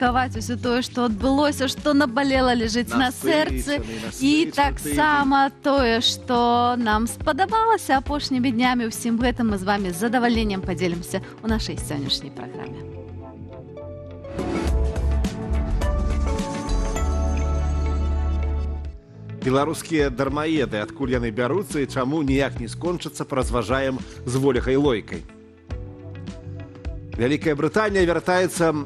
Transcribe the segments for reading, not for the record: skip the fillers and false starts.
Каваць усё тое, што адбылося, што набалела, ляжыць на сэрцы. І таксама тое, што нам спадабалася апошнімі днямі. Усім гэтым мы з вамі з задавальненнем падзелімся ў нашай сённяшняй праграме. Беларускія дармаеды, адкуль яны бяруцца і чаму ніяк не скончацца, паразважаем з Ольгай Лойкай. Вялікая Брытанія вяртаецца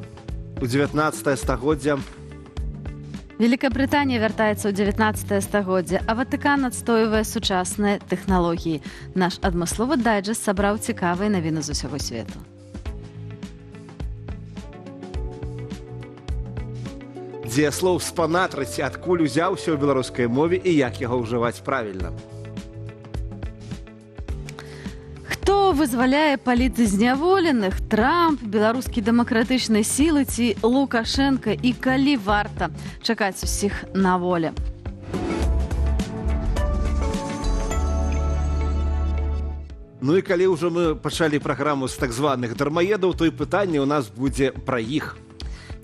у 19 стагоддзя. Вялікая Брытанія вяртаецца ў 19 стагоддзя, а Ватыкан адстойвае сучасныя тэхналогіі. Наш адмысловы дайджэст сабраў цікавыя навіны з усяго свету. Дзеяслоў спанатрыць, адкуль узяўся ў беларускай мове і як яго ўжываць правільна. Хто вызваляе палітзняволеных? Трамп, беларускія дэмакратычныя сілы ці Лукашенка? І калі варта чакаць усіх на волі? Ну і калі ўжо мы пачалі праграму з так званых дармаедаў, то і пытанне ў нас будзе пра іх.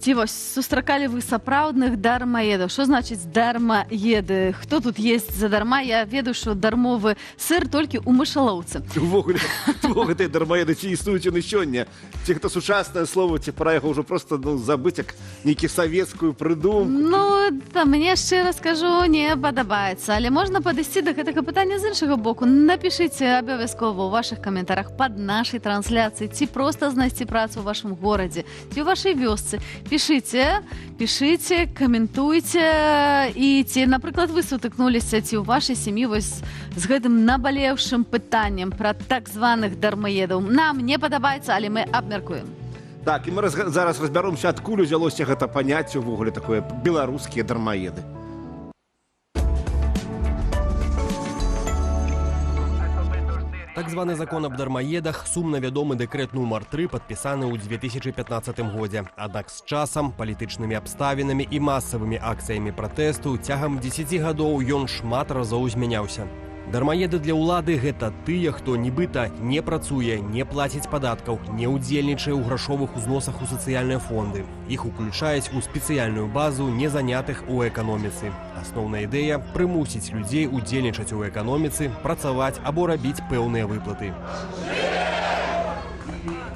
Ці вось сустракалі вы сапраўдных дармаедаў? Што значыць дармаеды? Хто тут есть задарма? Я ведаю, што дармовы сыр толькі ў мышалоўцы. Увогуле, гэтыя дармаеды ці існуюць яны сёння? Ці гэта сучаснае слово, ці пора яго ўжо проста забыць, як нейкі савецкую прыдумку? Ну, мне шчыра скажу, не падабаецца. Але можна падысці да гэтага пытання з іншага боку. Напішыце абавязкова ў вашых каментарах пад нашай трансляцыі, ці проста знайсці працу ў вашым горадзе, ці ў вашай вёсцы. Пішыце, каментуйце, і ці, напрыклад, вы сутыкнуліся ці ў вашай сям'і вось з гэтым набалеўшым пытаннем пра так званых дармаедаў. Нам не падабаецца, але мы абмяркуем. Так, і мы зараз разбяромся, адкуль узялося гэта паняцце ўвогуле такое беларускія дармаеды. Так званы закон аб дармаедах, сумна вядомы дэкрэт нумар 3, падпісаны ў 2015 годзе. Аднак з часам, палітычнымі абставінамі і масавымі акцыямі пратэсту цягам 10 гадоў ён шмат разоў змяняўся. Дармаеды для ўлады – гэта тыя, хто нібыта не працуе, не плаціць падаткаў, не ўдзельнічае ў грашовых узносах у сацыяльныя фонды. Іх уключаюць у спецыяльную базу незанятых у эканоміцы. Асноўная ідэя – прымусіць людзей удзельнічаць у эканоміцы, працаваць або рабіць пэўныя выплаты.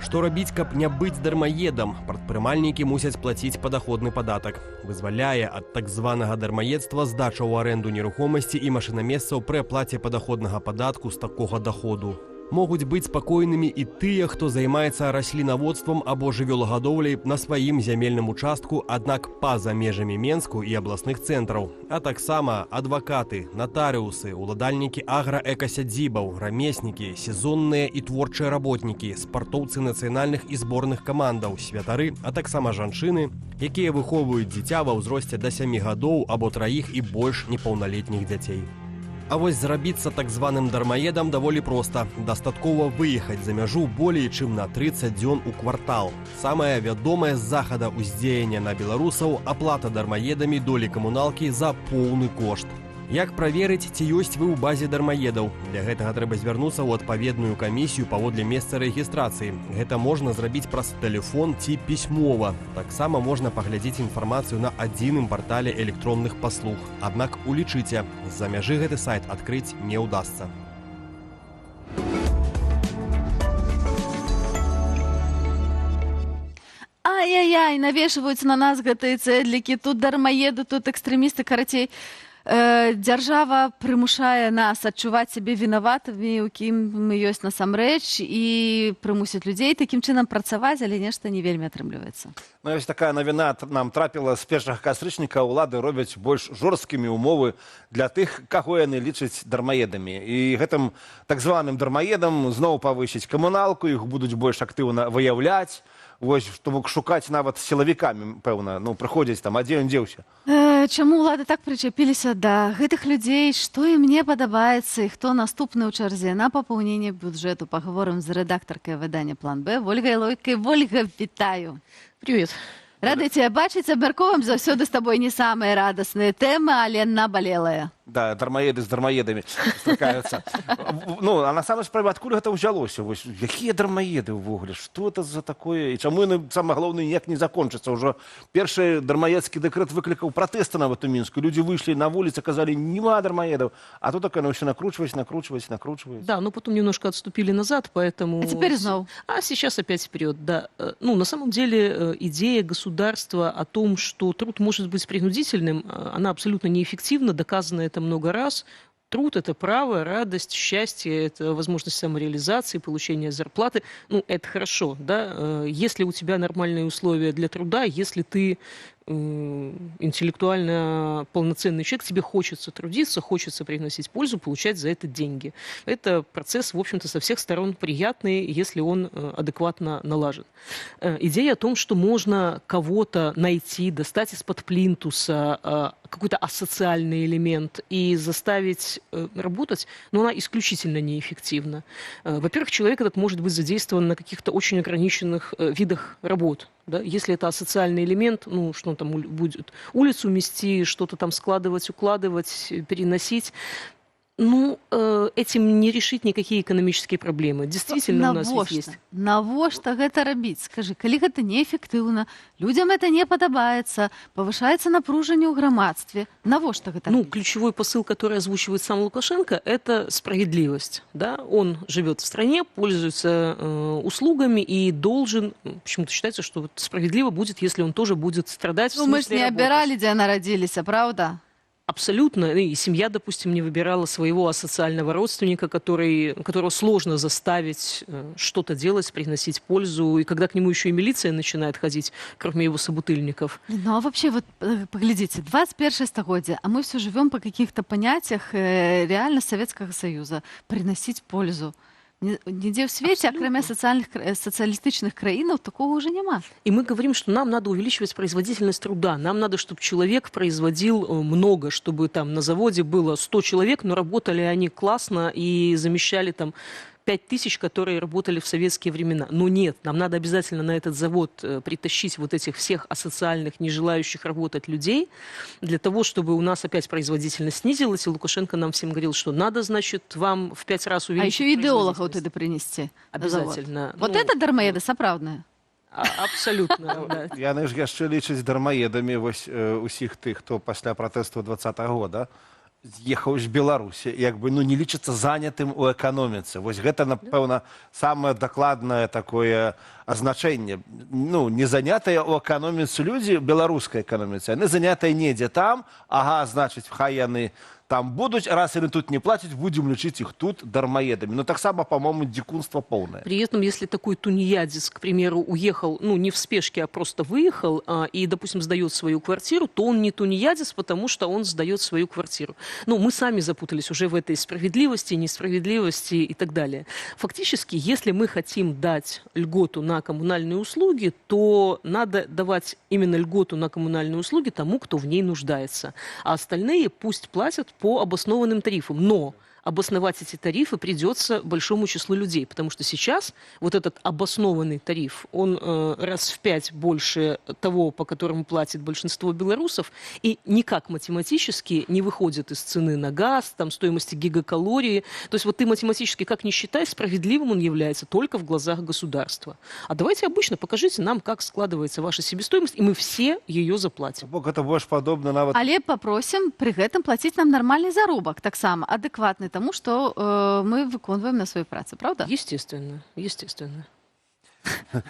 Што рабіць, каб не быць дармаедам? Прадпрымальнікі мусяць плаціць падаходны падатак. Вызваляе ад так званага дармаедства здача ў арэнду нерухомасці і машынамесцаў пры аплаце падаходнага падатку з такога даходу. Могуць быць спакойнымі і тыя, хто займаецца раслінаводствам або жывёлагадоўляй на сваім зямельным участку, аднак па-за межамі Менску і абласных цэнтраў, а таксама адвакаты, натарыусы, уладальнікі аграэкасядзібаў, рамеснікі, сезонныя і творчыя работнікі, спартоўцы нацыянальных і зборных камандаў, святары, а таксама жанчыны, якія выхоўваюць дзіця ва ўзросце да 7 гадоў або 3 і больш непаўналетніх дзяцей. А вось зрабіцца так званым дармаедам даволі проста. Дастаткова выехаць за мяжу болей чым на 30 дзён у квартал. Самая вядомая з захада ўздзеяння на беларусаў – аплата дармаедамі долі камуналкі за поўны кошт. Як праверыць, ці ёсць вы ў базе дармаедаў? Для гэтага трэба звярнуцца ў адпаведную камісію паводле месца рэгістрацыі. Гэта можна зрабіць праз тэлефон ці пісьмова. Таксама можна паглядзець інфармацыю на адзіным партале электронных паслуг. Аднак улічыце, з-за мяжы гэты сайт адкрыць не ўдасца. Ай-яй-яй, навешваюць на нас гэтыя цэдлікі, тут дармаеды, тут экстрэмісты, карацей. Дзяржава прымушае нас адчуваць сябе вінаватымі, у кім мы ёсць насамрэч, і прымусіць людзей такім чынам працаваць, але нешта не вельмі атрымліваецца. Ну, ось такая навіна нам трапіла з 1 кастрычніка. Улады робяць больш жорсткімі умовы для тых, каго яны лічаць дармаедамі. І гэтым так званым дармаедам зноў павысіць камуналку, іх будуць больш актыўна выяўляць. Вось, чтобы шукаць нават сілавікамі, пэўна, прыходзяць там, а дзе ён дзеўся? Чаму ўлады так прычапіліся да гэтых людзей, што ім не падабаецца і хто наступны ў чарзе на папаўненне бюджэту? Паговорым з рэдактаркай выдання «План Б» Ольгай Лойкай. Ольга, вітаю. Привет. Рада цябе бачыць, абмяркоўваем заўсёды з табой не самыя радасныя тэмы, але набалелыя. Да, дармаеды з дармаедамі сустракаюцца. Ну, а на самой справе, адкуль гэта ўзялося? Вось, якія дармаеды ўвогуле? Што это за такое? І чаму яны, самае галоўнае, ніяк не закончацца? Ўжо першы дармаедскі дэкрэт выклікаў пратэсты нават у Мінску. Людзі выйшлі на вуліцы, казалі, нема дармаедаў. А тут так оно все накручивается. Да, но потом немножко отступили назад, поэтому... А теперь снова. А сейчас опять вперед, да. Ну, на самом деле, идея государства о том, что труд может быть принудительным, она абсолютно неэффективна, доказано это много раз. Труд – это право, радость, счастье, это возможность самореализации, получения зарплаты. Ну, это хорошо, да. Если у тебя нормальные условия для труда, если ты интеллектуально полноценный человек, тебе хочется трудиться, хочется приносить пользу, получать за это деньги. Это процесс, в общем-то, со всех сторон приятный, если он адекватно налажен. Идея о том, что можно кого-то найти, достать из-под плинтуса какой-то асоциальный элемент и заставить работать, но она исключительно неэффективна. Во-первых, человек этот может быть задействован на каких-то очень ограниченных видах работ. Да? Если это асоциальный элемент, ну, что он там будет улицу мести, что-то там складывать, укладывать, переносить, ну, этим не решить никакие экономические проблемы. Действительно, у нас ведь есть. Навошта гэта рабіць? Скажы, калі гэта неэффектыўна, людям это не падабаецца, повышается напружанне ў грамадстве, навошта гэта Ну, рабіць? ключевой посыл, который озвучивает сам Лукашенко, это справедливость. Да? Он живет в стране, пользуется услугами и должен, почему-то считается, что вот справедливо будет, если он тоже будет страдать. Ну, мы ж не абіралі, дзе нарадзіліся, правда? Абсолютно. И семья, допустим, не выбирала своего асоциального родственника, которого сложно заставить что-то делать, приносить пользу. И когда к нему еще и милиция начинает ходить, кроме его собутыльников. Ну, а вообще, вот, поглядите, 21 стагодие, а мы все живем по каких-то понятиях реально Советского Союза. Приносить пользу. Нигде в свете, кроме социалистичных краинов, такого уже нема. И мы говорим, что нам надо увеличивать производительность труда. Нам надо, чтобы человек производил много, чтобы там на заводе было 100 человек, но работали они классно и замещали там 5000, которые работали в советские времена. Но нет, нам надо обязательно на этот завод притащить вот этих всех асоциальных, не желающих работать людей, для того, чтобы у нас опять производительность снизилась. И Лукашенко нам всем говорил, что надо, значит, вам в 5 раз увеличить. А еще идеологов туда принести. Обязательно. Вот Ну, это дармоеды сапраўдныя. Абсолютно, да. Яны ж яшчэ лічаць дармаедамі вось усіх тых, хто пасля пратэсту 20-го года з'ехаў з Беларусі, як бы, ну, не лічыцца занятым у эканоміцы. Вось гэта, напэўна, самае дакладнае такое азначэнне. Ну, не занятыя ў эканоміцы людзі, беларускай эканоміцы, яны занятыя недзе там, ага, значыць, хай яны там будуць, раз яны тут не плацяць, будем лічыць іх тут дармаедамі. Ну, таксама, по-моему, дикунство полное. При этом, если такой тунеядец, к примеру, уехал, ну, не в спешке, а просто выехал и, допустим, сдает свою квартиру, то он не тунеядец, потому что он сдает свою квартиру. Ну, мы сами запутались уже в этой справедливости, несправедливости и так далее. Фактически, если мы хотим дать льготу на коммунальные услуги, то надо давать именно льготу на коммунальные услуги тому, кто в ней нуждается. А остальные пусть платят по обоснованным тарифам. Но обосновать эти тарифы придется большому числу людей, потому что сейчас вот этот обоснованный тариф, он раз в 5 больше того, по которому платит большинство белорусов, и никак математически не выходит из цены на газ, там, стоимости гигакалории. То есть вот ты математически как ни считай, справедливым он является только в глазах государства. А давайте обычно покажите нам, как складывается ваша себестоимость, и мы все ее заплатим. Бок это больш падобна нават... Але попросим при гэтым платить нам нормальный заробак, таксама адекватный тому, что мы выконваем на сваёй працы, правда? Естественно, естественно.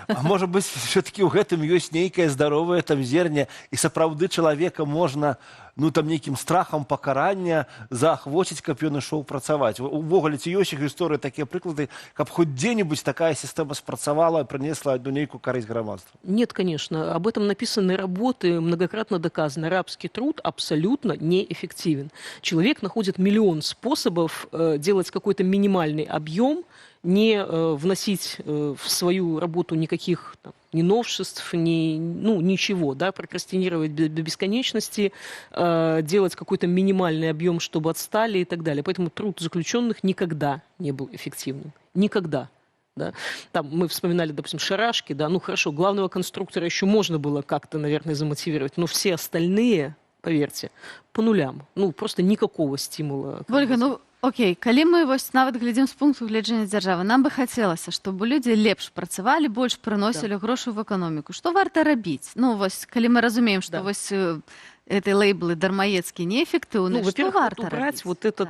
А может быть, все-таки у гэтым ёсць нейкае здаровае там зерне, і сапраўды чалавека можна, ну, там, нейкім страхам пакарання заахвоціць, каб ён ішоў працаваць. Увогуле, ці ёсць іх гісторыі такія прыклады, каб хоць дзе-нибудь такая сістэма спрацавала і прынесла одну нейкую карысць грамадству? Нет, конечно. Об этом написаны работы, многократно доказано. Рабский труд абсолютно неэффективен. Человек находит миллион способов делать какой-то минимальный объем, не вносить в свою работу никаких там, ни новшеств, ни, ну, ничего, да, прокрастинировать до бесконечности, делать какой-то минимальный объем, чтобы отстали и так далее. Поэтому труд заключенных никогда не был эффективным. Никогда. Да. Там мы вспоминали, допустим, шарашки, да, ну хорошо, главного конструктора еще можно было как-то, наверное, замотивировать, но все остальные поверьте, по нулям. Ну, просто никакого стимула. Ольга, ну окей, калі мы вось нават глядзім з пункту гледжання дзяржавы, нам бы хацелася, чтобы людзі лепш працавалі, больш прыносілі грошы ў эканоміку. Што варта рабіць? Ну вось, калі мы разумеем, што вось этой лейблы дармаедские неэффективны, ну, что варто убрать робить? вот этот,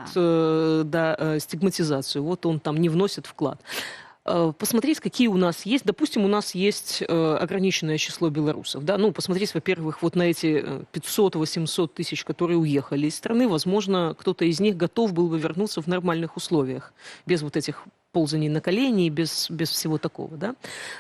стигматизацию, вот он там не вносит вклад. Посмотреть, какие у нас есть. Допустим, у нас есть ограниченное число белорусов. Да? Ну, посмотреть, во-первых, вот на эти 500-800 тысяч, которые уехали из страны. Возможно, кто-то из них готов был бы вернуться в нормальных условиях, без вот этих ползаний на колени, без всего такого. Да?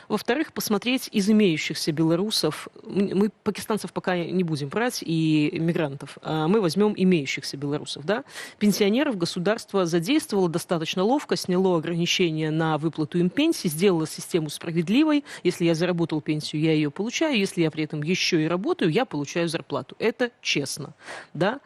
Во-вторых, посмотреть из имеющихся белорусов. Мы пакистанцев пока не будем брать и мигрантов, а мы возьмем имеющихся белорусов. Да? Пенсионеров государство задействовало достаточно ловко, сняло ограничения на выплату им пенсии, сделала систему справедливой. Если я заработал пенсию, я ее получаю. Если я при этом еще и работаю, я получаю зарплату. Это честно. Да?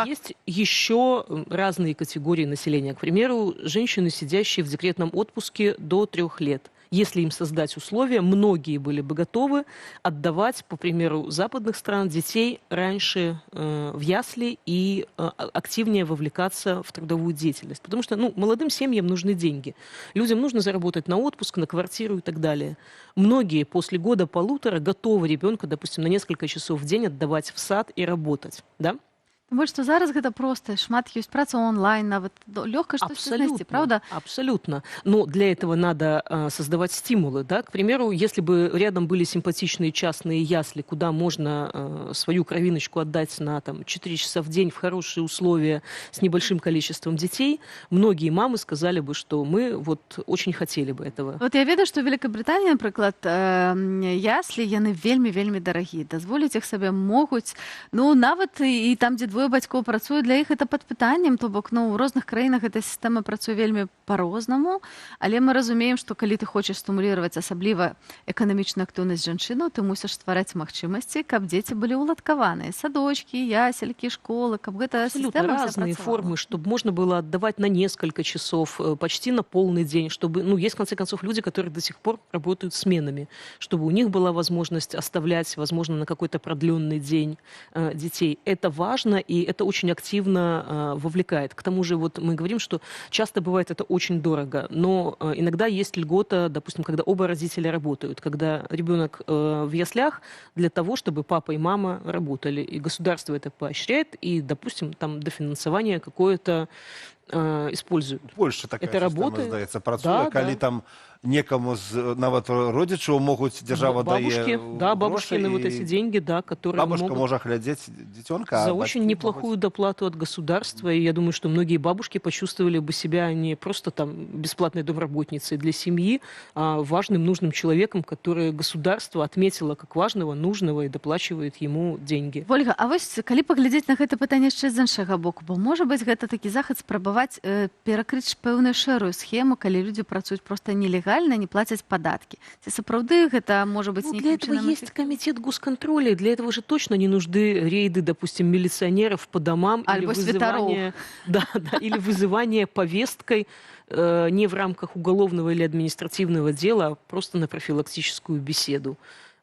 Есть еще разные категории населения. К примеру, женщины, сидящие в декретном отпуске до 3 лет. Если им создать условия, многие были бы готовы отдавать, по примеру западных стран, детей раньше в ясли и активнее вовлекаться в трудовую деятельность. Потому что молодым семьям нужны деньги. Людям нужно заработать на отпуск, на квартиру и так далее. Многие после года-полутора готовы ребенка, допустим, на несколько часов в день отдавать в сад и работать. Да? Больше, что зараз гэта просто шмат есть праца онлайн, нават легко что-то знайсці, правда? Абсолютно. Но для этого надо создавать стимулы. Да? К примеру, если бы рядом были симпатичные частные ясли, куда можно свою кровиночку отдать на 4 часа в день в хорошие условия с небольшим количеством детей, многие мамы сказали бы, что мы вот очень хотели бы этого. Вот я ведаю, что в Великобритании, например, ясли, яны вельмі дарагія. Дазволіць іх сабе могуць, нават і там, дзе двое бацькоў працуюць, для іх это пад пытаннем, то бок, у розных краінах эта сістэма працуе вельмі по-рознаму, але мы разумеем, што калі ты хочаш стымулировать асабліва эканамічную актыўнасць жанчыну, ты мусіш ствараць магчымасці, каб дзеці былі ўладкаваныя. Садочки, яселькі, школы, каб гэта абсолютно сістэма разные формы, чтобы можно было отдавать на несколько часов, почти на полный день, чтобы, есть в конце концов люди, которые до сих пор работают сменами, чтобы у них была возможность оставлять, возможно, на какой-то продленный день детей. Это важно, и это очень активно вовлекает. К тому же вот мы говорим, что часто бывает это очень дорого, но иногда есть льгота, допустим, когда оба родителя работают, когда ребенок в яслях для того, чтобы папа и мама работали, и государство это поощряет, и, допустим, там дофинансование какое-то используют. Польша такая это сістэма, работает. здаецца, працуе, калі там некому з нават родзічаў могуць дзяржава бабушки, дае бабушкины вот эти деньги, которые бабушка могут можа глядзець дзіцёнка за очень неплохую доплату от государства. И я думаю, что многие бабушки почувствовали бы себя не просто там бесплатной домработницей для семьи, а важным, нужным человеком, который государство отметило как важного, нужного и доплачивает ему деньги. Ольга, а вось калі паглядзець на гэта пытанне яшчэ з іншага боку, бо можа быць гэта такі захад спрабаваць перакрыць пэўную шэрую схему, калі людзі працуюць проста нелегальна, не плацяць падаткі. Ці сапраўды гэта можа быць для этого есть комитет госконтроля, для этого же точно не нужны рейды, допустим, милиционеров по домам или вызывание, или вызывание повесткой не в рамках уголовного или административного дела, а просто на профилактическую беседу.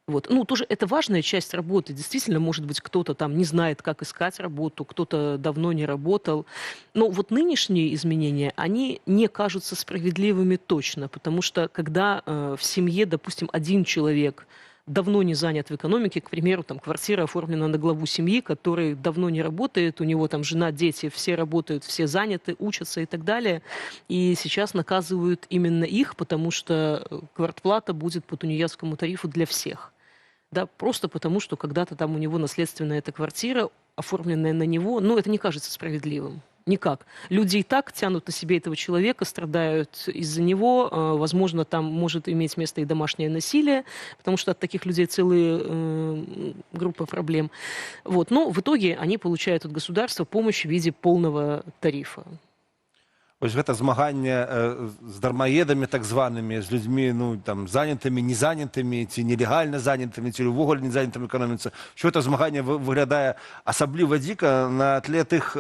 Вот. Тоже это важная часть работы. Действительно, может быть, кто-то там не знает, как искать работу, кто-то давно не работал. Но вот нынешние изменения, они не кажутся справедливыми точно, потому что когда в семье, допустим, один человек давно не занят в экономике, к примеру, там квартира оформлена на главу семьи, который давно не работает, у него там жена, дети, все работают, все заняты, учатся и так далее. И сейчас наказывают именно их, потому что квартплата будет по тунеядскому тарифу для всех. Да, просто потому, что когда-то там у него наследственная эта квартира, оформленная на него, это не кажется справедливым. Никак. Люди и так тянут на себе этого человека, страдают из-за него. Возможно, там может иметь место и домашнее насилие, потому что от таких людей целые группы проблем. Вот. Но в итоге они получают от государства помощь в виде полного тарифа. Ось гэта змаганне з дармаедамі так званымі, з людзьмі занятымі, незанятымі, ці нелегальна занятымі, ці ўвогуле не занятымі эканоміцы. Що гэта змаганне выглядае асабліва дзіка на тле тых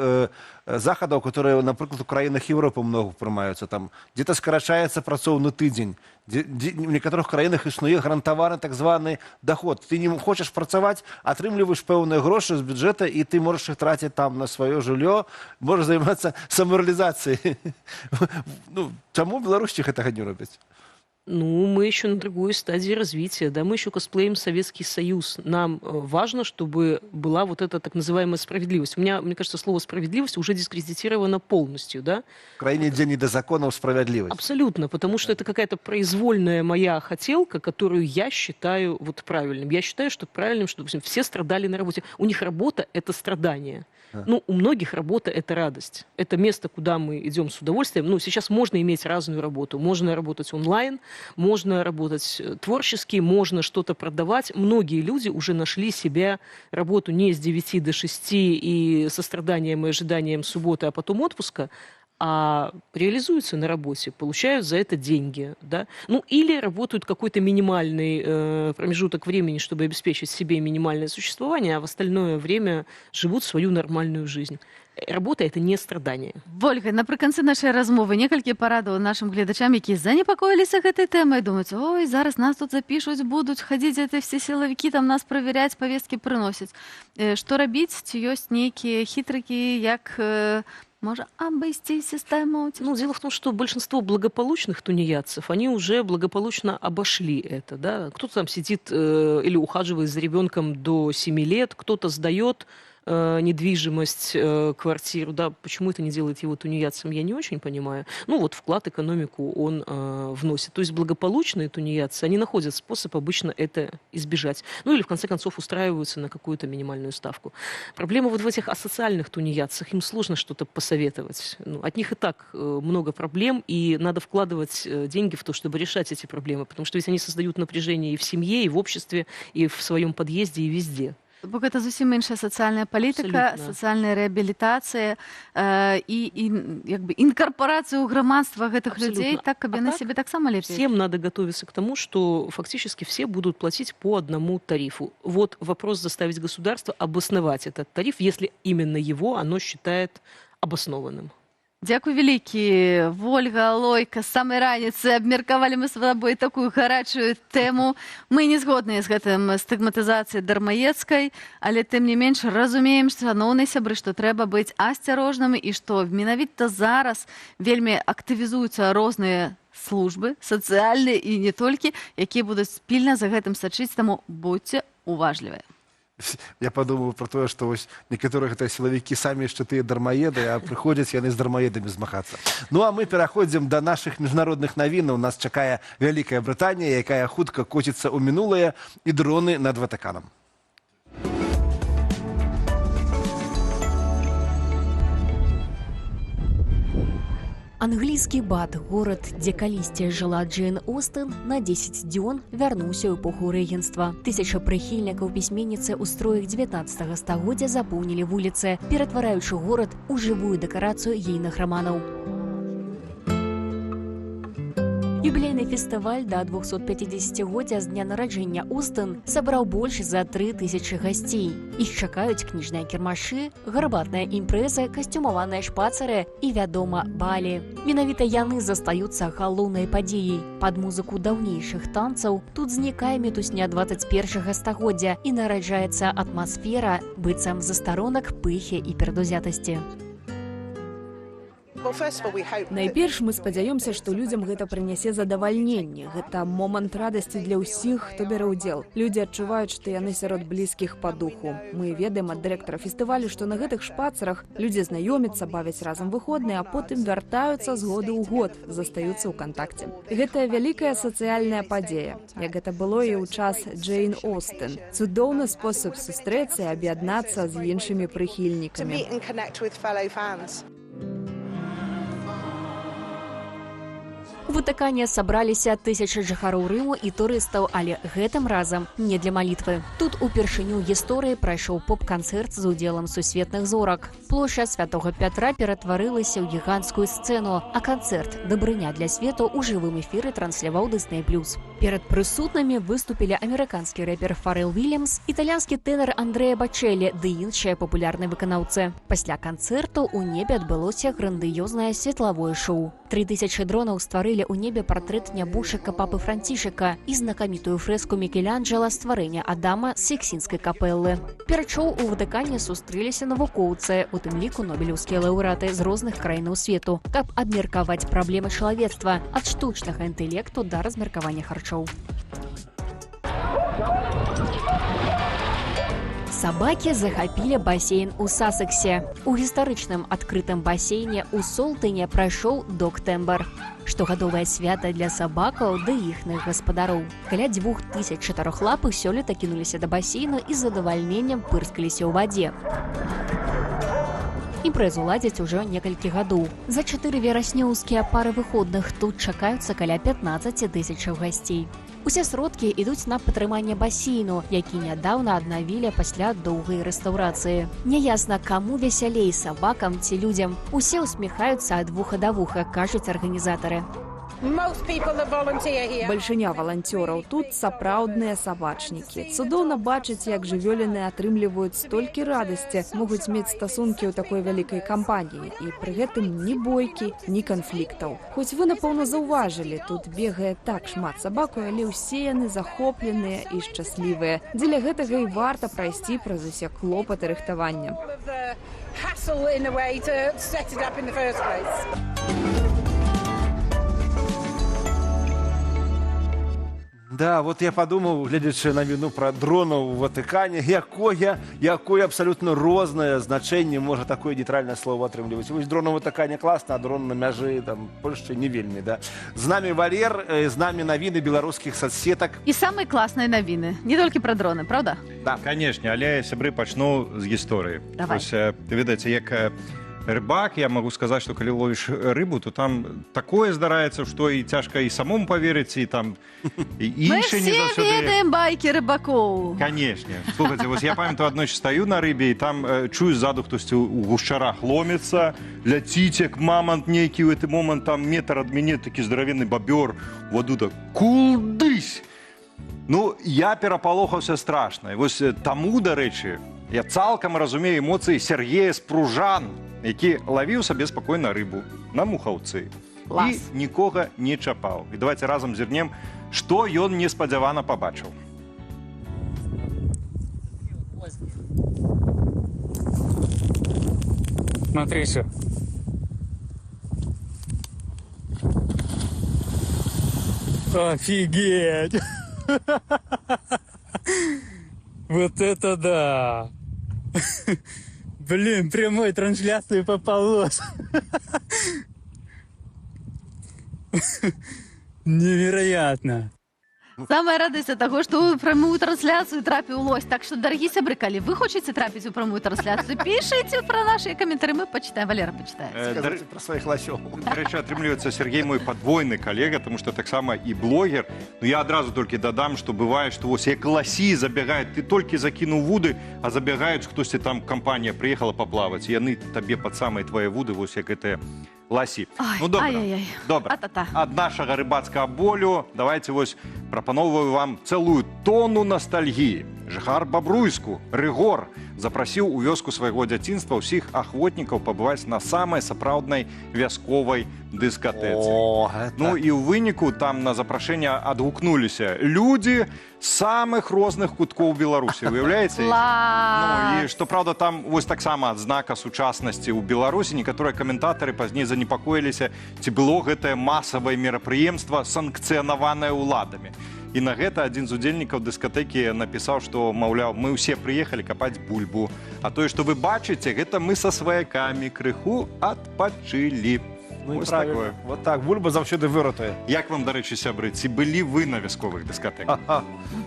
захадаў, которые, напрыклад, у краінах Европы много прымаюцца. Там где-то скарачаецца працоўны тыдзень, в некаторых краінах існуе гарантаваны так званы доход. Ты не хочаш працаваць, атрымліваеш пэўныя грошы з бюджэта, і ты можаш іх траціць там на сваё жыллё, можаш займацца самарэалізацыяй. Чаму беларусі гэтага не робяць? Ну, мы еще на другой стадии развития, да, мы еще косплеим Советский Союз. Нам важно, чтобы была вот эта так называемая справедливость. Мне кажется, слово «справедливость» уже дискредитировано полностью, да? В краине, где не до законов, справедливость. Абсолютно, потому что это какая-то произвольная моя хотелка, которую я считаю вот правильным. Я считаю, что правильным, что, допустим, все страдали на работе. У них работа – это страдание. Ну, у многих работа – это радость. Это место, куда мы идем с удовольствием. Ну, сейчас можно иметь разную работу. Можно работать онлайн, можно работать творчески, можно что-то продавать. Многие люди уже нашли себе работу не с 9 до 6 и со страданием и ожиданием субботы, а потом отпуска, а реализуются на работе, получают за это деньги, да? Ну, или работают какой-то минимальный промежуток времени, чтобы обеспечить себе минимальное существование, а в остальное время живут свою нормальную жизнь. Работа – это не страдание. Вольга, напрыканцы нашай размовы некалькі парадаў нашим гледачам, якія занепакоіліся гэтай тэмай, думаюць, ой, зараз нас тут запишуць, будуць хадзіць это все сілавікі, там нас праверяць, повесткі прыносяць. Што рабіць? Ці ёсць нейкія хітрыкі, як можно обойти систему? Ну, дело в том, что большинство благополучных тунеядцев, они уже благополучно обошли это. Да? Кто-то там сидит или ухаживает за ребенком до 7 лет, кто-то сдает недвижимость, квартиру, да, почему это не делает его тунеядцем, я не очень понимаю. Ну, вот вклад в экономику он вносит. То есть благополучные тунеядцы, они находят способ обычно это избежать. Ну, или в конце концов устраиваются на какую-то минимальную ставку. Проблема вот в этих асоциальных тунеядцах, им сложно что-то посоветовать. Ну, от них и так много проблем, и надо вкладывать деньги в то, чтобы решать эти проблемы, потому что ведь они создают напряжение и в семье, и в обществе, и в своем подъезде, и везде. Бо гэта зусім іншая сацыяльная палітыка, сацыяльная рэабілітацыя і як бы інкарпорацыя ў грамадства гэтых людзей, так, каб яны себе таксама лепей. Всем надо готовиться к тому, что фактически все будут платить по одному тарифу. Вот вопрос заставить государство обосновать этот тариф, если именно его оно считает обоснованным. Дзякуй вялікі, Вольга, Лойка, з самай раніцы абмеркавалі мы з сабой такую гарачую тэму. Мы не згодныя з гэтым стыгматызацыяй дармаедскай, але тым не менш разумеем, шаноўныя сябры, што трэба быць асцярожнымі і што менавіта зараз вельмі актывізуюцца розныя службы, сацыяльныя і не толькі, якія будуць пільна за гэтым сачыць, таму будьце уважлівыя. Я подумал про то, что некоторые силовики сами еще тыя дармоеды, а приходят яны с дармоедами змахаться. Ну а мы переходим до наших международных новин. У нас чакае Великая Британия, якая хутка коціцца ў мінулае, і дроны над Ватыканам. Англійскі Бат, горад, дзе калісьці жыла Джейн Остэн, на 10 дзён вярнуўся ў эпоху рэгенства. Тысяча прыхільнікаў пісьменніцы ў строях 19 стагоддзя запоўнілі вуліцы, ператвараючы горад у жывую дэкарацыю ейных раманаў. Юбілейны фестываль да 250-годдзя з дня нараджэння Остэн сабраў больш за 3000 гасцей. Іх чакаюць кніжныя кірмашы, гарбатная імпрэза, касцюмаваныя шпацары і, вядома, балі. Менавіта яны застаюцца галоўнай падзеяй. Пад музыку даўнейшых танцаў тут знікае мітусня 21 стагоддзя і нараджаецца атмасфера быццам застаронак пыхі і перадузятасці. Найперш мы спадзяёмся, што людзям гэта прынясе задавальненне. Гэта момант радасці для ўсіх, хто бярэ ўдзел. Людзі адчуваюць, што яны сярод блізкіх па духу. Мы ведаем ад дырэктара фестывалю, што на гэтых шпацарах людзі знаёмяцца, бавяць разам выходныя, а потым вяртаюцца з году ў год, застаюцца ў кантакце. Гэта вялікая сацыяльная падзея, як гэта было і ў час Джейн Остэн. Цудоўны спосаб сустрэцца і аб'яднацца з іншымі прыхільнікамі. У Ватыкане сабраліся тысячы жыхароў Рыму і турыстаў, але гэтым разам не для малітвы. Тут упершыню ў гісторыі прайшоў поп-канцэрт з удзелам сусветных зорак. Плошча Святога Пятра ператварылася ў гіганцкую сцэну, а канцэрт «Дабрыня для свету» у жывым эфіры трансляваў Disney+. Перад прысутнымі выступілі амерыканскі рэпер Фарэл Вільямс, італьянскі тэнар Андрэа Бачэлі ды іншыя папулярныя выканаўцы. Пасля канцэрту ў небе адбылося грандыёзнае светлавое шоу. 3000 дронаў стварылі ў небе партрэт нябожчыка папы Францішека і знакамітую фрэску Мікеланджэла стварэння Адама з Сіксцінскай капэлы. Перад шоу у Ватыкане сустрэліся навукоўцы, у тым ліку нобелеўскія лаўрэаты з розных краінаў свету, каб абмеркаваць праблемы чалавецтва ад штучнага інтэлекту да размеркавання харчоў. Сабакі захапілі басейн у Сасексе. У гістарычным адкрытым басейне ў Солтыне прайшоў Доктэмбер. Штогадовае свята для сабакаў ды іхных гаспадароў. Каля 2000 чатырохлапых сёлета кінуліся да басейну і з задавальненнем пырскаліся ў вадзе. Імпрэзу ладзяць ужо некалькі гадоў. За 4 вераснёўскія пары выходных тут чакаюцца каля 15 000 гасцей. Усе сродкі ідуць на падтрыманне басейну, які нядаўна аднавілі пасля доўгай рэстаўрацыі. Няясна, каму весялей, сабакам ці людзям. Усе ўсміхаюцца ад вуха да вуха, кажуць арганізатары. Бальшыня валанцёраў тут сапраўдныя сабачнікі. Цудоўна бачыць, як жывёліны атрымліваюць столькі радасці, могуць мець стасункі ў такой вялікай кампаніі. І пры гэтым ні бойкі, ні канфліктаў. Хоць вы, напэўна, заўважылі, тут бегае так шмат сабаку, але ўсе яны захопленыя і шчаслівыя. Дзеля гэтага і варта прайсці праз усе клопаты рыхтавання. Да, вот я подумал, глядячи на війну про дронов у Ватикані, якое абсолютно рознае значэнне можа такое нейтральнае слово атрымліваць. Вось дрон у Ватикані класна, а дрон на мяжы там Польшчы не вельмі, да. З нами Валер, з нами навіны беларускіх соцсетак. І самыя класныя навіны, не толькі пра дроны, правда? Да. Канешне, але сябры пачну з гісторыі. Давай. Ось, ведаеце, як рыбак, я могу сказаць, што калі ловіш рыбу, то там такое здараецца, што і цяжка і самому паверыць, і там і Мы іншы все не заўсёды. ведаем байкі рыбакоў. Канешне. Слухайце, вось я памятаю, аднойчы стаю на рыбе, і там чую ззаду хтосьці ў гушчарах ломіцца, ляціць, як мамант нейкі, ў гэты момант там метр ад мяне такі здаравенны бабёр, воду так кулдысь! Ну, я перапалохаўся страшна. І вось таму, дарэчы, я цалкам разумею эмоцыі Сергея Спружан, які лавіў сабе спакойна рыбу на мухаўцы. Клас. І нікога не чапаў. І давайте разам зірнем, што ён неспадзявана пабачыў. Смотри, что. Офигеть! Вот это да! Блин, прямой трансляции попалось. Невероятно. Самая радасць ад таго, што ў прамую трансляцыю трапіў лось. Так што, дарагі сябры, калі вы хочаце трапіць у прамую трансляцыю, пішыце пра нашыя каментары, мы пачытаем, Валера пачытае. Скажите про своих лосёў. Дарэчы, атрымліваецца, Сергей мой падвойны калега, тому што таксама і блогер. Ну, я адразу толькі дадам, што бывае, што вось як ласі забягаюць, ты толькі закінуў вуды, а забягаюць, хтосьці там кампанія прыехала паплаваць, і яны табе пад самыя твае вуды, вось як гэтыя ласі. Ай, Ну, добра, ай-яй-яй. добра. А-та-та. Ад нашага рыбацкага болю давайте вось прапаноўваю вам цэлую тону ностальгіі. Жыхар Бабруйску, Рыгор, запрасіў у вёску свайго дзяцінства ўсіх ахвотнікаў пабываць на самай сапраўднай вясковай дыскатэцы. О, гэта... Ну і ў выніку там на запрашэнне адгукнуліся людзі з самых розных куткоў Беларусі, уяўляеце? Ну, і Клас! што праўда, там вось таксама адзнака сучаснасці ў Беларусі. Некаторыя каментатары пазней занепакоіліся, ці было гэтае масавае мерапрыемства санкцыянаванае ўладамі. І на гэта адзін з удзельнікаў дыскатэкі напісаў, што, маўляў, мы ўсе прыехалі капаць бульбу. А тое, што вы бачыце, гэта мы са сваякамі крыху адпачылі. Ну і Ось правильно. такое. Вот так, бульба завжди виротує. Як вам, до речі, сябри, ці былі ви на вяскових дискотеках? Ага.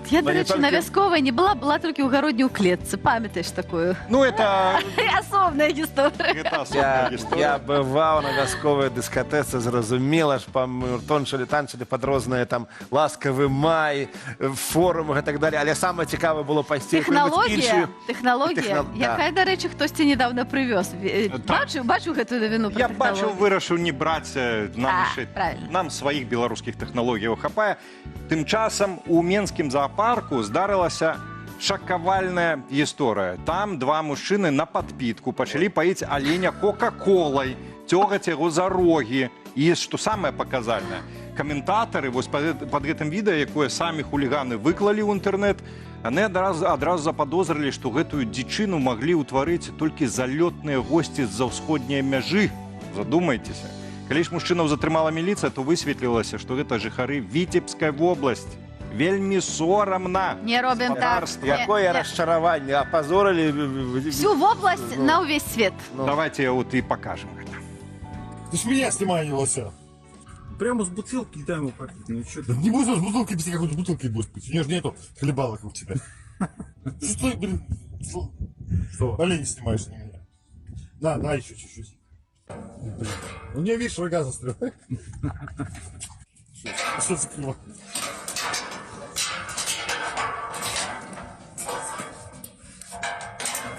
Я, Ну, до не речі, тільки- на Вязковій не була тільки у городній у клетці. Пам'ятаєш таку? Ну, это Особна історія. особна історія. Я бываў на вясковай дыскатэцы, зразумела ж, тончылі, танчылі пад розныя там ласкавы май, форумы і так далее. Але самае цікавае было пайсці ў якую-небудзь іншую. Технологія, яка, до речі, хтось недавно привез. Бачу гэту новину про Я бачив, технологію. вирішив не брати нам, А, ще, правильно. нам своїх білоруських технологій хапає. Тим часом у Менськім зоопарку здарилася шокувальна історія. Там два мужчини на підпітку почали поїти оленя кока-колой, тягать його за роги. І, що саме показальне, коментатори ось під гэтым відео, яке самі хулігани виклали в інтернет, вони одразу заподозрили, що гэтую дичину могли утворити тільки залетні гості з-за ўсходняй мяжы. Задумайтеся. Калі ж мужчынаў затрымала міліцыя, то высветлілася, што гэта жыхары Віцебскай вобласці. Вельмі сорамна. Не робім так. Господарство. Якое расчараванне, апазорылі. Всю в область на увесь свет. Давайте вот и покажем это. Ты ж меня снимай его все. Прямо с бутылки дай ему попить. Ну что Да не буду с бутылкой пить, какой-то бутылкой будешь пить. У нее же нету хлебалок у тебя. Что, блин? Что? Олень снимаешь на меня. На еще чуть-чуть. Блин. У нее, видишь, рога застрял. Что закрыло?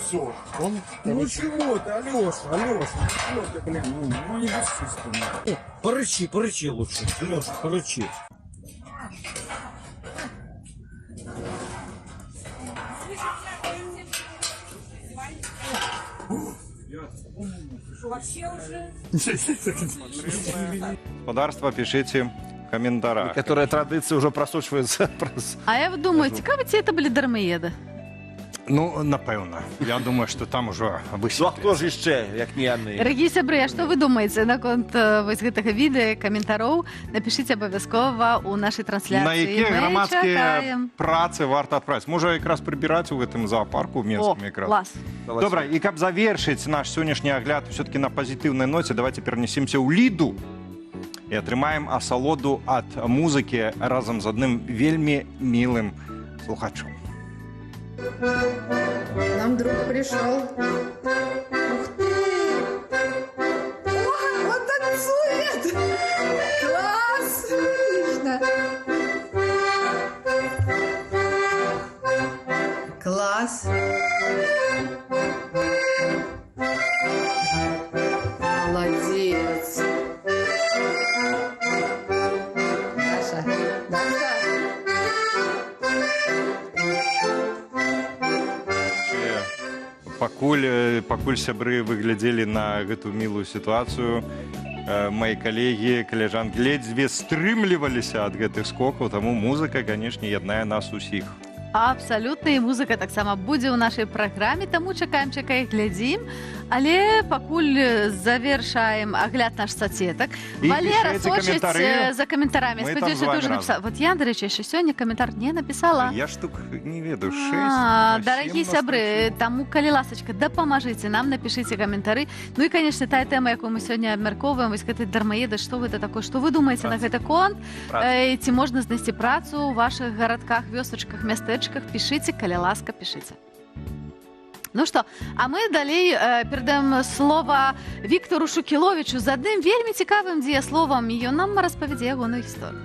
Все, он... Ну чего ты, Алёша, ну что ты, блин, ну не бесчувственный. Порычи лучше, Лёша, порычи. Господарство, пишите в комментариях. Некаторыя традыцыі ўжо прасочваюцца. А я думаю, цікаво, ці це були дармоєди? Ну, напевно. Я думаю, що там уже Ну а висвітлюється. хто ж яшчэ, як не яны? Дорогие сябры, а што вы думаеце наконт вось гэтага відэа, каментароў? Напішыце абавязкова у нашай трансляцыі. На якія Мы грамадскія чакаем. працы варта адправіць? Можа, якраз прыбіраць у гэтым зоопарку ў О, Менскім якраз. клас. Добра, і каб завершыць наш сённяшні агляд все-таки на пазітыўнай ноце, давайте перанесемся ў Ліду і атрымаем асалоду ад музыкі разам з адным вельмі мілым слухачом. Нам друг пришел. Ух ты! Ой, он танцует! Класс! Отлично! Класс! Молодец! Даша, Даша! Пакуль сябры выглядзелі на гэту мілую сітуацыю, мои калегі, каляжанкі ледзьве стрымліваліся ад гэтых скокаў, таму музыка, канешне, яднае нас усіх. Абсалютна, і музыка таксама будзе ў нашай праграме, таму чакаем, глядзім. Але пакуль завершаем агляд наш соцсетак. І Валера пішыце сочыць каментары. за каментарамі. Мы там Спадзяюся, з вамі ты уже написала. Вот я, до речі, ще сьогодні каментар не написала. Я штук не ведаю, 6. Дарагі сябры, таму, калі ласачка, дапамажыце нам, напішыце каментары. Ну і, конечно, тая тэма, якую мы сёння абмяркоўваем, вось гэты дармаеды, што гэта такое, што вы думаеце на гэты конт? Ці можна знайсці працу ў вашых гарадках, вёсачках, мястэчках? Пішыце, калі ласка, пішыце. Ну што, а мы далей перадаем слова Віктору Шукіловічу з адным вельмі цікавым дзеясловам, і ён нам распавядзе ягоную гісторыю.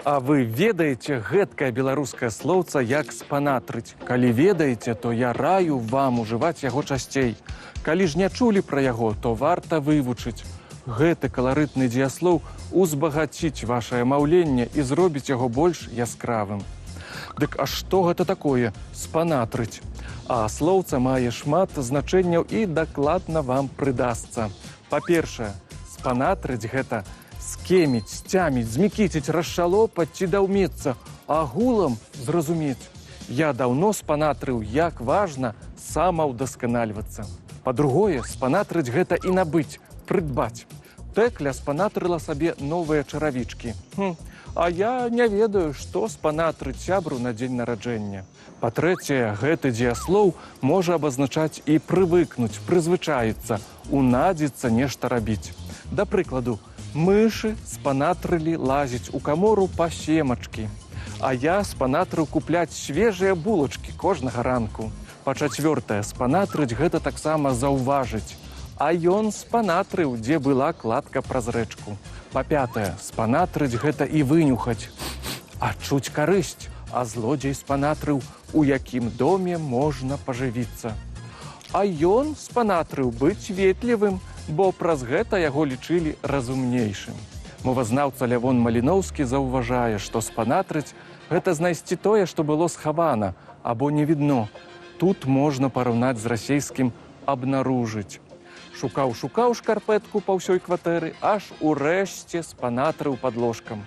А вы ведаеце гэткае беларускае слоўца як спанатрыць? Калі ведаеце, то я раю вам ужываць яго часцей. Калі ж не чулі пра яго, то варта вывучыць. Гэты каларытны дзеяслоў узбагаціць вашае маўленне і зробіць яго больш яскравым. Дык а што гэта такое спанатрыць? А слоўца мае шмат значэнняў і дакладна вам прыдасца. Па-першае, спанатрыць гэта скеміць, сцяміць, змікіціць, расшалопаць ці даўмецца, агулам зразумець. Я даўно спанатрыў, як важна самаўдасканальвацца. Па-другое, спанатрыць гэта і набыць, прыдбаць. Тэкля спанатрыла сабе новыя чаравічкі. А я не ведаю, што спанатрыць сябру на дзень нараджэння. Па-трэцяе, гэты дзеяслоў можа абазначаць і прывыкнуць, прызвычаіцца, унадзіцца нешта рабіць. Да прыкладу, мышы спанатрылі лазіць у камору па семачкі, а я спанатрыў купляць свежыя булачкі кожнага ранку. Па-чацвёртае, спанатрыць гэта таксама заўважыць, а ён спанатрыў, дзе была кладка праз рэчку. Па-пятае, спанатрыць гэта і вынюхаць, адчуць карысць, а злодзей спанатрыў, у якім доме можна пажывіцца. А ён спанатрыў быць ветлівым, бо праз гэта яго лічылі разумнейшым. Мовазнаўца Лявон Маліноўскі заўважае, што спанатрыць гэта знайсці тое, што было схавана або не відно. Тут можна параўнаць з расейскім «абнаружыць». Шукаў шкарпэтку па ўсёй кватэры, аж урэшце спанатрыў пад ложкам.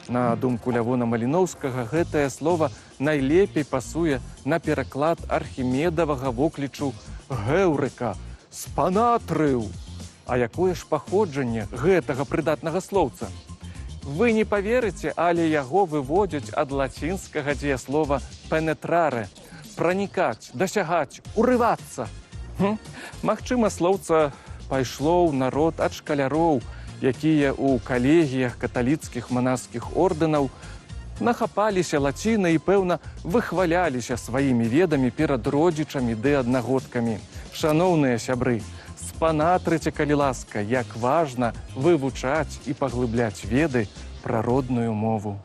На думку Лявона Маліноўскага, гэтае слова найлепей пасуе на пераклад архімедавага воклічу «гэўрыка» – «спанатрыў». А якое ж паходжанне гэтага прыдатнага слоўца? Вы не паверыце, але яго выводзяць ад лацінскага дзеяслова «пенетраре» – «пранікаць», «дасягаць», «урывацца». Магчыма, слоўца пайшло ў народ ад шкаляроў, якія ў калегіях каталіцкіх манаскіх ордэнаў нахапаліся лаціны і, пэўна, выхваляліся сваімі ведамі перад родзічамі ды аднагодкамі. Шаноўныя сябры, спанатрыце, калі ласка, як важна вывучаць і паглыбляць веды пра родную мову.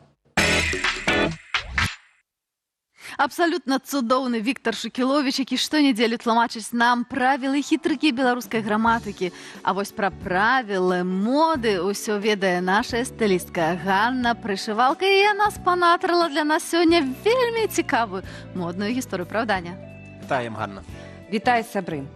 Абсолютно цудоўны Віктор Шукіловіч, які штонедзелю тлумачыць нам правілы хітрыкі беларускай граматыкі. А вось пра правілы моды ўсё ведае наша стылістка Ганна Прышывалка, і яна спанатрыла для нас сёння вельмі цікавую модную гісторыю, правда, Аня? Вітаем, Ганна. Вітаю, сябры.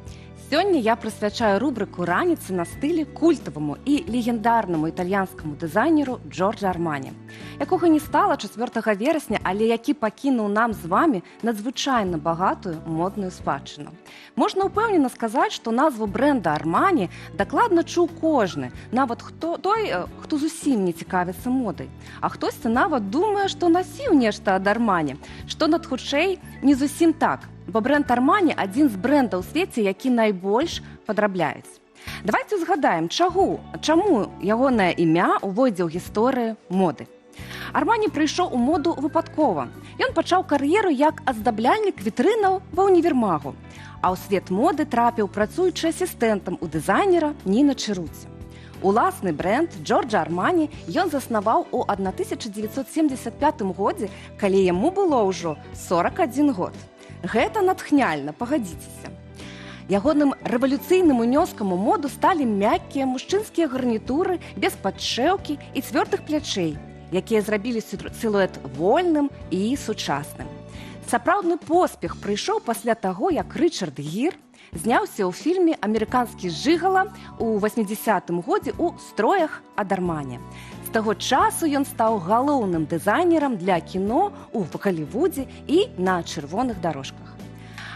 Сёння я прысвячаю рубрыку «Раніцы» на стылі культаваму і легендарнаму італьянскаму дызайнеру Джорджа Армані, якога не стала 4 верасня, але які пакінуў нам з вамі надзвычайна багатую модную спадчыну. Можна ўпэўнена сказаць, што назву брэнда Армані дакладна чуў кожны, нават той, хто зусім не цікавіцца модай. А хтосьці нават думае, што насіў нешта ад Армані, што надхутчэй не зусім так, бо бренд Армані – адзін з брэндаў у свеце, які найбольш падрабляюць. Давайце згадаем, чаму ягонае імя увойдзе ў гісторыю моды. Армані прыйшоў у моду выпадкова. Ён пачаў кар'еру як аздабляльнік вітрынаў ва ўнівермагу, а ў свет моды трапіў, працуючы асістэнтам у дызайнера Ніна Чэруці. Уласны бренд Джорджа Армані ён заснаваў у 1975 годзе, калі яму было ўжо 41 год. Гэта натхняльна, пагадзіцеся. Ягоным рэвалюцыйным унёскам у моду сталі мяккія мужчынскія гарнітуры без падшэўкі і цвёрдых плячэй, якія зрабілі сілуэт вольным і сучасным. Сапраўдны поспех прыйшоў пасля таго, як Рычард Гір зняўся ў фільме «Амерыканскі жыгала» у 80-м годзе ў строях ад Армані. З таго часу ён стаў галоўным дызайнерам для кіно ў Галівудзе і на чырвоных дарожках.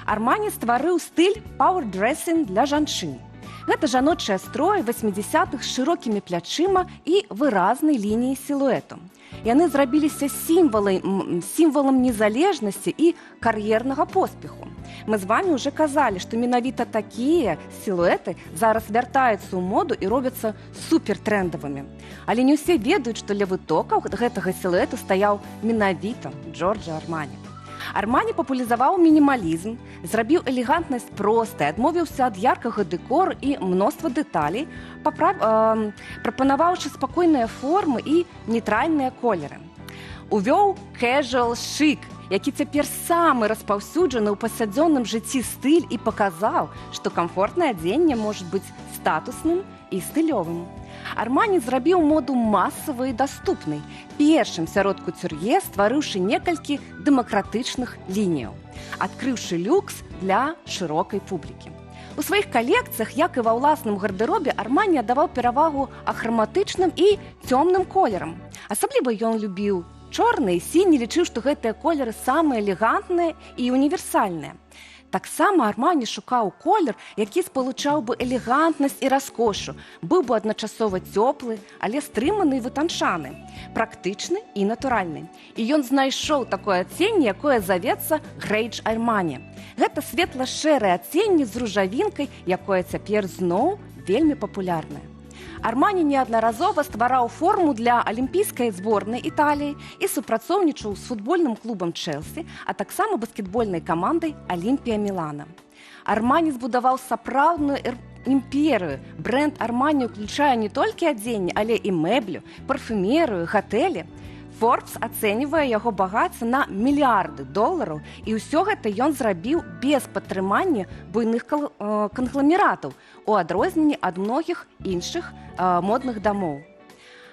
Армані стварыў стыль пауэр-дрэсінг для жанчын. Гэта жаночыя строі 80-х з шырокімі плячыма і выразнай лініяй сілуэту. Яны зрабіліся сімвалам незалежнасці і кар'ернага поспеху. Мы з вамі ўжо казалі, што менавіта такія сілуэты зараз вяртаюцца ў моду і робяцца супертрэндавымі. Але не ўсе ведаюць, што ля вытокаў гэтага сілуэту стаяў менавіта Джорджа Армані. Армані папулярызаваў мінімалізм, зрабіў элегантнасць простай, адмовіўся ад яркага дэкору і мноства дэталей, прапанаваўшы спакойныя формы і нейтральныя колеры. Увёў casual chic, які цяпер самы распаўсюджаны ў пасядзённым жыцці стыль і паказаў, што камфортнае адзенне можа быць статусным і стылёвым. Армані зрабіў моду масавай і даступнай, першым сярод куцюр'е стварыўшы некалькі дэмакратычных лініяў, адкрыўшы люкс для шырокай публікі. У сваіх калекцыях, як і ва ўласным гардэробе, Армані аддаваў перавагу ахраматычным і цёмным колерам. Асабліва ён любіў чорны і сіні, лічыў, што гэтыя колеры самыя элегантныя і універсальныя. Таксама Армані шукаў колер, які спалучаў бы элегантнасць і раскошу, быў бы адначасова цёплы, але стрыманы і вытанчаны, практычны і натуральны. І ён знайшоў такое адценне, якое завецца Грэйдж Армані. Гэта светла-шэрае адценне з ружавінкай, якое цяпер зноў вельмі папулярнае. Армані неаднаразова ствараў форму для алімпійскай зборнай Італіі і супрацоўнічаў з футбольным клубам Чэлсі, а таксама баскетбольнай камандай Алімпія Мілана. Армані збудаваў сапраўдную імперыю. Брэнд Армані ўключае не толькі адзенне, але і мэблю, парфумерыю, гатэлі. Forbes ацэньвае яго багацце на мільярды долараў, і ўсё гэта ён зрабіў без падтрымання буйных кангламератаў, у адрозненні ад многіх іншых модных дамоў.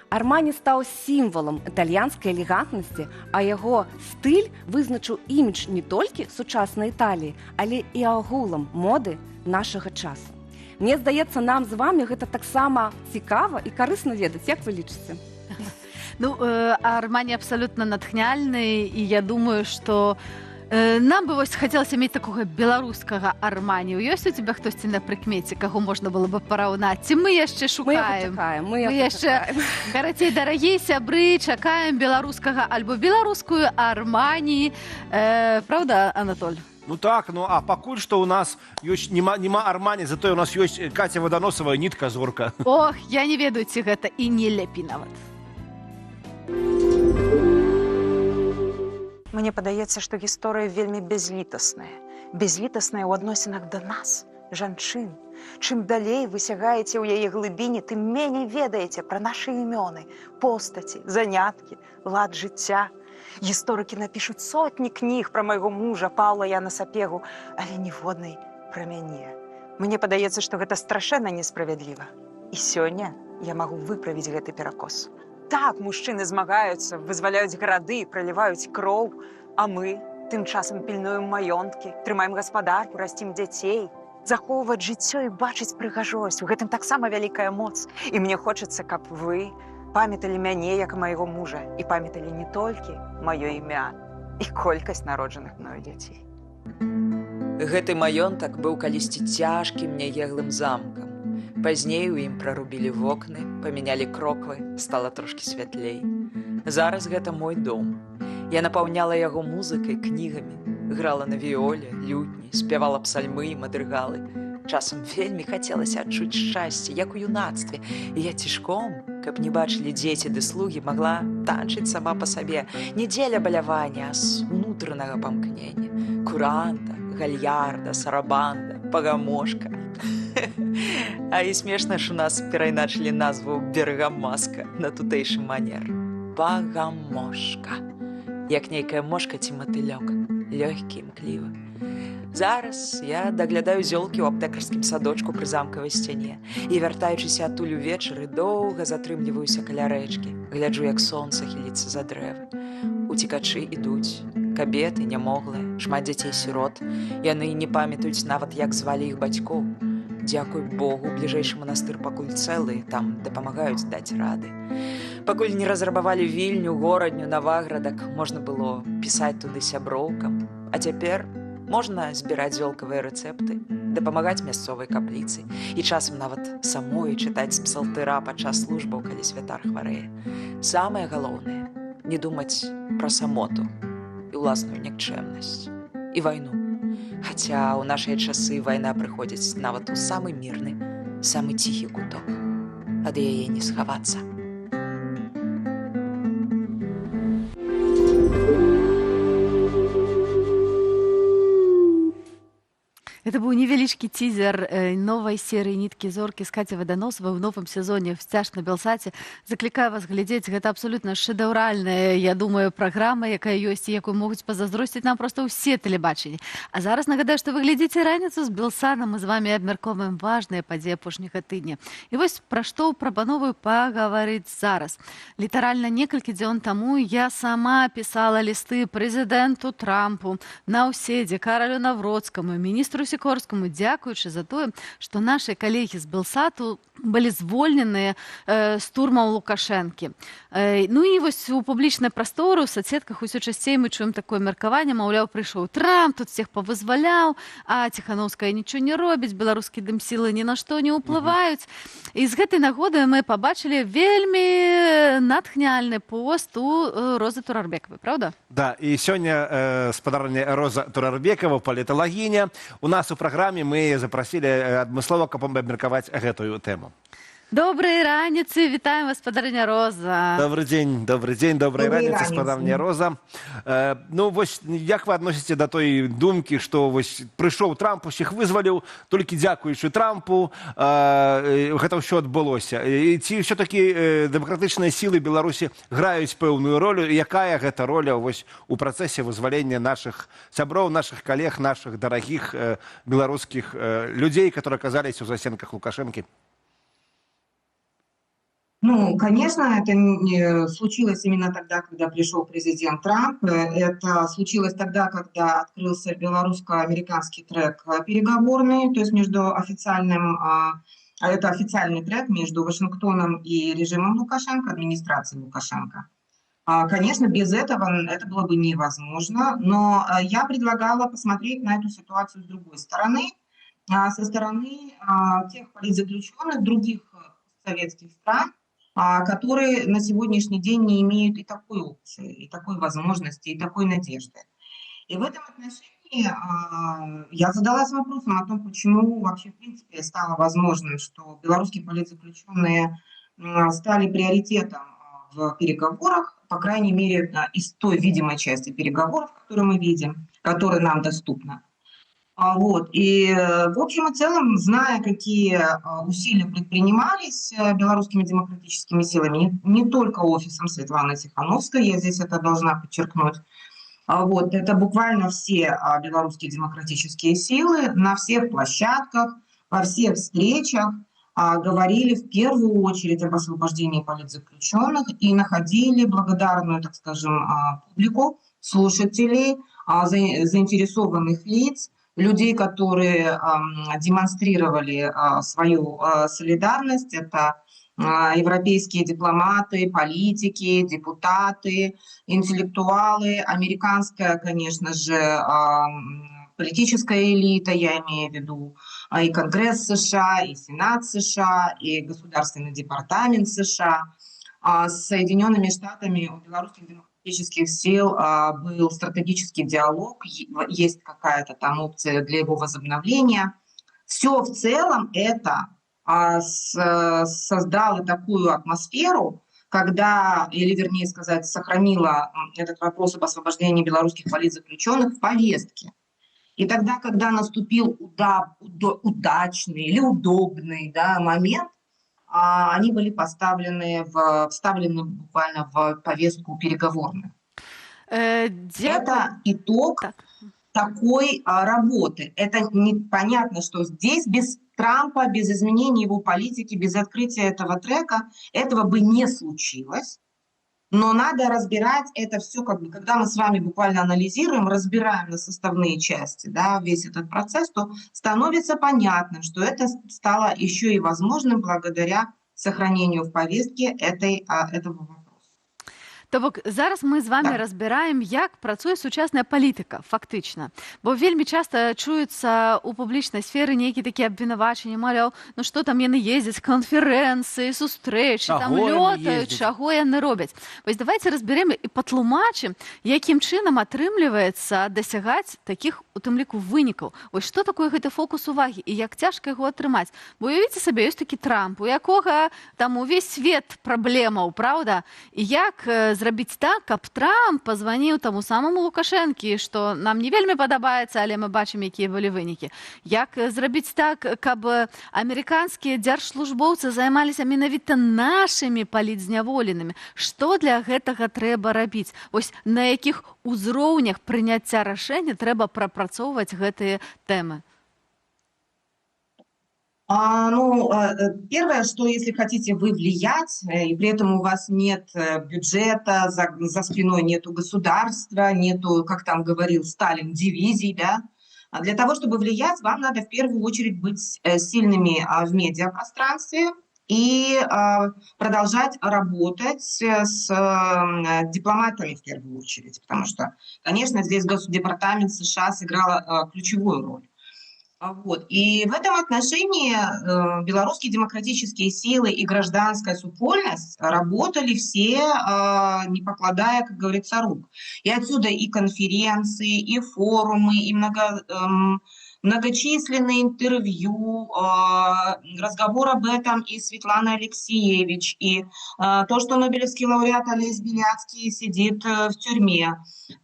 Армані стаў сімвалам італьянскай элегантнасці, а яго стыль вызначыў імідж не толькі сучаснай Італіі, але і агулам моды нашага часу. Мне здаецца, нам з вамі гэта таксама цікава і карысна ведаць, як вы лічыце? Ну, Армані абсолютно натхняльны, і я думаю, што нам бы вось хацелася мець такога беларускага Армані. Ёсць у тебя хтосьці на прыкмеце, каго можна было бы параўнаць? Ці мы яшчэ шукаем? Мы яшчэ, карацей, дарагія сябры, чакаем беларускага альбо беларускую Армані. Правда, Анатоль? Ну так, ну а пакуль што ў нас ёсць нема Армані, затое у нас ёсць Катя Ваданосава, нітка зорка. Ох, я не ведаю, ці гэта і не лепей нават. Мне падаецца, што гісторыя вельмі бязлітасная. Бязлітасная ў адносінах да нас, жанчын. Чым далей вы сягаеце ў яе глыбіні, тым меней ведаеце пра нашы імёны, постаці, заняткі, лад жыцця. Гісторыкі напішуць сотні кніг пра майго мужа, Паўла Яна Сапегу, але ніводнай пра мяне. Мне падаецца, што гэта страшэнна несправядліва. І сёння я магу выправіць гэты перакос. Так, мужчыны змагаюцца, вызваляюць гарады, праліваюць кроў, а мы тым часам пільнуем маёнткі, трымаем гаспадарку, расцім дзяцей. Захоўваць жыццё і бачыць прыгажосць, у гэтым таксама вялікая моц. І мне хочацца, каб вы памяталі мяне як майго мужа і памяталі не толькі маё імя і колькасць народжаных мною дзяцей. Гэты маёнтак быў калісьці цяжкім няеглым замкам. Пазней у ім прарубілі вокны, памянялі кроквы, стала трошкі святлей. Зараз гэта мой дом. Я напаўняла яго музыкай, кнігамі, грала на віоле, лютні, спявала псальмы і мадрыгалы. Часам вельмі хацелася адчуць шчасце, як у юнацтве. І я цішком, каб не бачылі дзеці ды слугі, магла танчыць сама па сабе. Не дзеля балявання, а з унутранага памкнення. Куранта, гальярда, сарабанда, пагамошка. А і смешна ж у нас перайначылі назву Бергамаска на тутэйшы манер. Пагамошка. Як нейкая мошка ці матылёк, лёгкі, імклівы. Зараз я даглядаю зёлкі ў аптэкарскім садочку пры замкавай сцяне і, вяртаючыся адтуль увечары, доўга затрымліваюся каля рэчкі, гляджу, як сонца хіліцца за дрэвы. Уцекачы ідуць, кабеты, нямоглыя, шмат дзяцей-сірот. Яны не памятаюць нават, як звалі іх бацькоў. Дзякуй Богу, бліжэйшы манастыр пакуль цэлы, там дапамагаюць даць рады. Пакуль не разрабавалі Вільню, горадню, Наваградак, можна было пісаць туды сяброўкам. А цяпер можна збіраць зёлкавыя рэцэпты, дапамагаць мясцовай капліцы і часам нават самой чытаць з псалтыра падчас службаў, калі святар хварэе. Самае галоўнае – не думаць пра самоту і ўласную нікчэмнасць і вайну. Хаця ў нашыя часы вайна прыходзіць нават у самы мірны, самы ціхі куток. Ад яе не схавацца. Это был невеличкий тизер новой серии «Нитки зорки» с Катей Ваданосовой в новом сезоне в «Сцяж на Белсаце». Закликаю вас глядеть. Это абсолютно шедевральная, я думаю, программа, якая ёсць, якую могуць пазаздросціць нам просто ўсе тэлебачанні. А зараз нагадаю, што вы глядзіце раніцу з Белсаном. Мы з вами абмяркоўваем важныя падзеі апошняга тыдня. І вось пра што прапановую пагаварыць зараз. Літаральна некалькі дзён таму я сама пісала лісты прэзідэнту Трампу, Наўседзе, Каралю Навроцкаму, міністру Сікорскому, дзякуючы за тое, што нашы калегі з Белсату былі звольненыя з турмаў Лукашэнкі. Ну і вось у публічнай прасторы, у соцсетках усё часцей мы чуем такое меркаванне, маўляў, прыйшоў Трамп, тут всех павызваляў, а Ціхановская нічого не робіць, беларускі дымсілы ні на што не ўплываюць. І з гэтай нагоды мы пабачылі вельмі натхняльны пост у Розы Турарбекавай, правда? Да, і сёння спадарня Роза Турарбекава, паліталагіня. У нас у праграме мы запрасілі адмыслова, каб абмеркаваць гэтую тэму. Добрай раніцы, вітаем вас, спадарня Роза. Добрый день, доброй раніцы, спадарня Роза. Ну, вось, як вы адносіце да той думкі, што вось прыйшоў Трамп, усіх вызваліў, толькі дзякуючы Трампу гэта ўсё адбылося. І ці ўсё-такі дэмакратычныя сілы Беларусі граюць пэўную ролю, якая гэта роля вось у працэсе вызвалення нашых сяброў, нашых калег, нашых дарагіх беларускіх людзей, которые аказаліся ў засенках Лукашэнкі? Ну, конечно, это не случилось именно тогда, когда пришел президент Трамп. Это случилось тогда, когда открылся белорусско-американский трек переговорный, то есть между официальным, это официальный трек между Вашингтоном и режимом Лукашенко, администрацией Лукашенко. Конечно, без этого это было бы невозможно, но я предлагала посмотреть на эту ситуацию с другой стороны, со стороны тех политзаключенных других советских стран, которые на сегодняшний день не имеют и такой опции, и такой возможности, и такой надежды. И в этом отношении я задалась вопросом о том, почему вообще в принципе стало возможным, что белорусские политзаключенные стали приоритетом в переговорах, по крайней мере, из той видимой части переговоров, которую мы видим, которая нам доступна. Вот. И в общем и целом, зная, какие усилия предпринимались белорусскими демократическими силами, не только офисом Светланы Тихановской, я здесь это должна подчеркнуть, вот, это буквально все белорусские демократические силы на всех площадках, во всех встречах говорили в первую очередь об освобождении политзаключенных и находили благодарную, так скажем, публику, слушателей, заинтересованных лиц, людей, которые демонстрировали свою солидарность. Это европейские дипломаты, политики, депутаты, интеллектуалы, американская, конечно же, политическая элита, я имею в виду и Конгресс США, и Сенат США, и Государственный департамент США. С Соединенными Штатами у белорусских демократических сил был стратегический диалог, есть какая-то там опция для его возобновления. Все в целом это создало такую атмосферу, когда, или вернее сказать, сохранила этот вопрос об освобождении белорусских политзаключенных в повестке. И тогда, когда наступил удачный или удобный, да, момент, они были вставлены буквально в повестку переговорную. Это итог такой работы. Это непонятно, что здесь без Трампа, без изменения его политики, без открытия этого трека этого бы не случилось. Но надо разбирать это все, как бы, когда мы с вами буквально анализируем, разбираем на составные части, да, весь этот процесс, то становится понятным, что это стало еще и возможным благодаря сохранению в повестке этого вопроса. То бок зараз мы з вами разбіраем, як працуе сучасная палітыка фактычна. Бо вельмі часта чуюцца ў публічнай сферы нейкія такія абвінавачанні, маўляў, ну што там яны ездзяць, канферэнцыі, сустрэчы, там лётаюць, чаго яны робяць. Вось давайте разберем і патлумачым, якім чынам атрымліваецца дасягаць такіх, у тым ліку, вынікаў. Вось што такое гэты фокус увагі і як цяжка яго атрымаць. Бо уявіце сабе, ёсць такі Трамп, у якога там увесь свет праблемаў, праўда? І як зрабіць так, каб Трамп пазваніў таму самому Лукашэнкі, што нам не вельмі падабаецца, але мы бачым, якія былі вынікі. Як зрабіць так, каб амерыканскія дзяржслужбоўцы займаліся менавіта нашымі палітзняволенымі? Што для гэтага трэба рабіць? Вось на якіх узроўнях прыняцця рашэння трэба прапрацоўваць гэтыя тэмы? Первое, что если хотите вы влиять, и при этом у вас нет бюджета, за спиной нету государства, нету, как там говорил Сталин, дивизий, да, А для того, чтобы влиять, вам надо в первую очередь быть сильными в медиапространстве и продолжать работать с дипломатами в первую очередь, потому что, конечно, здесь Госдепартамент США сыграл ключевую роль. Вот. И в этом отношении белорусские демократические силы и гражданская супольность работали все, не покладая, как говорится, рук. И отсюда и конференции, и форумы, и многочисленные интервью, разговор об этом и Светлана Алексеевич, и то, что нобелевский лауреат Олесь Беляцкий сидит в тюрьме.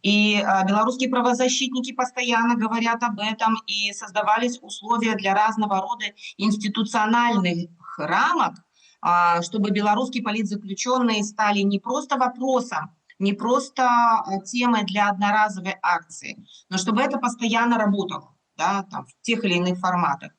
И белорусские правозащитники постоянно говорят об этом, и создавались условия для разного рода институциональных рамок, чтобы белорусские политзаключенные стали не просто вопросом, не просто темой для одноразовой акции, но чтобы это постоянно работало, да, там, в тех или иных форматах.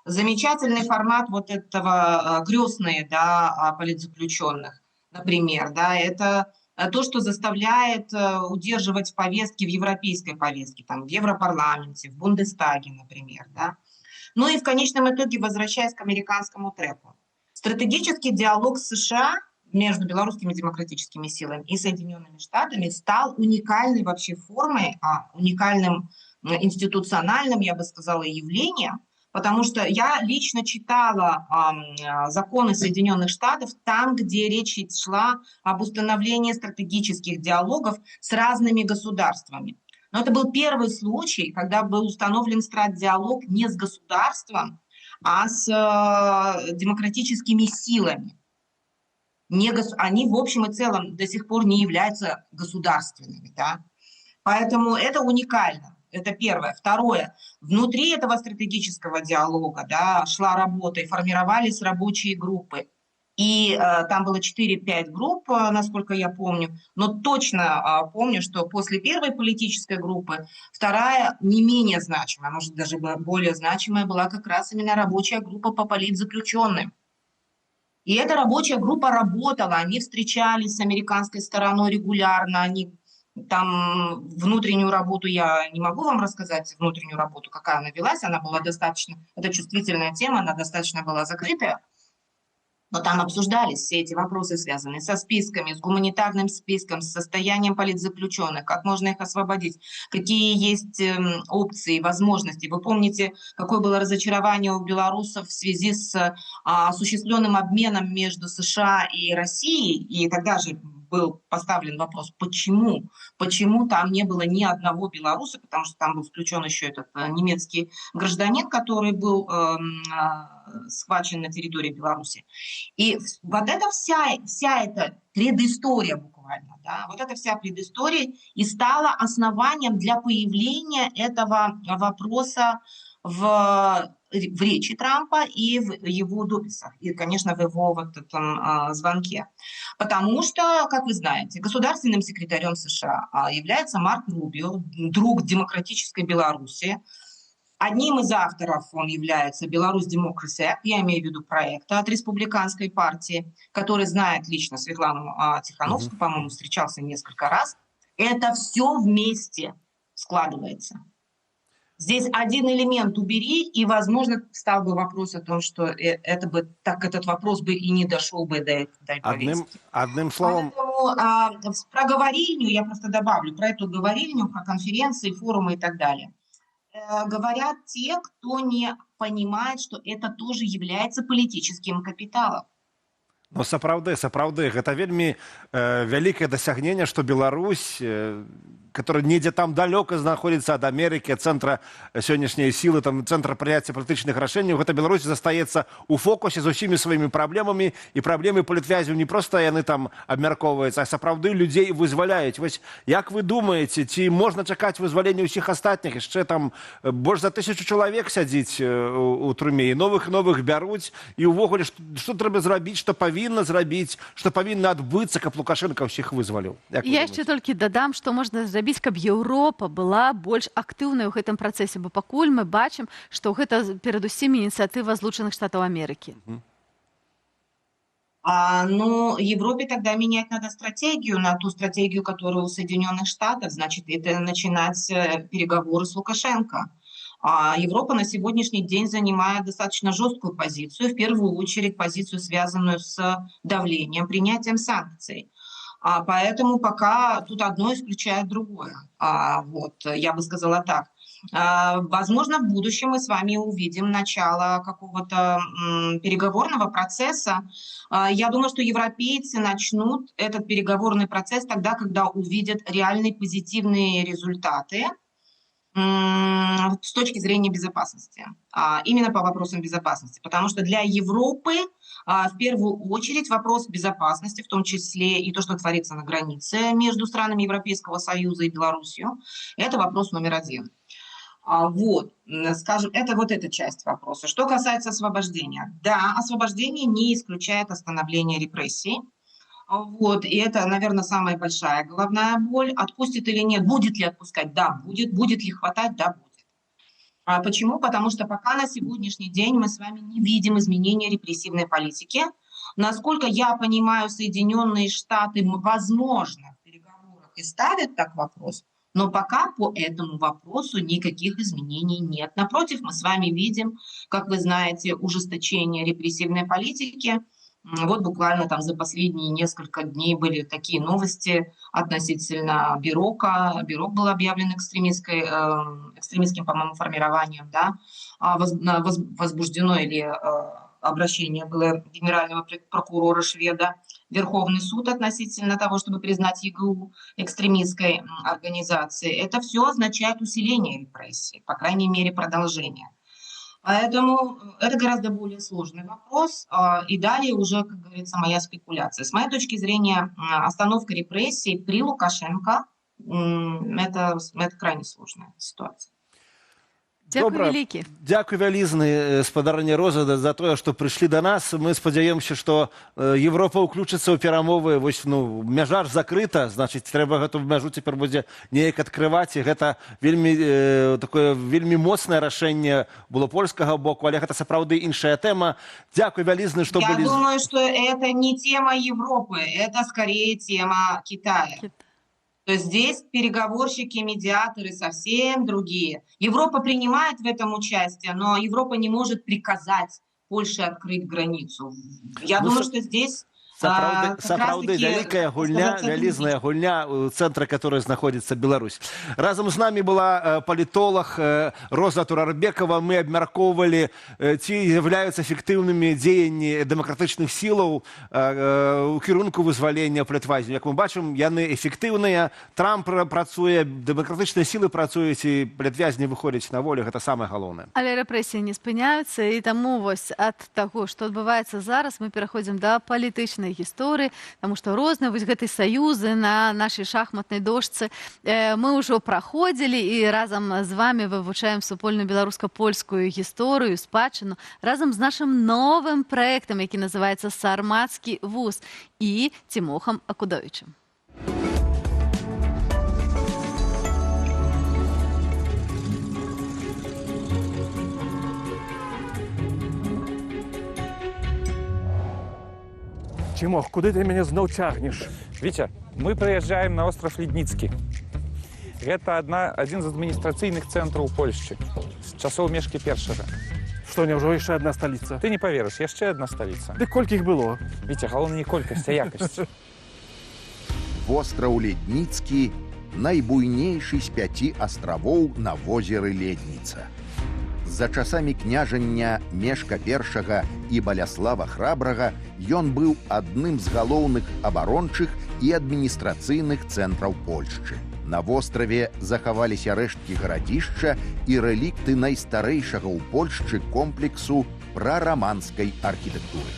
Замечательный формат вот этого крестные, да, политзаключенных, например, да, это то, что заставляет удерживать повестки в европейской повестке, там, в Европарламенте, в Бундестаге, например, да. Ну и в конечном итоге, возвращаясь к американскому треку, стратегический диалог с США между белорусскими демократическими силами и Соединенными Штатами стал уникальной вообще формой, уникальным институциональным, я бы сказала, явлением, потому что я лично читала законы Соединенных Штатов там, где речь шла об установлении стратегических диалогов с разными государствами. Но это был первый случай, когда был установлен стратдиалог не с государством, а с демократическими силами. Они в общем и целом до сих пор не являются государственными. Да? Поэтому это уникально. Это первое. Второе. Внутри этого стратегического диалога, да, шла работа, и формировались рабочие группы. И там было 4-5 групп, насколько я помню. Но точно помню, что после первой политической группы вторая не менее значимая, может даже более значимая, была как раз именно рабочая группа по политзаключенным. И эта рабочая группа работала, они встречались с американской стороной регулярно, они там внутреннюю работу я не могу вам рассказать, внутреннюю работу, какая она велась, она была достаточно, это чувствительная тема, она достаточно была закрытая, но там обсуждались все эти вопросы, связанные со списками, с гуманитарным списком, с состоянием политзаключенных, как можно их освободить, какие есть опции, возможности. Вы помните, какое было разочарование у белорусов в связи с осуществленным обменом между США и Россией, и тогда же был поставлен вопрос, почему там не было ни одного белоруса, потому что там был включен еще этот немецкий гражданин, который был схвачен на территории Беларуси. И вот эта вся эта предыстория буквально, да, вот эта вся предыстория и стала основанием для появления этого вопроса в речи Трампа и в его дописах, и, конечно, в его вот этом звонке. Потому что, как вы знаете, государственным секретарем США является Марк Рубио, друг демократической Беларуси. Одним из авторов он является «Беларусь Democracy Act», я имею в виду проекта от республиканской партии, который знает лично Светлану Тихановскую, по-моему, встречался несколько раз. Это все вместе складывается. Здесь один элемент убери, и, возможно, встал бы вопрос о том, что этот вопрос бы и не дошел бы до повестки. Одним словом... Поэтому про говорильню, я просто добавлю, про эту говорильню, про конференции, форумы и так далее. Говорят те, кто не понимает, что это тоже является политическим капиталом. Ну, сапраўды, гэта вельмі вялікае дасягненне, што Беларусь, которая недзе там далёка знаходзіцца ад Амерыкі, ад цэнтра сённяшняй сілы, там цэнтра прыняцця палітычных рашэнняў, гэта Беларусь застаецца ў фокусе з усімі сваімі праблемамі, і праблемы палітвязяў не проста яны там абмяркоўваюцца, а сапраўды людзей вызваляюць. Вось як вы думаеце, ці можна чакаць вызвалення ўсіх астатніх? Яшчэ там больш за 1000 чалавек сядзіць у турме, і новых бяруць, і ўвогуле што трэба зрабіць, што павінна зрабіць, што павінна адбыцца, каб Лукашенко ўсіх вызваліў? Я яшчэ толькі дадам, што можна зрабіць, каб Еўропа была больш актыўнай у гэтым працэсе, бо пакуль мы бачым, што гэта перадусім ініцыятыва Злучаных Штатаў Амерыкі. Ну, Европе тогда менять надо стратегию на ту стратегию, которая у Соединенных Штатов, значит, это начинать переговоры с Лукашенко. Европа на сегодняшний день занимает достаточно жесткую позицию, в первую очередь позицию, связанную с давлением, принятием санкций. Поэтому пока тут одно исключает другое. Вот, я бы сказала так. Возможно, в будущем мы с вами увидим начало какого-то переговорного процесса. Я думаю, что европейцы начнут этот переговорный процесс тогда, когда увидят реальные позитивные результаты с точки зрения безопасности, именно по вопросам безопасности. Потому что для Европы в первую очередь вопрос безопасности, в том числе и то, что творится на границе между странами Европейского Союза и Беларусью, это вопрос номер один. Вот, скажем, это вот эта часть вопроса. Что касается освобождения. Да, освобождение не исключает остановление репрессий. Вот, и это, наверное, самая большая головная боль. Отпустит или нет, будет ли отпускать? Да, будет. Будет ли хватать? Да, будет. Почему? Потому что пока на сегодняшний день мы с вами не видим изменения репрессивной политики. Насколько я понимаю, Соединенные Штаты, возможно, в переговорах и ставят так вопрос, но пока по этому вопросу никаких изменений нет. Напротив, мы с вами видим, как вы знаете, ужесточение репрессивной политики. Вот буквально там за последние несколько дней были такие новости относительно Бирока. Бирок был объявлен экстремистским, по-моему, формированием, да. Возбуждено или обращение было генерального прокурора шведа в Верховный суд относительно того, чтобы признать ЕГУ экстремистской организацией. Это все означает усиление репрессий, по крайней мере, продолжение. Поэтому это гораздо более сложный вопрос. И далее уже, как говорится, моя спекуляция. С моей точки зрения, остановка репрессий при Лукашенко это крайне сложная ситуация. Дякую вялікі. Дякую вялізны, спадарня Роза, за тое, што прыйшлі да нас. Мы спадзяёмся, што Европа ўключыцца ў перамовы. Вось, мяжа ж закрыта, значыць, трэба гэту мяжу цяпер будзе неяк адкрываць. І гэта такое вельмі моцнае рашэнне было польскага боку, але гэта сапраўды іншая тэма. Дякую вялізны, што былі... Я думаю, что это не тема Европы, это скорее тема Китая. То есть здесь переговорщики, медиаторы совсем другие. Европа принимает в этом участие, но Европа не может приказать Польше открыть границу. Я думаю, что здесь... Сапраўды вялікая гульня, вялізная гульня у цэнтры, которой знаходзіцца Беларусь. Разам з намі была палітолог Роза Турарбекова. Мы абмяркоўвалі, ці з'яўляюцца эфектыўнымі дзеянні дэмакратычных сілаў у кірунку вызвалення палітвязню. Як мы бачым, яны эфектыўныя. Трамп працуе, дэмакратычныя сілы працуюць, і палітвязні выходзяць на волю. Гэта самае галоўнае. Але рэпрэсіі не спыняюцца, і таму вось ад таго, што адбываецца зараз, мы пераходзім да палітычнай гісторыі, таму што розныя вось гэтай саюзы на нашай шахматнай дошцы мы ўжо праходзілі, і разам з вами вывучаем супольную беларуска-польскую гісторыю, спадчыну, разам з нашым новым праектам, які называецца «Сармацкі вуз» і Цімохам Акудовічам. Чимох, куди ти мене знов тягнеш? Витя, мы приезжаем на остров Ледницкий. Это один из администрацийных центров Польши с часов Мешки Першага. Что, не уже еще одна столица? Ты не поверишь, еще одна столица. Да кольки их было? Витя, головне не колькость, а якость. Востраў Ледніцкі – найбуйнейшы з 5 астравоў на возеры Ледніца. За часамі княжання Мешка Першага і Баляслава Храбрага ён быў адным з галоўных абарончых і адміністрацыйных цэнтраў Польшчы. На востраве захаваліся рэшткі гарадзішча і рэлікты найстарэйшага ў Польшчы комплексу прараманскай архітэктуры.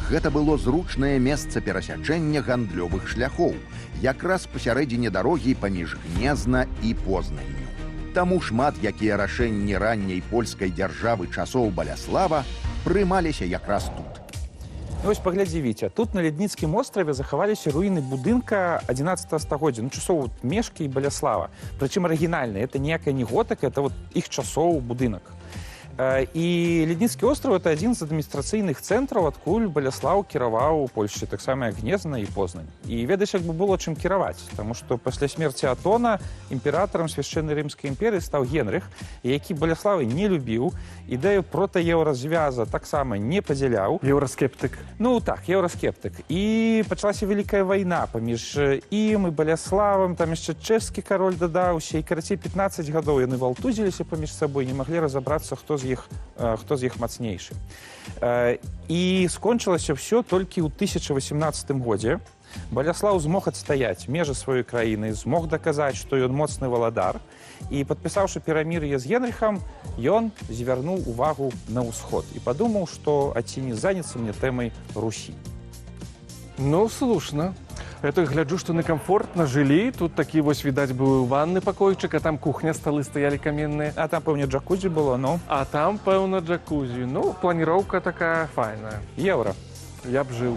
Гэта было зручнае месца перасячэння гандлёвых шляхоў, якраз пасярэдзіне дарогі паміж Гнезна і Познанню. Таму шмат якія рашэнні ранняй польскай дзяржавы часоў Баляслава прымаліся якраз тут. Ну, вось паглядзі, Витя, тут на Ледніцкім острове захаваліся руіны будынка 11 стагоддзя, часоў Мешкі і Баляслава. Прычым арыгінальны, это ніякая не готыка, это іх часоў будынак. І Ледніцкі остраў – это адзін з адміністрацыйных цэнтраў, адкуль Баляслаў кіраваў у Польшчы, таксама як Гнезна і Познань. І ведаеш, як бы было чым кіраваць, таму што пасля смерці Атона імператарам Свяшчэннай Рымскай імперыі стаў Генрых, які Баляслава не любіў, ідэю прота-еўразвяза таксама не падзяляў. Еўраскептык. Ну так, еўраскептык. І пачалася вялікая вайна паміж ім і Баляславам, там яшчэ чэшскі кароль дадаўся, і карацей 15 гадоў яны валтузіліся паміж сабой, не маглі разабрацца, хто з іх мацнейшы. І скончылася ўсё толькі ў 1018 годзе. Баляслаў змог адстаяць межы сваёй краіны, змог даказаць, што ён моцны валадар, і, падпісаўшы перамір'е з Генрыхам, ён звярнуў увагу на ўсход і падумаў, што а ці не заняцца мне тэмай Русі. Ну, слушно. Это гляджу, што некамфортна жылі. Тут такі вось, відаць, быў ванны пакойчык, а там кухня, сталы стаялі каменныя. А там, пэўне, джакузі было, ну? А там, пэўна, джакузі. Ну, планіроўка такая файная. Еўра. Я б жыў.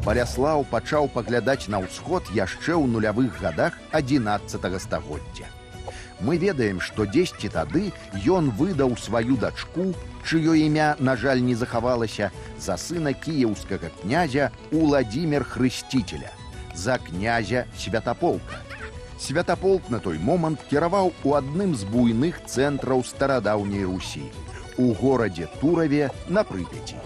Баляслаў пачаў паглядаць на ўсход яшчэ ў нулявых гадах 11 стагоддзя. Мы ведаем, што дзесьці тады ён выдаў сваю дачку, чыё імя, на жаль, не захавалася, за сына кіеўскага князя Уладзімір Хрысціцеля, за князя Святаполка. Святаполк на той момант кіраваў у адным з буйных цэнтраў старадаўняй Русі, у горадзе Тураве на Прыпяці.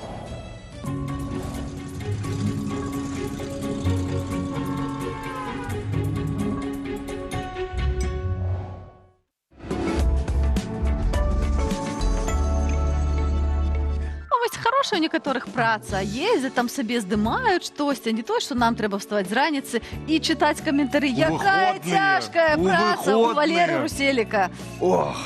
У некаторых праца, ездзяць там сабе, здымаюць штосьці, не то, што нам трэба вставаць з раніцы і чытаць каментары. Якая цяжкая праца у Валеры Руселіка. Ох,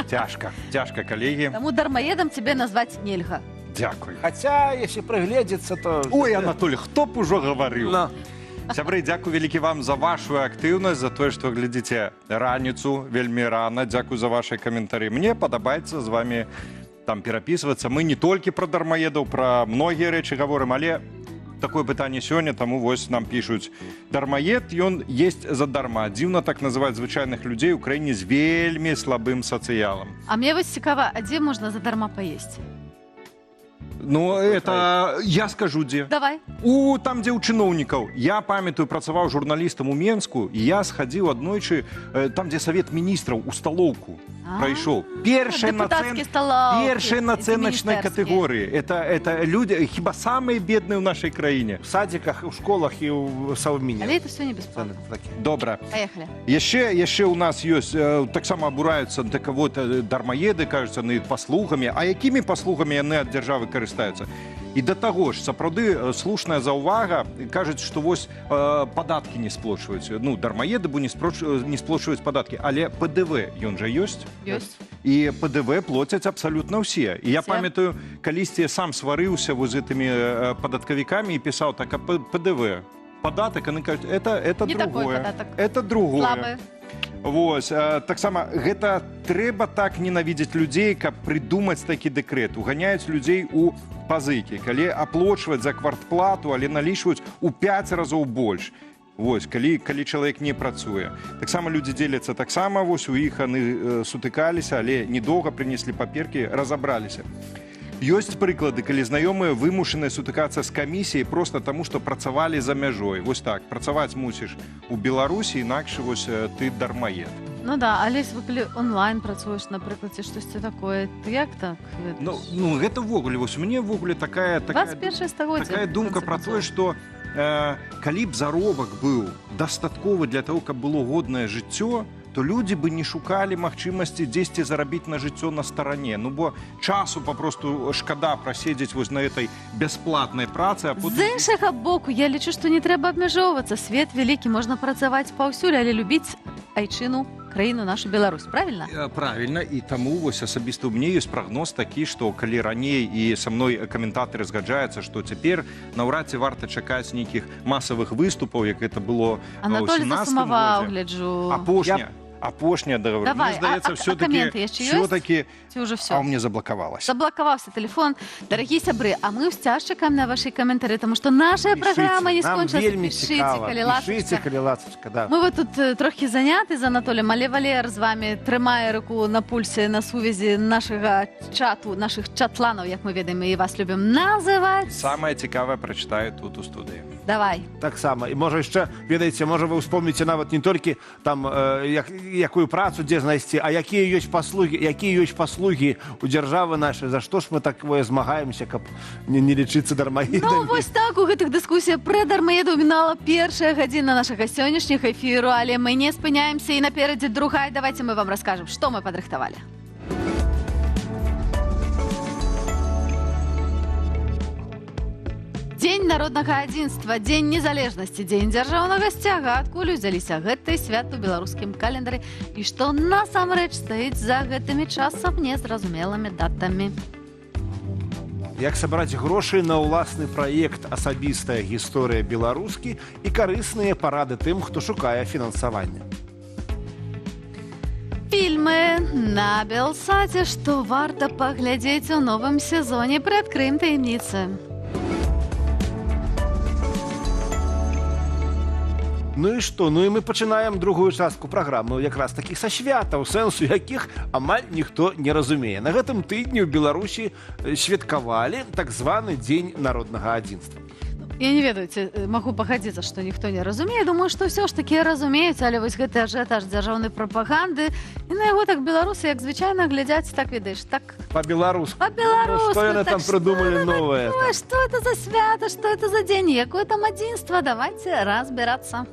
цяжка, калегі. Таму дармаедам цябе назваць нельга. Дзякуй. Хаця, если прыгледзецца, то... Ой, Анатолий, хто б ужо гаварыў? Сябры, дзякуй вялікі вам за вашу актыўнасць, за тое, што глядзіце раніцу вельмі рана. Дзякуй за ваши каментары. Мне падабаецца з вами там перапісвацца. Мы не толькі пра дармаедаў, пра многія рэчы гаворым, але такое пытанне сёння, таму вось нам пішуць. Дармаед, ён есть задарма. Дзіўна так называць звычайных людзей у краіне з вельмі слабым сацыялам. А мне вось цікава, а дзе можна задарма паесці? Ну, это... Я скажу, дзе. Давай. Там, дзе ў чыноўнікаў. Я памятаю, працаваў журналістам у Менску, і я схадзіў аднойчы, там, дзе Савет міністраў, у сталоўку прайшоў. Першая нацэначнай катэгорыі. Это люди, хіба самыя бедныя ў нашай краіне. В садиках, у школах і ў Саўміне. Але это все не бесплатно. Добра. Поехали. Яшчэ у нас ёсць, таксама абураюцца дармаеды, кажуцца, на паслугамі. А якімі паслугамі яны ад дзяржавы карыстаюцца? І да таго ж, сапраўды, слушная заўвага, кажуць, што вось падаткі не сплочваюць. Ну, дармаеды бо не сплочваюць падаткі, але ПДВ, ён жа ёсць? Ёсць. І ПДВ плоцяць абсалютна ўсе. І я памятаю, калісьці я сам сварыўся з гэтымі падаткавікамі і пісаў так, а ПДВ, падатак, яны кажуць, это другое. Это другое. Слабы. Вось, таксама, гэта трэба так ненавідзець людзей, каб прыдумаць такі дэкрэт. Уганяюць людзей у пазыкі, калі аплочваць за квартплату, але налічваюць у 5 разоў больш. Вось, калі чалавек не працуе. Таксама людзі дзеляцца таксама, вось у іх яны сутыкаліся, але недоўга прынеслі паперкі, разабраліся. Ёсць прыклады, калі знаёмыя вымушаныя сутыкацца з камісіяй проста таму, што працавалі за мяжой. Вось так, працаваць мусіш у Беларусі, інакш вось ты дармаед. Ну да, але калі онлайн працуеш, напрыклад, ці штосьці такое, ты як так? Ну, гэта ввогуле, вось у мяне ввогуле такая думка пра тое, што калі б заробак быў дастатковы для того, каб было годнае жыццё, то людзі бы не шукалі магчымасці дзесьці зарабіць на жыццё на старане. Ну, бо часу папросту шкада праседзець вось на этой бясплатнай працы. З іншага боку, я лічу, што не трэба абмяжоўвацца. Свет вялікі, можна працаваць паўсюль, але любіць айчыну, краіну нашу Беларусь, правильно? Правильно, і таму вось асабіста ў мне ёсць прагноз такі, што калі раней і са мной каментатары згаджаюцца, што цяпер наўрад ці варта чакаць нейкіх масавых выступаў, як гэта было ў 17 годзе. Анатоль засумаваў, гляджу. апошняя договор. Давай, Мне здаецца, комменты еще все-таки... Ці уже все? А у меня заблоковалось. Заблоковался телефон. Дорогие сябры, а мы все чекаем на ваши комментарии, потому что наша программа не Нам скончилась. вельмі цікава. Пишите, калі ласочка, да. Мы вот тут трохи заняты з Анатолієм, але Валер з вами тримає руку на пульсі, на сувязі нашого чату, наших чатланов, як ми ведаємо і вас любимо називати. Самое цікаве прочитаю тут у студії. Давай. Так само. І може ще, ведаеце, може ви вспомніце нават не толькі там якую працу дзе знайсці, а якія ёсць паслугі у дзяржавы нашай, за што ж мы так змагаемся, каб не лічыцца дармаедамі. Ну, вось так у гэтых дыскусіях пра дармаедаў мінала першая гадзіна нашага сённяшняга эфіру, але мы не спыняемся і наперадзе другая. Давайте мы вам раскажем, што мы падрыхтавалі. Дзень народнага адзінства, дзень незалежнасці, дзень дзяржаўнага сцяга. Адкуль узяліся гэтыя святы ў беларускім календары і што насамрэч стаіць за гэтымі часам незразумелымі датамі. Як сабраць грошы на ўласны праект «Асабістая гісторыя беларускі» і карысныя парады тым, хто шукае фінансаванне. Фільмы на Белсаце, што варта паглядзець у новым сезоне, прыадкрыем таямніцы. Ну і што? Ну і мы пачынаем другую частку праграмы, якраз такі са святаў, сэнсу якіх амаль ніхто не разумее. На гэтым тыдні ў Беларусі святкавалі так званы дзень народнага адзінства. Я не ведаю, магу пагадзіцца, што ніхто не разумее. Думаю, што ўсё ж такі разумеюць, але вось гэты ажыятаж дзяржаўнай прапаганды, і на яго так беларусы, як звычайна, глядзяць, так ведаеш, так... Па-беларуску. Па-беларуску. Што яны там прыдумалі новае? Што это за свята, што это за дзень, якое там адзінства? Давайте разбірацца.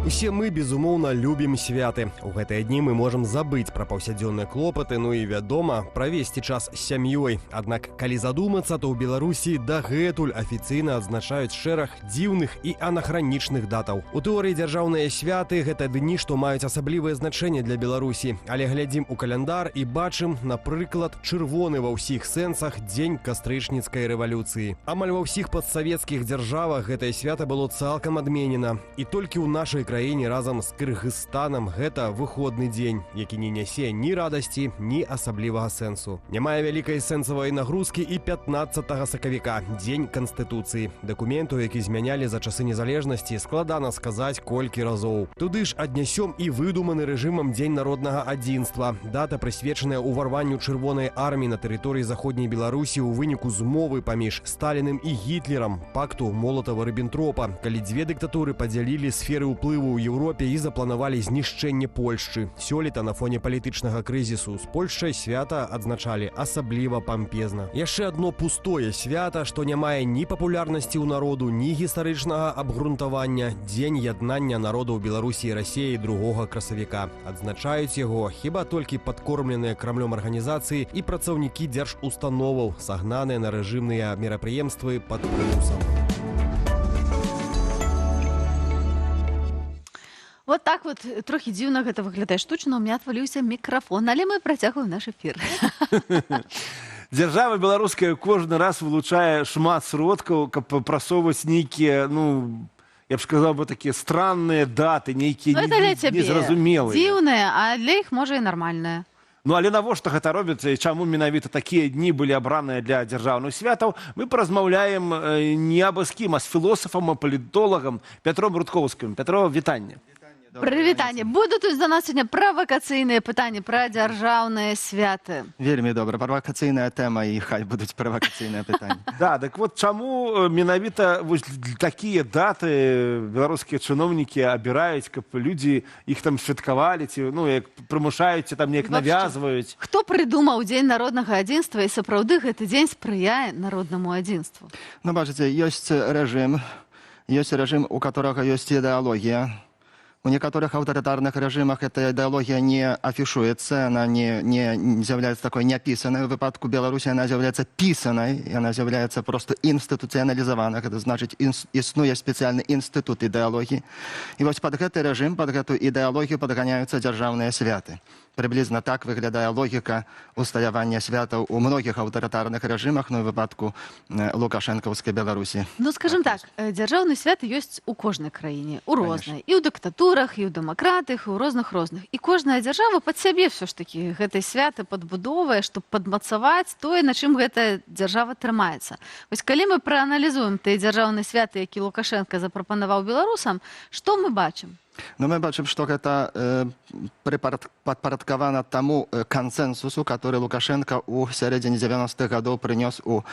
Усе мы, безумоўна, любім святы. У гэтыя дні мы можам забыць пра паўсядзённыя клопаты, ну і, вядома, правесці час з сям'ёй. Аднак, калі задумацца, то ў Беларусі дагэтуль афіцыйна адзначаюць шэраг дзіўных і анахранічных датаў. У тэорыі дзяржаўныя святы – гэта дні, што маюць асаблівае значэнне для Беларусі. Але глядзім у каляндар і бачым, напрыклад, чырвоны ва ўсіх сэнсах дзень кастрычніцкай рэвалюцыі. Амаль ва ўсіх падсавецкіх дзяржавах гэтае свята было цалкам адменена. І толькі ў нашай краіне разам з Кыргызстанам гэта выходны дзень, які не нясе ні радасці, ні асаблівага сэнсу. Не мае вялікай сэнсавай нагрузкі і 15 сакавіка, дзень Канстытуцыі. Дакументу, які змянялі за часы незалежнасці, складана сказаць колькі разоў. Туды ж аднясём і выдуманы рэжымам дзень народнага адзінства. Дата прысвечаная ўварванню чырвонай арміі на тэрыторыі заходняй Беларусі ў выніку змовы паміж Сталіным і Гітлерам, пакту Молатава-Рыббентропа, калі дзве дыктатуры падзялілі сферы ўплыву ў Еўропе і запланавалі знішчэнне Польшчы. Сёлета на фоне палітычнага крызісу з Польшчай свята адзначалі асабліва пампезна. Яшчэ адно пустое свята, што не мае ні папулярнасці ў народу, ні гістарычнага абгрунтавання. Дзень яднання народаў Беларусі і Расіі 2 красавіка. Адзначаюць яго хіба толькі падкормленыя Крамлём арганізацыі і працаўнікі дзяржустановаў, сагнаныя на рэжымныя мерапрыемствы пад прымусам. Вот так вот, трохи дзіўна гэта выглядае штучна, у меня отваліўся мікрафон, але мы працягваем наш эфір. Дзяржава беларуская кожны раз вылучае шмат сродкаў, каб прасоўваць нейкія, ну, я б сказаў бы, такія странныя даты, нейкія незразумелыя. Дзіўныя, а для іх можа і нармальныя. Ну, але навошта гэта робіцца і чаму менавіта такія дні былі абраныя для дзяржаўных святаў, мы паразмаўляем не абы з кім, а з філосафам, палітолагам Пятром Рудкоўскім. Пятро, вітанне. Прывітанне. Будуць за нас сёння правакацыйныя пытанні пра дзяржаўныя святы. Вельмі добра, правакацыйная тэма, і хай будуць правакацыйныя пытанні. Да, так вот чаму менавіта такія даты беларускія чыноўнікі абіраюць, каб людзі іх там святкавалі, ці прымушаюць, там неяк навязваюць. Хто прыдумаў дзень народнага адзінства, і сапраўды гэты дзень спрыяе народнаму адзінству? Ну, бачыце, ёсць рэжым, у которага ёсць ідэалогія. У некоторых авторитарных режимах эта идеология не афишуется, она не является такой неописанной. В выпадку Беларуси она является писаной, и она является просто институционализованной. Это значит, існує специальный институт идеологии. И вот под этот режим, под эту идеологию подгоняются державные святы. Приблизно так выглядає логіка усталявання святаў у многіх аўтарытарных рэжымах, ну і выпадку лукашэнкаўскай Беларусі. Ну, скажем так, дзяржаўны свят ёсць у кожнай краіне, у рознай. І ў дыктатурах, і ў дэмакратыях, і ў розных. І кожная дзяржава пад сябе ўсё ж такі гэтай святы падбудоўвае, чтобы падмацаваць тое, на чым гэтая дзяржава трымаецца. Вось калі мы прааналізуем тыя дзяржаўныя святы, які Лукашенко запрапанаваў беларусам, што мы бачым? Ну, мы бачым, што гэта падпарадкавана таму кансэнсусу, который Лукашенко у сярэдзіне 90-х гадоў прынёс у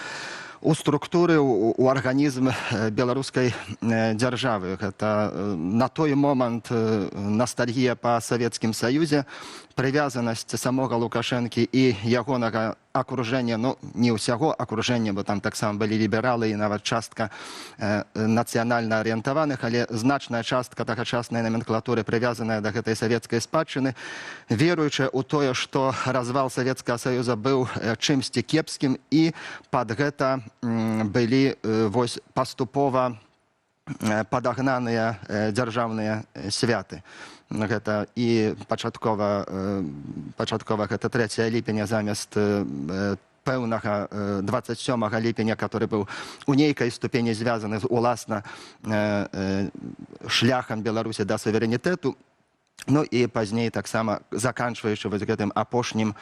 структуры, у арганізм беларускай дзяржавы. Гэта на той момант ностальгія па Савецкім Саюзе, прывязанасць самога Лукашэнкі і ягонага акружэння, ну, не ўсяго акружэння, бо там таксама былі лібералы і нават частка нацыянальна арыентаваных, але значная частка тагачаснай номенклатуры прывязаная да гэтай савецкай спадчыны, веруючая ў тое, што развал Савецкага Саюза быў чымсьці кепскім, і пад гэта былі вось паступова падагнаныя дзяржаўныя святы. Гэта і пачаткова гэта 3 ліпеня замест пэўнага 27 ліпеня, который быў у нейкай ступені звязаны з уласна шляхам Беларусі да суверэнітэту. Ну і пазней таксама заканчваючы вось гэтым апошнім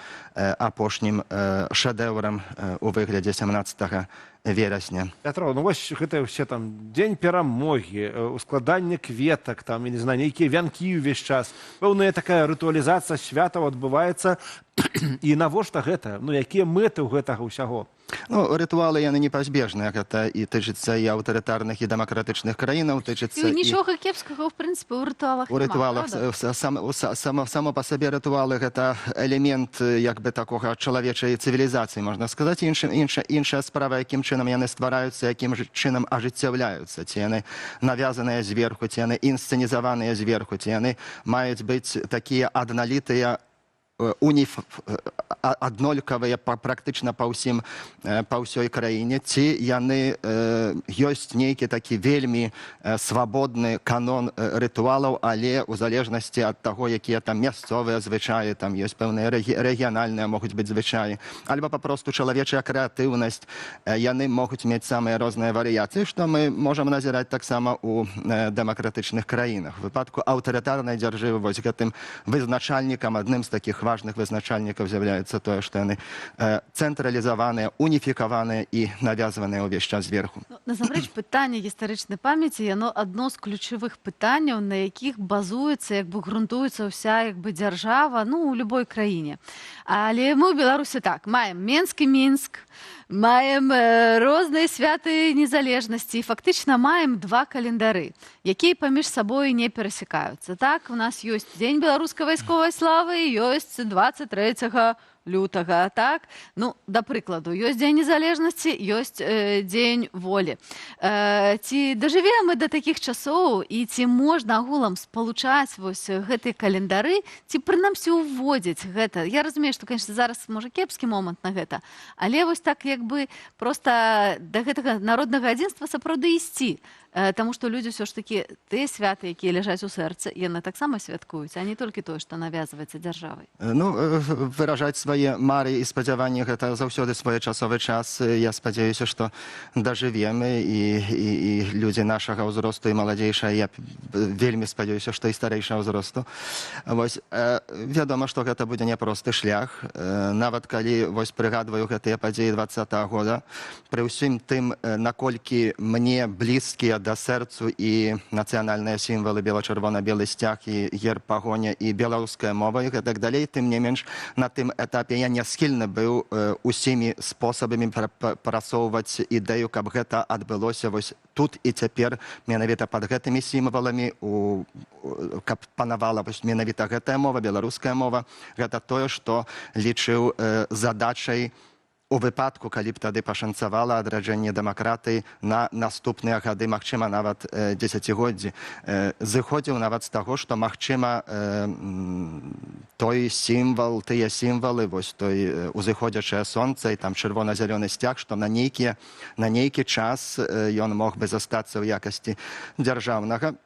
шэдэўрам у выглядзе 17 верасня. Пятро, ну вось гэта ўсе там дзень перамогі, ускладанне кветак, там, я не знаю, нейкія вянкі ўвесь час. Пэўная такая рытуалізацыя святаў адбываецца. І навошта гэта? Ну, якія мэты ў гэтага ўсяго? Ну, ритуалы, яны непазбежныя. Гэта і тычыцца і аўтарытарных, і дэмакратычных краінаў, тычыцца... І нічога кепскага, в прынцыпе, у рытуалах у ритуалах, само па сабе ритуалы гэта элемент, як бы, такога чалавечай цывілізацыі, можна сказаць. Іншая справа, якім чынам яны ствараюцца, якім чынам ажыццяўляюцца. Ці яны навязаныя зверху, ці яны інсцэнізаваныя зверху, ці яны маюць быць такія адналітыя, аднолькавыя практычна па ўсёй краіне, ці яны ёсць нейкі такі вельмі свабодны канон рытуалаў, але ў залежнасці ад таго, якія там мясцовыя звычаі, там ёсць пэўныя рэгіянальныя могуць быць звычаі, альбо папросту чалавечая крэатыўнасць, яны могуць мець самыя розныя варыяцыі, што мы можам назіраць таксама ў дэмакратычных краінах. У выпадку аўтарытарнай дзяржавы вось гэтым вызначальнікам, адным з такіх важных вызначальнікаў з'яўляецца тое, што яны цэнтралізаваныя, уніфікаваныя і навязваныя ўвесь час зверху. Насамрэч, пытанне гістарычнай памяці, яно адно з ключавых пытанняў, на якіх базуецца, як бы грунтуецца ўся, як бы, дзяржава, ну, у любой краіне. Але мы ў Беларусі так, маем Менск і Мінск, маем розныя святы незалежнасці, і фактычна маем 2 календары, якія паміж сабой не перасекаюцца. Так, у нас ёсць Дзень беларускай вайсковай славы, ёсць 23 лютага, так? Ну, да прыкладу, ёсць Дзень незалежнасці, ёсць Дзень волі. Ці дажывем мы да такіх часоў, і ці можна агулам спалучаць вось гэтыя календары, ці прынамсі уводзіць гэта? Я разумею, што, конечно, зараз можа кепскі момант на гэта, але вось так, як бы, проста да гэтага народнага адзінства сапраўды ісці. Таму што людзі ўсё ж такі, тыя святы, якія ляжаць у сэрцы, яны таксама святкуюць, а не толькі тое, што навязваецца дзяржавай. Ну, выражаць свае мары і спадзяванні гэта заўсёды своечасовы час. Я спадзяюся, што дажывем, і людзі нашага ўзросту і маладзейшая, я вельмі спадзяюся, што і старэйшага ўзросту. Вось, вядома, што гэта будзе няпросты шлях. Нават калі, вось, прыгадваю гэтыя падзеі 20-го года, пры ўсім тым, наколькі мне блізкія да сэрцу і нацыянальныя сімвалы бела-чырвона-белы сцяг і герб пагоня і беларуская мова і гэтак далей, тым не менш на тым этапе я не схільны быў усімі спосабамі прасоўваць ідэю, каб гэта адбылося вось тут і цяпер, менавіта пад гэтымі сімваламі, каб панавала вось менавіта гэтая мова, беларуская мова. Гэта тое, што лічыў задачай у выпадку, калі б тады пашанцавала адраджэнне дэмакратыі на наступныя гады, магчыма, нават дзесяцігоддзі, зыходзіў нават з таго, што, магчыма, той сімвал, тыя сімвалы, вось той узыходзячае сонца і там чырвона-зялёны сцяг, што на нейкі час ён мог бы застацца ў якасці дзяржаўнага.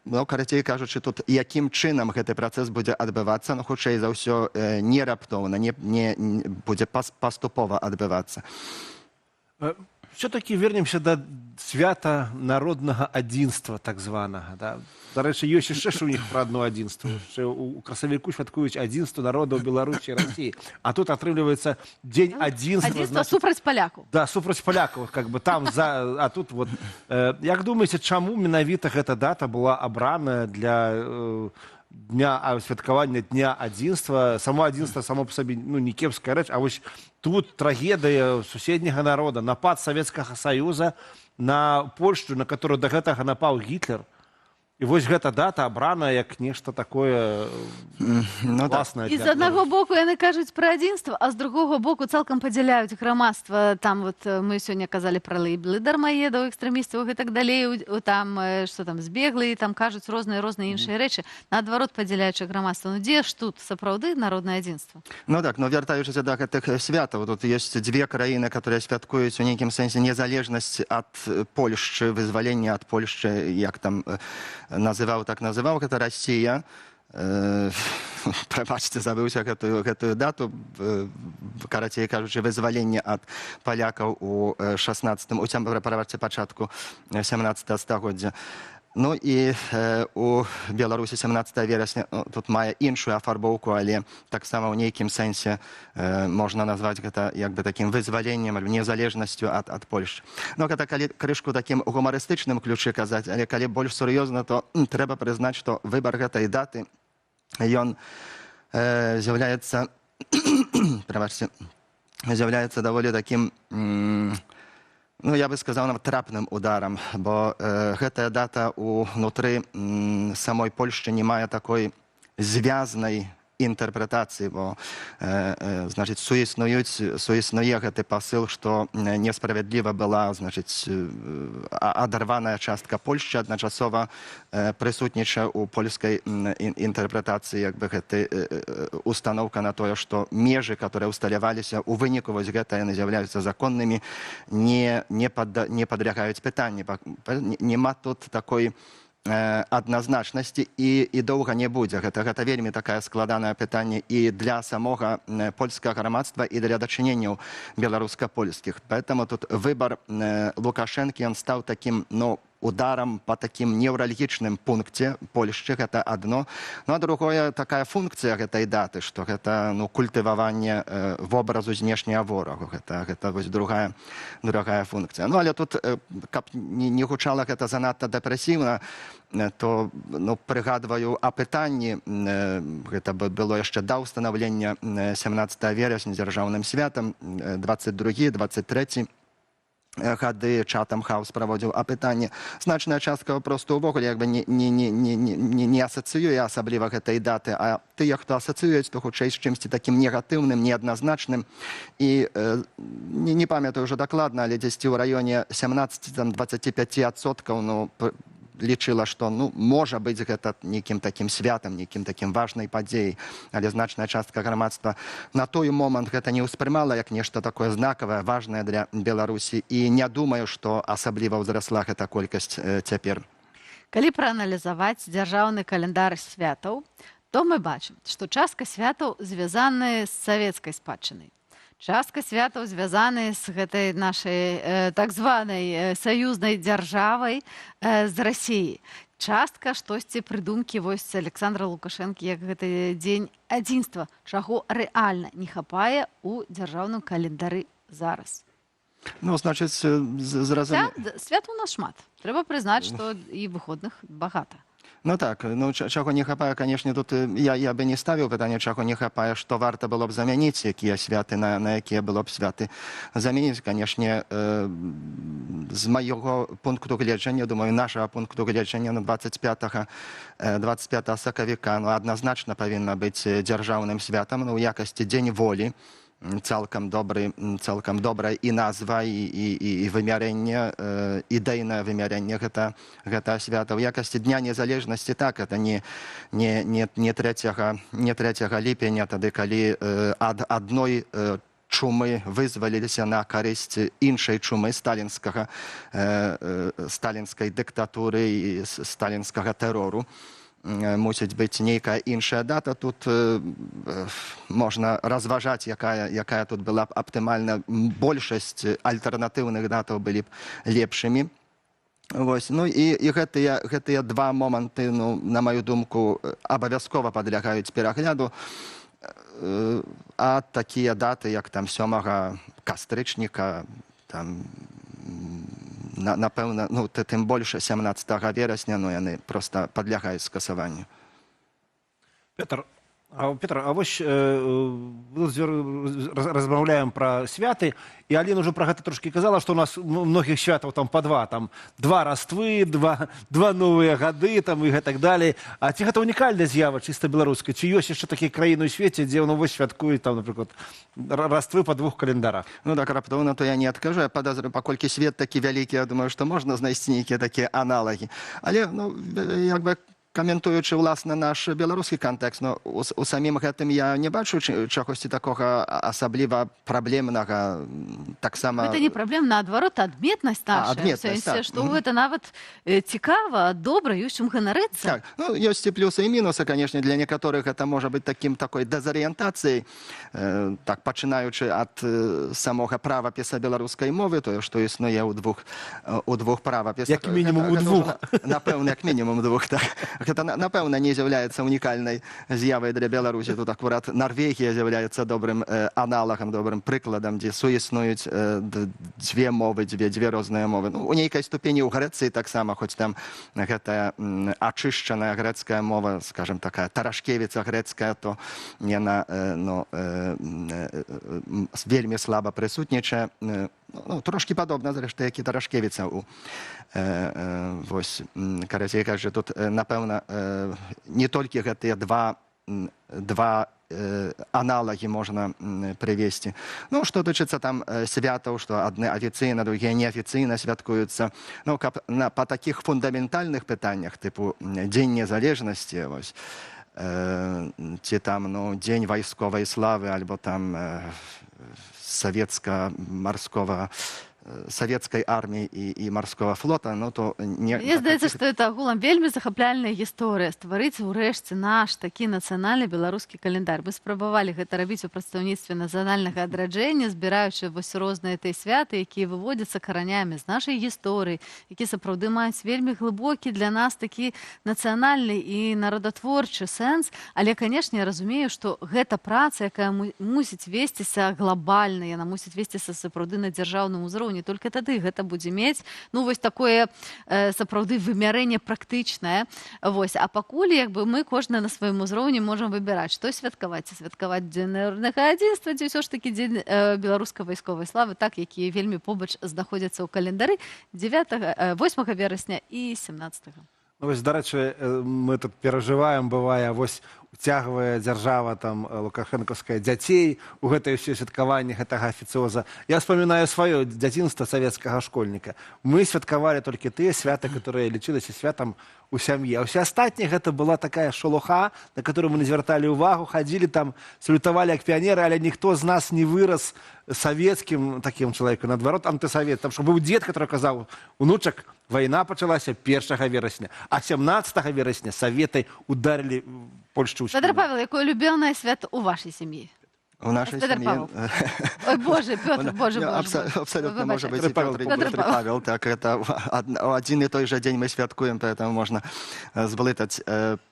Ну, карацей кажучы, тут якім чынам гэты працэс будзе адбывацца, ну, хутчэй за ўсё, не раптоўна, не будзе паступова адбывацца. Все-таки вернемся до свята народного адзінства, так званага. Да? Дарэчы, ёсць яшчэ ж у них пра адно адзінство. У красавіку святкуюць адзінства народаў Беларусі і Расіі. А тут атрымліваецца дзень адзінства. Адзінства супраць палякаў. Да, супраць палякаў. Как бы там а тут вот. Як думаеце, чаму менавіта гэта дата была абраная для дня святкавання дня адзінства? Само адзінства само по сабе, ну, не кепская рэч, а вось тут трагедыя суседняга народа, напад Савецкага Саюза на Польшчу, на которую до гэтага напаў Гітлер. І вось гэта дата абрана як нешта такое класнае. І з аднаго боку яны кажуць пра адзінства, а з другога боку цалкам падзяляюць грамадства. Там вот мы сёння казалі пра лейблы дармаедаў, экстрэмістаў і так далей, там што там збеглі, там кажуць розныя іншыя рэчы, наадварот падзяляючы грамадства. Ну дзе ж тут сапраўды народнае адзінства? Ну так, но вяртаючыся да гэтых святаў, тут ёсць дзве краіны, которые святкуюць у нейкім сэнсе незалежнасць ад Польшчы, вызвалення ад Польшчы, як там называў, так называў, гэта Расія. Прабачце, забыўся гэтую дату. Карацей кажучы, вызваленне ад палякаў у 16-м, прабачце, пачатку 17 стагоддзя. Ну і у Беларусі 17 верасня тут мае іншую афарбоўку, але таксама ў нейкім сэнсе можна назваць гэта як бы такім вызваленнем, незалежнасцю ад Польшчы. Ну, гэта калі крышку такім гумарыстычным ключы казаць, але калі больш сур'ёзна, то трэба прызнаць, што выбар гэтай даты, ён з'яўляецца, прабачце, з'яўляецца даволі такім, ну, я бы сказаў, нават трапным ударам, бо гэтая дата ўнутры самой Польшчы не мае такой звязнай інтэрпрэтацыі, бо, значыць, суіснуе гэты пасыл, што несправядліва была, значыць, адарваная частка Польшчы, адначасова прысутнічае ў польскай інтэрпрэтацыі, як бы гэты установка на тое, што межы, которые усталяваліся ў выніку вось гэта, яны з'яўляюцца законнымі, не падлягаюць пытанні. Нема тут такой адназначнасці і доўга не будзе. Гэта вельмі такая складанае пытанне і для самога польскага грамадства, і для дачыненняў беларуска-польскіх. Поэтому тут выбар Лукашэнкі, ён стаў такім, ну, ударом по таким неўральгічным пункце Польшчы, гэта адно. Ну, а другое, такая функцыя гэтай даты, што гэта, ну, культываванне вобразу знешняга ворагу. Гэта вось другая функцыя. Ну, але тут, каб не гучала гэта занадта дэпрэсіўна, то, ну, прыгадваю апытанні, гэта было яшчэ да ўстанаўлення 17 верасня дзяржаўным святам, 22-23 гады Чатам Хаус праводзіў апытанне. Значная частка проста ўвогуле як бы не асацыюе асабліва гэтай даты, а тыя, хто асацыююць, то хутчэй з чымсьці такім негатыўным, неадназначным. І не памятаю ўжо дакладна, але дзесьці ў раёне 17-25%, ну, лічыла, што, ну, можа быць гэта нейкім такім святам, нейкім такім важнай падзеяй, але значная частка грамадства на той момант гэта не ўспрымала як нешта такое знакавае, важнае для Беларусі, і не думаю, што асабліва ўзрасла гэта колькасць цяпер. Калі прааналізаваць дзяржаўны каляндар святаў, то мы бачым, што частка святаў звязаны з савецкай спадчынай. Частка святаў звязаны з гэтай нашай так званай саюзнай дзяржавай з Расіі. Частка штосьці прыдумкі вось Александра Лукашэнкі, як гэты дзень адзінства, чаго рэальна не хапае ў дзяржаўным календары зараз. Ну, значыць, зразумела. Свят у нас шмат. Трэба прызнаць, што і выходных багата. Ну так, ну чаго не хапае, канешне, тут я бы не ставіў пытанне, чаго не хапае, што варта было б замяніць, якія святы, на якія было б святы замяніць. Канешне, з майго пункту гледжання, думаю, нашага пункту гледжання на 25 сакавіка, ну, адназначна павінна быць дзяржаўным святам, ну, у якасці дзень волі. цалкам добрая і назва і вымярэнне ідэйнае вымярэнне гэта свята. У якасці дня незалежнасці так это не 3 ліпеня, тады калі ад адной чумы вызваліліся на карысць іншай чумы сталінскай дыктатуры і сталінскага тэрору. Мусіць быць нейкая іншая дата. Тут можна разважаць, якая тут была б аптымальна. Большасць альтэрнатыўных датаў былі б лепшымі. Ну і гэтыя два моманты, на маю думку, абавязкова падлягаюць перагляду. А такія даты, як там 7 кастрычніка, там напэўна, тым больш 17 верасня, яны проста падлягаюць скасаванню. Петр, вось размаўляем пра святы, і Аліна ўжо пра гэта трошкі казала, што у нас многіх святаў там па два раствы, два новыя гады там і гэтак далей. А ці гэта унікальная з'ява чыста беларуская? Ці ёсць яшчэ такія краіны ў свеце, дзе вось святкуюць там, напрыклад, раствы па 2 календарах? Так раптоўна то я не адкажу. Я падазрую, паколькі свет такі вялікі, я думаю, што можна знайсці нейкія такія аналагі. Але, як бы, каментуючы, уласна, наш беларускі кантэкст, у самім гэтым я не бачу чагосьці такога асабліва праблемнага. Таксама... Гэта не праблем, наадварот, адметнасць наша. Адметнасць, што гэта нават цікава, добра, ёсць чым ганарыцца. Так, ёсць і плюсы, і мінусы, канешне. Для некаторых гэта можа быць такой дэзарыентацыяй, так, пачынаючы ад самога правапіса беларускай мовы, тое, што існуе ў двух правапісах. Як мінімум у двух. Напэўна, як мінімум двух, так. Гэта, напэўна, не з'яўляецца унікальнай з'явай для Беларусі. Тут акурат Нарвегія з'яўляецца добрым аналагам, добрым прыкладам, дзе суіснуюць дзве мовы, дзве розныя мовы. У нейкай ступені ў Грэцыі таксама, хоць там гэтая ачышчаная грэцкая мова, скажем, такая тарашкевіца грэцкая, то яна вельмі слаба прысутнічае. Трошкі падобна, зрэшты, як і тарашкевіца ў карацей кажучы, тут, напэўна, не толькі гэтыя два аналагі можна прывесці. Што тычыцца там святаў, што адны афіцыйна, другія неафіцыйна святкуюцца. Каб па такіх фундаментальных пытаннях, тыпу Дзень незалежнасці, ці там Дзень вайсковай славы, альбо там савецкай арміі і марскога флота, то не... Мне здаецца, што это агулам вельмі захапляльная гісторыя, стварыць урэшце наш такі нацыянальны беларускі календар. Мы спрабавалі гэта рабіць у прадстаўніцтве нацыянальнага адраджэння, збіраючы розныя тыя святы, якія выводзяцца каранямі з нашай гісторыі, якія сапраўды маюць вельмі глыбокі для нас такі нацыянальны і народатворчы сэнс. Але, канешне, я разумею, што гэта праца, якая мусіць весціся глобальна, яна мусіць весціся сапраўды на дзяржаўным узроўні. Только тады гэта будзе мець, вось такое сапраўды вымярэнне практычнае. А пакуль, як бы, мы кожны на сваім узроўні можам выбіраць, што святкаваць. Святкаваць Дзень народнага адзінства, ці ўсё ж такі Дзень беларускай вайсковай славы, так, якія вельмі побач знаходзяцца ў календары 8 верасня і 17. Дарэчы, мы тут перажываем, бывае, уцягвае дзяржава там лукашэнкаўская дзяцей у гэтае ўсё святкаванне гэтага афіцыоза. Я вспоминаю сваё дзяцінства савецкага школьніка. Мы святкавалі толькі тыя святы, которые лічыліся святам у сям'і. А ўсе астатнія гэта была такая шолуха, на которую мы не звярталі ўвагу, хадзілі там, салютавалі як піянеры, але ніхто з нас не вырас савецкім такім чалавекам, наадварот, антысавет. Там што быў дзед, который казаў: унучак, вайна пачалася 1 верасня, а 17 верасня саветы ударылі Польшчу. Петр Павел, якое любімае свято у вашай сям'і? У нашай сям'і... Ой, Боже, Петр, Боже. Абсолютно можа быць і Петр Павел. Так, это адзін і той жа дзень мы святкуем, поэтому можна зблытаць.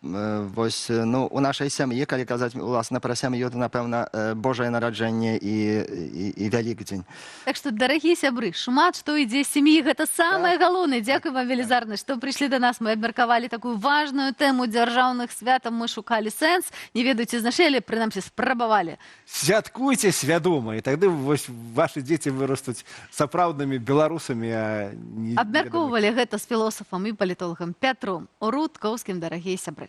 У нашай сям'і, калі казаць, уласна, пра сям'ю, то, напэўна, Божае нараджэнне і Вялікдзень. Так што, дарагія сябры, шмат што ідзе з сям'і, гэта самае галоўнае. Дзякуй вам велізарна, што прыйшлі да нас. Мы абмеркавалі такую важную тэму дзяржаўных святаў, мы шукалі сэнс, не ведаеце, знайшлі, прынамсі, спрабавалі. Святкуйце свядома, і тады ваши дзеці вырастуць сапраўднымі беларусамі. Абмяркоўвалі гэта з філосафам і палітолагам Пятром Рудкоўскім, дарагія сябры.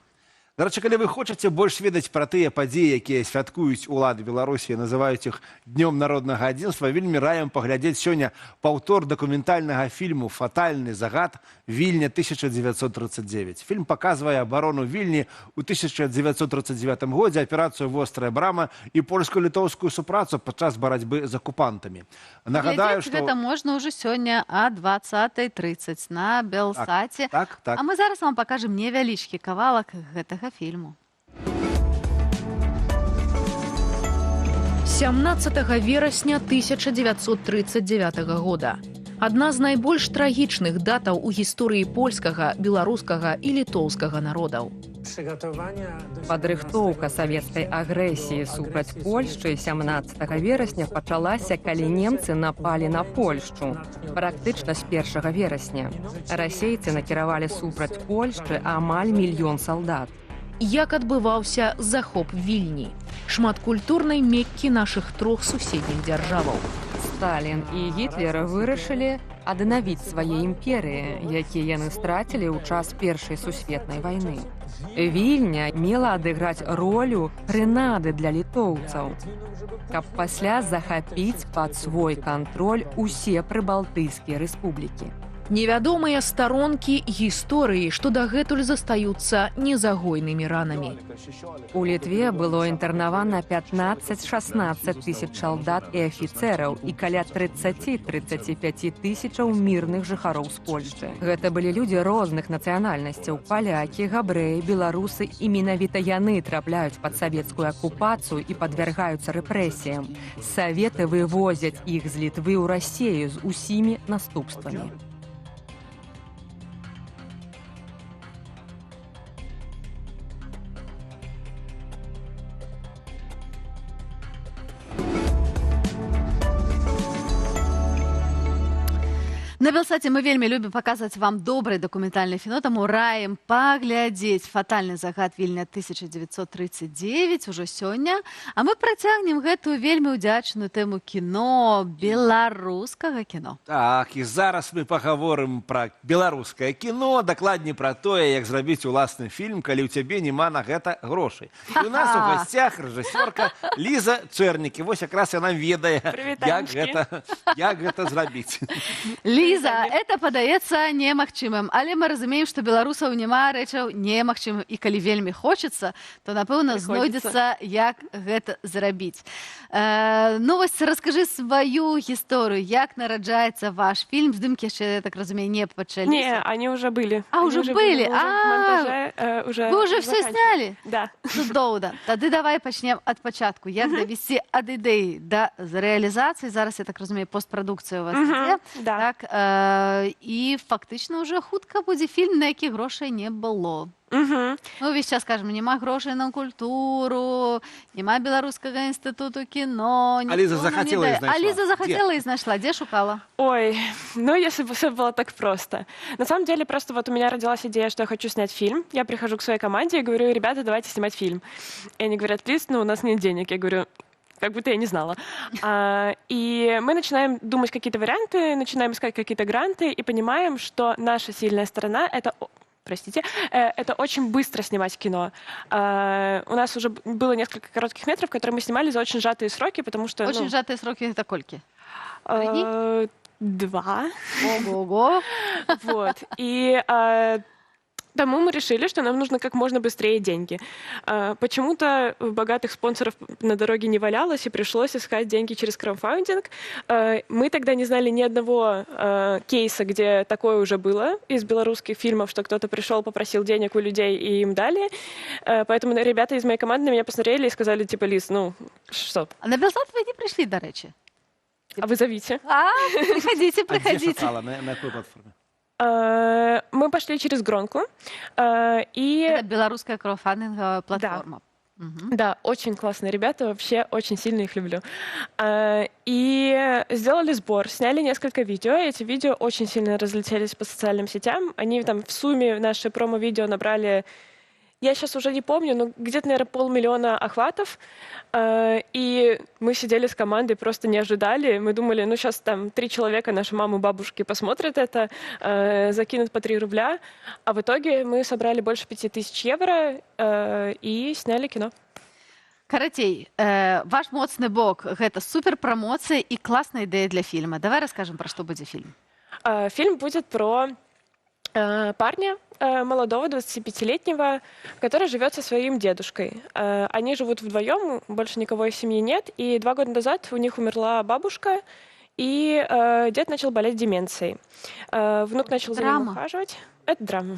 Дарэчы, калі вы хочаце больш ведаць пра тыя падзеі, якія святкуюць улады Беларусі, называюць іх днём народнага адзінства, вельмі раім паглядзець сёння паўтор дакументальнага фільму «Фатальны загад. Вільня 1939». Фільм паказвае абарону Вільні ў 1939 годзе, аперацыю «Вострая брама» і польска-літоўскую супрацу падчас барацьбы з акупантамі. Нагадаю, што... Гэта можна ўжо сёння о 20:30 на Белсаце. Так. А мы зараз вам пакажам невялічкі кавалак гэтага фільму. 17 верасня 1939 года. Адна з найбольш трагічных датаў у гісторыі польскага, беларускага і літоўскага народаў. Падрыхтоўка савецкай агрэсіі супраць Польшчы 17 верасня пачалася, калі немцы напалі на Польшчу. Практычна з 1 верасня. Расейцы накіравалі супраць Польшчы амаль 1 мільён салдат. Як адбываўся захоп Вільні, шматкультурнай меккі нашых трох суседніх дзяржаваў. Сталін і Гітлер вырашылі аднавіць свае імперыі, якія яны страцілі ў час Першай сусветнай вайны. Вільня мела адыграць ролю прынады для літоўцаў, каб пасля захапіць пад свой кантроль усе прыбалтыйскія рэспублікі. Невядомыя старонкі гісторыі, што дагэтуль застаюцца незагойнымі ранамі. У Літве было інтэрнавана 15-16 тысяч салдат і афіцэраў і каля 30-35 тысячаў мірных жыхароў з Польшчы. Гэта былі людзі розных нацыянальнасцяў, палякі, габрэі, беларусы, і менавіта яны трапляюць пад савецкую акупацыю і падвяргаюцца рэпрэсіям. Саветы вывозяць іх з Літвы ў Расею з усімі наступствамі. На Белсаце мы вельмі любім паказваць вам добры дакументальны кіно, таму раім паглядзець «Фатальны загад. Вільня 1939» ужо сёння. А мы працягнем гэтую вельмі ўдзячную тэму кіно, беларускага кіно. Так, і зараз мы пагаворым пра беларускае кіно, дакладней пра тое, як зрабіць уласны фільм, калі ў цябе няма на гэта грошай. І у нас у гасцях рэжысёрка Ліза Чэрнікі. Вось якраз яна ведае, як гэта зрабіць. Ліза, это падаецца немагчымым, але мы разумеем, што беларусаў няма рэчаў немагчымым, і калі вельмі хочацца, то, напэўна, знойдзецца, як гэта зрабіць. Ну вось, раскажы сваю гісторыю, як нараджаецца ваш фільм. Здымкі яшчэ, я так разумею, не пачаліся. Не, они уже были. А, уже былі? Вы уже все сняли? Да. Цудоўна. Тады давай пачнем ад пачатку. Як давесці ад ідэі да рэалізацыі? Зараз, я так разумею, постпрадукцыя у вас ідзе. Так, і фактычна ўжо хутка будзе фільм, на які грошай не было. Мы ўвесь час кажам, няма грошай на культуру, няма беларускага інстытуту кіно. А Ліза захацела і знайшла. А Ліза захацела і знайшла. Дзе шукала? Ой, ну если бы все было так просто. На самом деле, просто вот у меня родилась идея, что я хочу снять фильм. Я прихожу к своей команде и говорю: ребята, давайте снимать фильм. И они говорят: Лиз, ну у нас нет денег. Я говорю: как будто я не знала. И мы начинаем думать какие-то варианты, начинаем искать какие-то гранты и понимаем, что наша сильная сторона — это... Простите, это очень быстро снимать кино. У нас уже было несколько коротких метров, которые мы снимали за очень сжатые сроки, потому что... Очень сжатые сроки — это кольки? 2. Ого-го. Вот. И... Тому мы решили, что нам нужно как можно быстрее деньги. Почему-то богатых спонсоров на дороге не валялось, и пришлось искать деньги через краудфандинг. Мы тогда не знали ни одного кейса, где такое уже было из белорусских фильмов, что кто-то пришел, попросил денег у людей, и им дали. Поэтому ребята из моей команды на меня посмотрели и сказали, типа: Лиз, ну, что? А на Белсат вы не пришли, до речи? А вы зовите. Приходите, приходите. А где шукала? На какой платформе? Мы пошли через Гронку. И... Это белорусская краудфандинговая платформа. Да, очень классные ребята, вообще очень сильно их люблю. И сделали сбор, сняли несколько видео. Эти видео очень сильно разлетелись по социальным сетям. Они там в сумме, наши промо-видео набрали я сейчас уже не помню, но где-то, наверное, 500 000 охватов. И мы сидели с командой, просто не ожидали. Мы думали, ну сейчас там 3 человека, наши мамы, бабушки, посмотрят это, закинут по 3 рубля. А в итоге мы собрали больше 5000 евро и сняли кино. Карацей, ваш моцны бок – гэта суперпрамоцыя і класная ідэя для фільма. Давай расскажем, пра што будзе фільм. Фильм будет про парня, молодого, 25-летнего, который живет со своим дедушкой. Они живут вдвоем, больше никого из семьи нет. И 2 года назад у них умерла бабушка, и дед начал болеть деменцией. Внук начал за ним ухаживать. Это драма.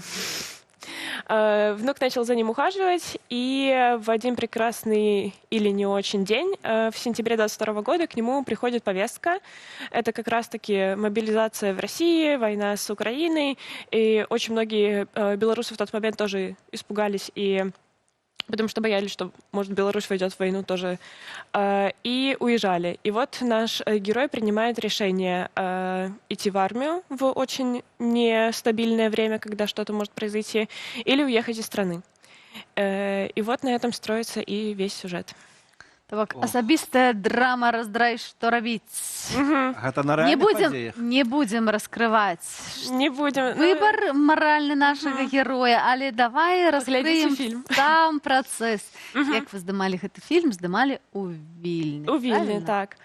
Внук начал за ним ухаживать, и в один прекрасный или не очень день, в сентябре 2022 года, к нему приходит повестка. Это как раз-таки мобилизация в России, война с Украиной, и очень многие белорусы в тот момент тоже испугались, и потому что боялись, что, может, Беларусь войдет в войну тоже, и уезжали. И вот наш герой принимает решение идти в армию в очень нестабильное время, когда что-то может произойти, или уехать из страны. И вот на этом строится и весь сюжет. Так, асабістая драма раздрай, што рабіць. Гэта на рэальных падзеях? Не будем раскрываць. Не будем. Выбор маральны нашага героя, але давай раскрыем сам працэс. Як вы здымалі гэты фільм, здымалі ў Вільні. У Вильне, так.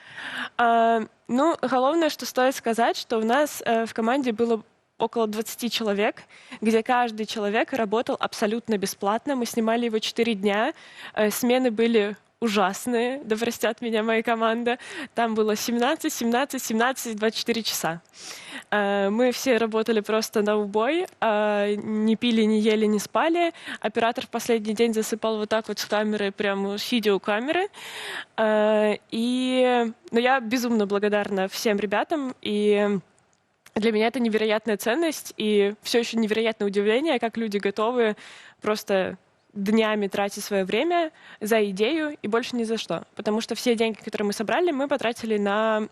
Ну, главное, что стоит сказать, что у нас в команде было около 20 человек, где каждый человек работал абсолютно бесплатно. Мы снимали его 4 дня. Смены были ужасные, да простят меня моя команда. Там было 17, 17, 17, 24 часа. Мы все работали просто на убой, не пили, не ели, не спали. Оператор в последний день засыпал вот так вот с камерой, прямо с видеокамеры. Но я безумно благодарна всем ребятам, и для меня это невероятная ценность, и все еще невероятное удивление, как люди готовы просто днями тратить свое время за идею и больше ни за что. Потому что все деньги, которые мы собрали, мы потратили на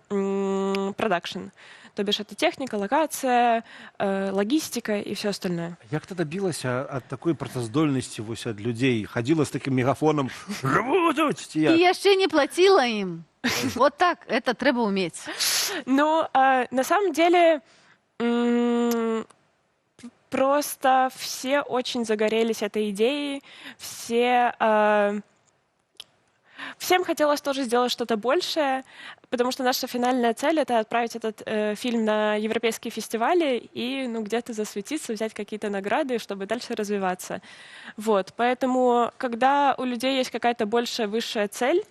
продакшн. То бишь это техника, локация, логистика и все остальное. Як ты добилася от такой працаздольнасці вось ад людзей? Ходила с таким мегафоном «Работать!» И яшчэ не платила им. Вот так, это трэба уметь. Ну, на самом деле, просто все очень загорелись этой идеей, всем хотелось тоже сделать что-то большее, потому что наша финальная цель — это отправить этот фильм на европейские фестивали и где-то засветиться, взять какие-то награды, чтобы дальше развиваться. Вот. Поэтому, когда у людей есть какая-то большая, высшая цель,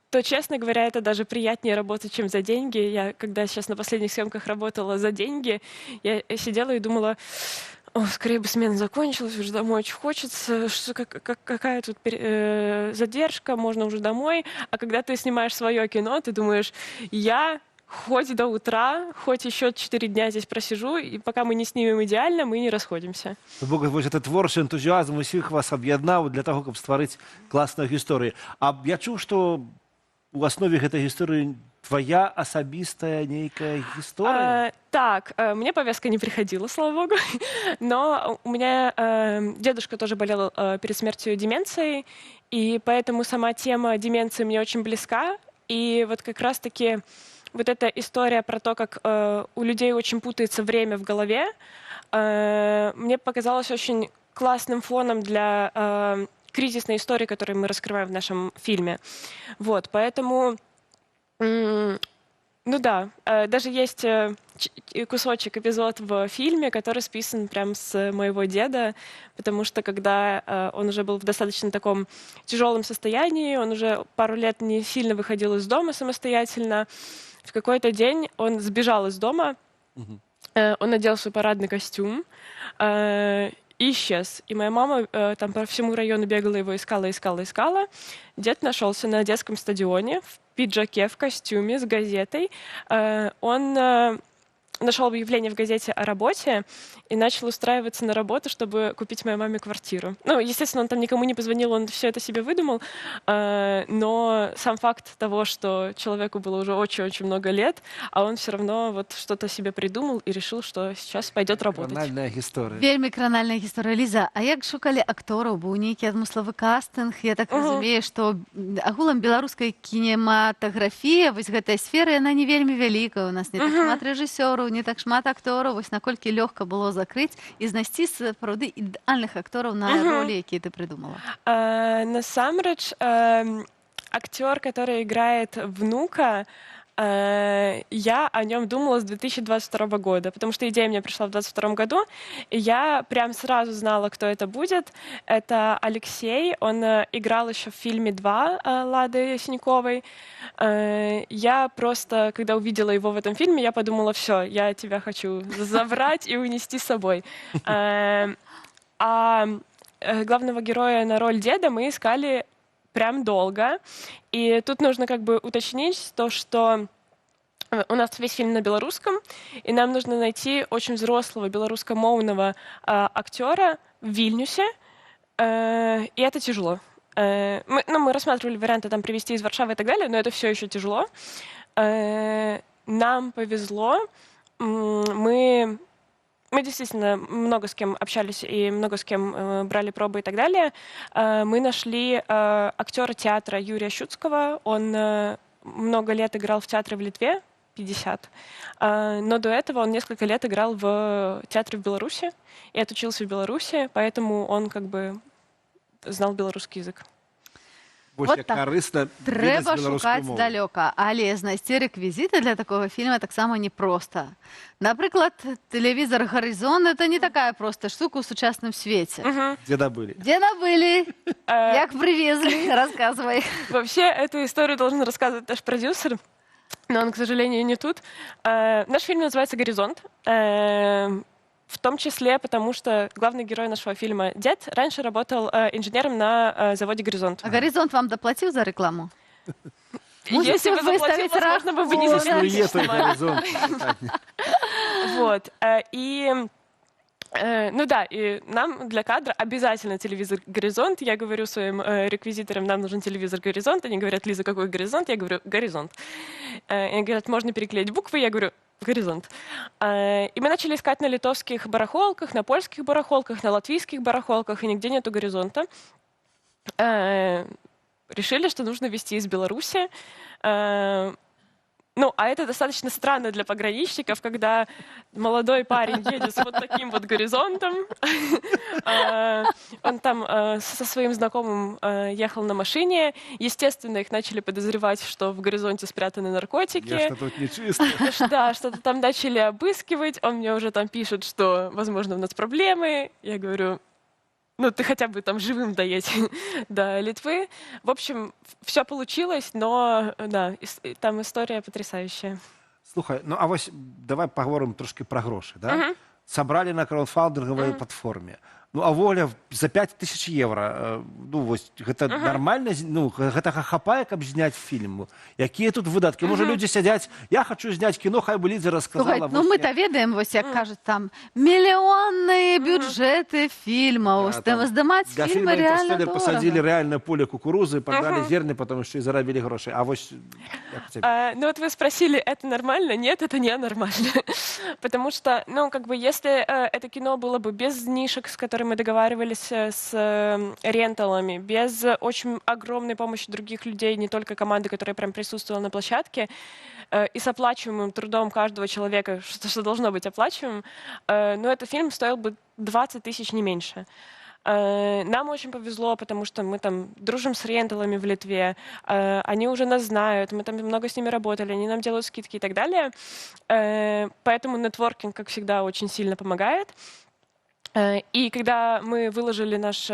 то, честно говоря, это даже приятнее работать, чем за деньги. Я, когда сейчас на последних съемках работала за деньги, я сидела и думала: скорее бы смена закончилась, уже домой очень хочется, какая тут задержка, можно уже домой. А когда ты снимаешь свое кино, ты думаешь: я хоть до утра, хоть еще 4 дня здесь просижу, и пока мы не снимем идеально, мы не расходимся. Бо вось этот творчы энтузіазм усіх вас аб'яднаў для того, каб стварыць класную гісторыю. А я чуў, што у основе гэтай гісторыі твоя асабістая нейкая гісторыя? Так, мне повестка не приходила, слава богу, но у меня дедушка тоже болел перед смертью деменцией, и поэтому сама тема деменции мне очень близка, и вот как раз-таки вот эта история про то, как у людей очень путается время в голове, мне показалось очень классным фоном для кризисной истории, которую мы раскрываем в нашем фильме. Вот, поэтому, ну да, даже есть кусочек, эпизод в фильме, который списан прям с моего деда, потому что когда он уже был в достаточно таком тяжелом состоянии, он уже пару лет не сильно выходил из дома самостоятельно, в какой-то день он сбежал из дома, он надел свой парадный костюм, и исчез. И моя мама там по всему району бегала, его искала. Дед нашелся на детском стадионе в пиджаке, в костюме, с газетой. Он нашел объявление в газете о работе и начал устраиваться на работу, чтобы купить моей маме квартиру. Ну, естественно, он там никому не позвонил, он все это себе выдумал, но сам факт того, что человеку было уже очень-очень много лет, а он все равно вот что-то себе придумал и решил, что сейчас пойдет работать. Кранальная гісторыя. Вельмі кранальная гісторыя. Ліза, а як шукалі актораў? Быў нейкі адмысловы кастынг? Я так разумею, што агулам беларуская кінематаграфія, вось гэтая сфера, яна не вельмі вялікая. У нас не так шмат рэжысёраў, не так шмат актораў. Вось наколькі лёгка было закрыць і знайсці сапраўды ідэальных актораў на ролі, якія ты придумала? Насамрэч, актер, который играет внука, я о нем думала с 2022 года, потому что идея мне пришла в 2022 году, и я прям сразу знала, кто это будет. Это Алексей, он играл еще в фильме «2» Лады Синяковой. Я просто, когда увидела его в этом фильме, я подумала, все, я тебя хочу забрать и унести с собой. А главного героя на роль деда мы искали прям долго. И тут нужно как бы уточнить то, что у нас весь фильм на белорусском, и нам нужно найти очень взрослого белорусскомовного актера в Вильнюсе, и это тяжело. Мы рассматривали варианты там привезти из Варшавы и так далее, но это все еще тяжело. Нам повезло, мы действительно много с кем общались и много с кем брали пробы и так далее. Мы нашли актера театра Юрия Щуцкого. Он много лет играл в театре в Литве, 50. Но до этого он несколько лет играл в театре в Беларуси и отучился в Беларуси, поэтому он как бы знал белорусский язык. Вот так. Трэба шукаць далёка, але знайсці рэквізіты для такого фільма таксама непроста. Напрыклад, тэлевізор «Гаризон» — это не такая простая штука ў сучасным свеце. Где добыли? Где набыли? Як привезли? Рассказывай. Вообще, эту историю должен рассказывать наш продюсер, но он, к сожалению, не тут. Наш фильм называется «Горизонт». В том числе потому, что главный герой нашего фильма, дед, раньше работал инженером на заводе «Горизонт». А «Горизонт» вам доплатил за рекламу? Если бы заплатил, возможно, вы бы не заметили. Вот. И... Ну да, и нам для кадра обязательно телевизор «Горизонт». Я говорю своим реквизиторам, нам нужен телевизор «Горизонт». Они говорят, Лиза, какой «Горизонт»? Я говорю, «Горизонт». И они говорят, можно переклеить буквы? Я говорю, «Горизонт». И мы начали искать на литовских барахолках, на польских барахолках, на латвийских барахолках, и нигде нету «Горизонта». Решили, что нужно везти из Беларуси. Ну, а это достаточно странно для пограничников, когда молодой парень едет с вот таким вот горизонтом. Он там со своим знакомым ехал на машине. Естественно, их начали подозревать, что в горизонте спрятаны наркотики. Я что-то тут нечисто. Да, что-то там начали обыскивать. Он мне уже там пишет, что, возможно, у нас проблемы. Я говорю... Ну, ты хотя бы там живым доедь до Литвы. В общем, все получилось, но, да, там история потрясающая. Слухай, ну а вось давай поговорим трошки про гроши, да? Собрали на краундфандинговой платформе. Ну, а воля за 5000 евро, ну, вось, гэта нормально, ну, гэта хапае, каб зняць фільм. Якія тут выдаткі? Можа, люди сядзяць, я хочу зняць кіно, хай бы Ліза рассказала. Слухай, ну, мы-то ведаем, вось, як кажуць, там, миллионные бюджеты фильмов, здымаць фильмы реально дорого. Посадили реально поле кукурузы, продали зерны, потом еще и заробили гроши. А вось, ну, вот вы спросили, это нормально? Нет, это не нормально. Потому что, ну, как бы, если это кино было бы без нишек, с которыми мы договаривались с ренталами, без очень огромной помощи других людей, не только команды, которая прям присутствовала на площадке, и с оплачиваемым трудом каждого человека, что должно быть оплачиваемым, но этот фильм стоил бы 20 тысяч, не меньше. Нам очень повезло, потому что мы там дружим с ренталами в Литве, они уже нас знают, мы там много с ними работали, они нам делают скидки и так далее. Поэтому нетворкинг, как всегда, очень сильно помогает. И когда мы выложили наш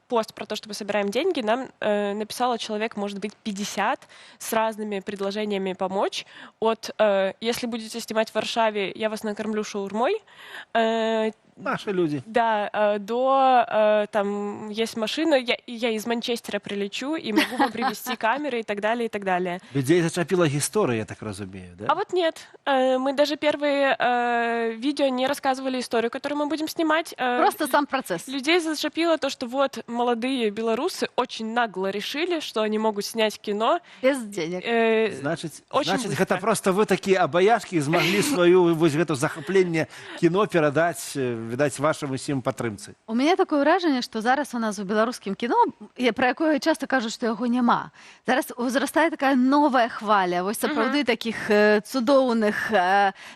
пост про то, что мы собираем деньги, нам написало человек, может быть, 50 с разными предложениями помочь. От «если будете снимать в Варшаве, я вас накормлю шаурмой», Наши люди. Да, до там есть машина, я из Манчестера прилечу и могу вам привезти камеры и так далее, и так далее. Людей зачепила история, я так разумею, да? А вот нет. Мы даже первые видео не рассказывали историю, которую мы будем снимать. Просто сам процесс. Людей зачепило то, что вот молодые белорусы очень нагло решили, что они могут снять кино. Без денег. Значит, очень это просто вы такие обаяшки змогли свою вот это захопление кино передать, видать, вашим усім падтрымцы. У мяне такое ўражанне, што зараз у нас у беларускім кіно, пра якое часта кажуць, што яго няма. Зараз узрастае такая новая хваля, вось сапраўды такіх цудоўных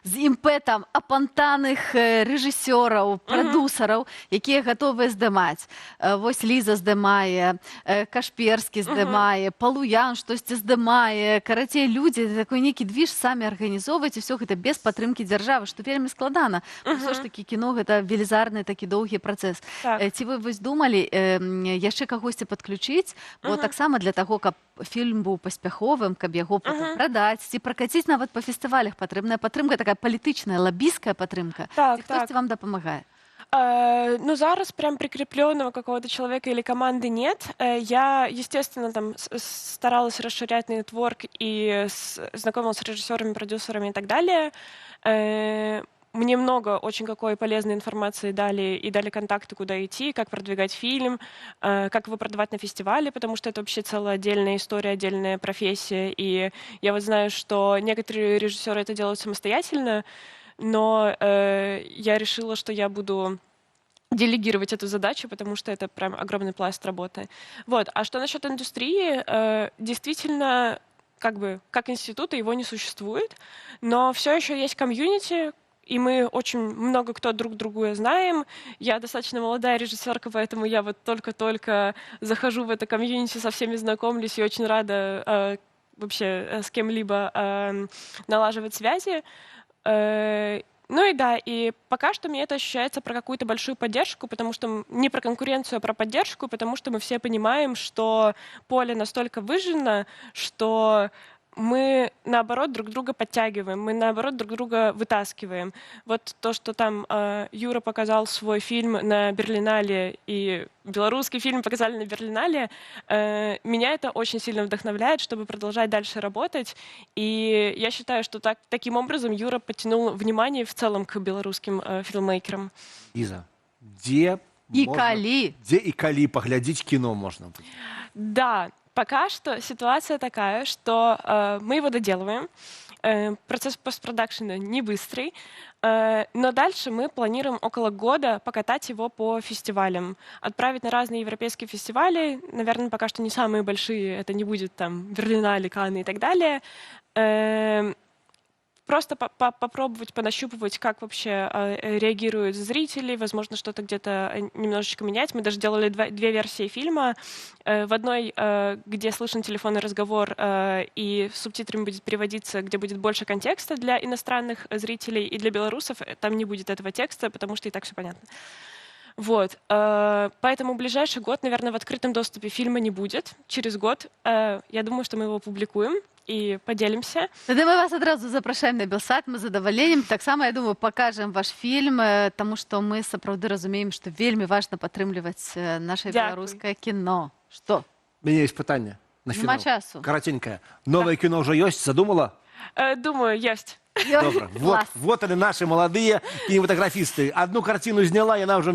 з імпэтам апантаных рэжысёраў, прадусараў, якія гатовыя здымаць. Вось Ліза здымае, Кашперскі здымае, Палуян штосьці здымае. Карацей, людзі такой нейкі движ самі арганізоўваюць, і ўсё гэта без падтрымкі дзяржавы, што вельмі складана. Ўсё ж такі кіно гэта велізарны такі доўгі працэс. Ці вы вось думалі яшчэ кагосьці падключыць, бо таксама для таго, каб фільм быў паспяховым, каб яго прадаць, ці пракаціць нават па фестывалях патрэбная падтрымка, такая палітычная, лабійская падтрымка. Ці хтосьці вам дапамагае? Ну, зараз прям прикрепленного какого-то человека или команды нет. Я, естественно, там старалась расширять нетворк и знакомилась с режиссерами, продюсерами и так далее. Мне много очень какой полезной информации дали, и дали контакты, куда идти, как продвигать фильм, как его продавать на фестивале, потому что это вообще целая отдельная история, отдельная профессия. И я вот знаю, что некоторые режиссеры это делают самостоятельно, но я решила, что я буду делегировать эту задачу, потому что это прям огромный пласт работы. Вот. А что насчет индустрии? Действительно, как института его не существует, но все еще есть комьюнити, и мы очень много кто друг друга знаем. Я достаточно молодая режиссерка, поэтому я вот только-только захожу в это комьюнити, со всеми знакомлюсь и очень рада вообще с кем-либо налаживать связи. Ну и да, и пока что мне это ощущается про какую-то большую поддержку, потому что не про конкуренцию, а про поддержку, потому что мы все понимаем, что поле настолько выжжено, что мы, наоборот, друг друга подтягиваем, мы, наоборот, друг друга вытаскиваем. Вот то, что там Юра показал свой фильм на Берлинале, и белорусский фильм показали на Берлинале, меня это очень сильно вдохновляет, чтобы продолжать дальше работать. И я считаю, что таким образом Юра подтянул внимание в целом к белорусским фильммейкерам. Лиза, где и калі поглядеть кино можно? Да. Пока что ситуация такая, что мы его доделываем. Процесс постпродакшена не быстрый, но дальше мы планируем около года покатать его по фестивалям, отправить на разные европейские фестивали. Наверное, пока что не самые большие, это не будет там Берлинале, Канны и так далее. Просто попробовать, понащупывать, как вообще реагируют зрители, возможно, что-то где-то немножечко менять. Мы даже делали две версии фильма. В одной, где слышен телефонный разговор и субтитрами будет переводиться, где будет больше контекста для иностранных зрителей, и для белорусов там не будет этого текста, потому что и так все понятно. Вот. Поэтому в ближайший год, наверное, в открытом доступе фильма не будет. Через год, я думаю, что мы его опубликуем и поделимся. Тогда мы вас одразу запрашаем на Белсат, мы з задаволеннем. Таксама, я думаю, покажем ваш фильм, тому что мы сапраўды разумеем, что вельмі важно падтрымліваць наше беларускае кино. Что? У меня есть питание на финал. Нема часу. Коротенькое. Новое кино уже есть? Задумала? Думаю, есть. Добро. Вот они, наши молодые кинематографисты. Одну картину сняла, и она уже,